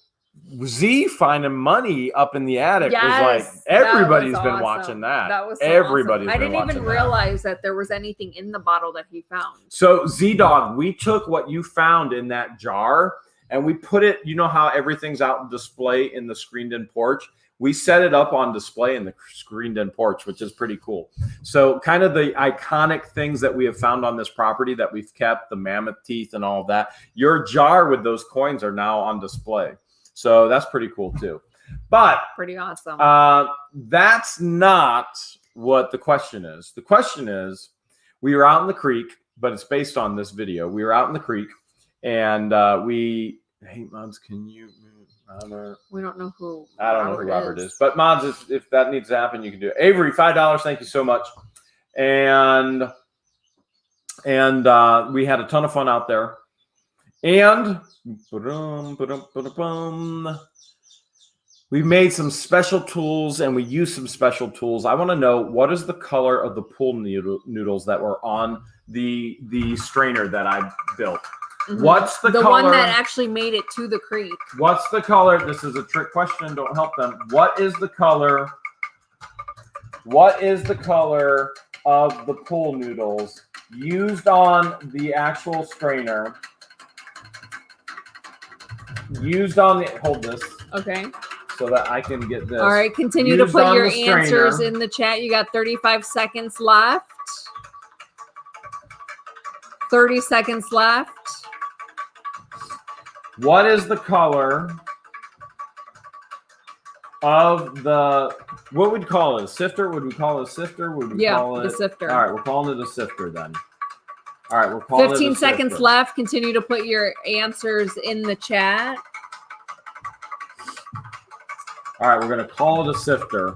Z finding money up in the attic was like, everybody's been watching that. That was so everybody's awesome. been watching that. I didn't even realize that there was anything in the bottle that he found. So Z-Dog, we took what you found in that jar and we put it, you know how everything's out on display in the screened-in porch? We set it up on display in the screened-in porch, which is pretty cool. So kind of the iconic things that we have found on this property that we've kept, the mammoth teeth and all of that, your jar with those coins are now on display. So that's pretty cool too. But pretty awesome. That's not what the question is. The question is, we were out in the creek, but it's based on this video. We were out in the creek and hey, Mods, can you Robert? We don't know who. I don't know who Robert is. But Mods, if that needs to happen, you can do it. Avery, $5. Thank you so much. And we had a ton of fun out there. And we made some special tools and we used some special tools. I want to know, what is the color of the pool noodles that were on the strainer that I built? Mm-hmm. What's the color? The one that actually made it to the creek. What's the color? This is a trick question. Don't help them. What is the color? What is the color of the pool noodles used on the actual strainer? Used on the, hold this. Okay. So that I can get this. All right, continue to put your answers in the chat. You got 35 seconds left. 30 seconds left. What is the color of the, what would we call it? A sifter? Would we call it a sifter? Would we call it the sifter. All right, we're calling it a sifter then. All right, we're calling 15 it a seconds sifter. left. Continue to put your answers in the chat. All right, we're going to call it a sifter.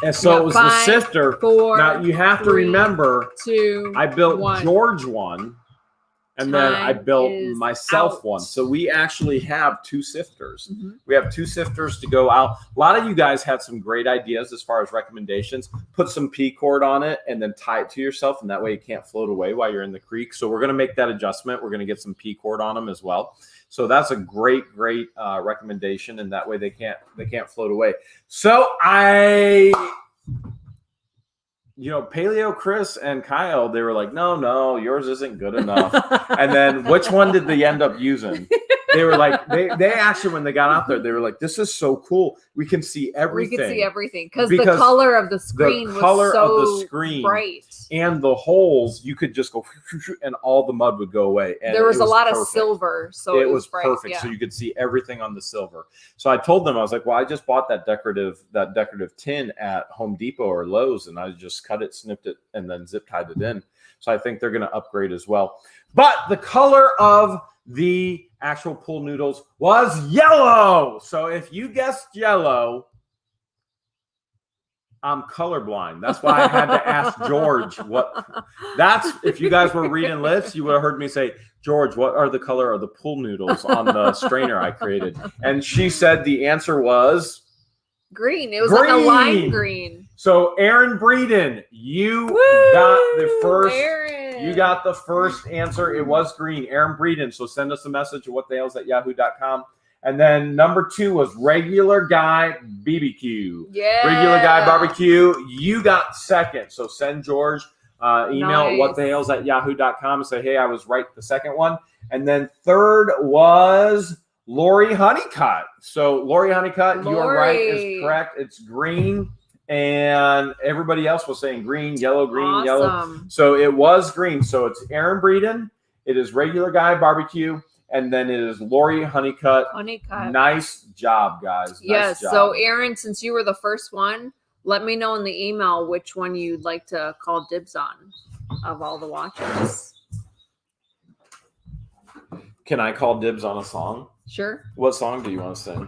And so it was the sifter. 4, now you have to remember, 2, I built 1. George one, and then I built myself out. one. So we actually have 2 sifters. Mm-hmm. We have 2 sifters to go out. A lot of you guys had some great ideas as far as recommendations. Put some P-cord on it and then tie it to yourself, and that way you can't float away while you're in the creek. So we're going to make that adjustment. We're going to get some P-cord on them as well. So that's a great recommendation, and that way they can't float away. So Paleo, Chris, and Kyle, they were like, no, yours isn't good enough. And then which one did they end up using? They were like, they actually, when they got out there, they were like, this is so cool. We can see everything. We can see everything because the color of the screen was so bright. And the holes, you could just go and all the mud would go away. And there was a lot of silver, so it was bright. Perfect. Yeah. So you could see everything on the silver. So I told them, I was like, well, I just bought that decorative tin at Home Depot or Lowe's, and I just cut it, snipped it, and then zip tied it in. So I think they're going to upgrade as well. But the color of the actual pool noodles was yellow. So if you guessed yellow, I'm colorblind. That's why I had to ask George what. That's if you guys were reading lists, you would have heard me say, George, what are the color of the pool noodles on the strainer I created? And she said the answer was green. It was like a lime green. So Aaron Breeden, you got the first. Aaron. You got the first answer. It was green. Aaron Breeden. So send us a message at whatthehales@yahoo.com. And then number 2 was Regular Guy BBQ. Yeah. Regular Guy Barbecue. You got second. So send George email at whatthehales@yahoo.com and say, hey, I was right the second one. And then third was Lori Honeycutt. So Lori Honeycutt, you are right, is correct. It's green. And everybody else was saying green, yellow, green, yellow. So it was green. So it's Aaron Breeden. It is Regular Guy Barbecue. And then it is Lori Honeycutt. Nice job, guys. Yes. Nice job. So, Aaron, since you were the first one, let me know in the email which one you'd like to call dibs on of all the watches. Can I call dibs on a song? Sure. What song do you want to sing?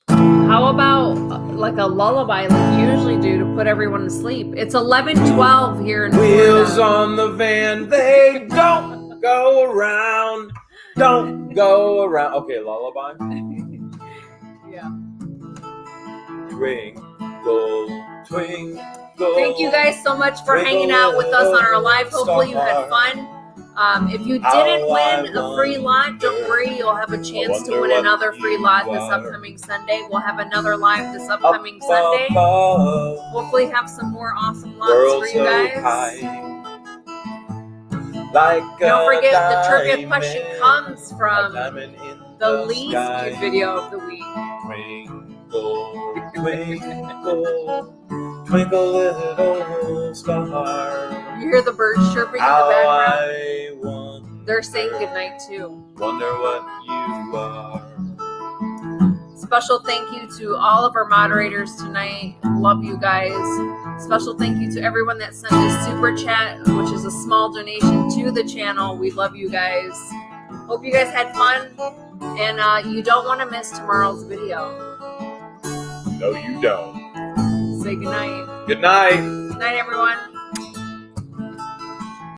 How about like a lullaby like you usually do to put everyone to sleep? It's 11:12 here in Florida. Wheels on the van, they don't go around. Don't go around. Okay, lullaby. Yeah. Twinkle, twinkle. Thank you guys so much for hanging out with us on our live. Hopefully you had fun. If you didn't win a free lot, don't worry. You'll have a chance to win another free lot this upcoming Sunday. We'll have another live this upcoming Sunday. Hopefully have some more awesome lots for you guys. Don't forget the trivia question comes from the least video of the week. Twinkle, twinkle, twinkle little star. You hear the birds chirping in the background? They're saying goodnight too. Wonder what you are. Special thank you to all of our moderators tonight. Love you guys. Special thank you to everyone that sent a super chat, which is a small donation to the channel. We love you guys. Hope you guys had fun. And you don't want to miss tomorrow's video. No, you don't. Say goodnight. Good night. Good night, everyone.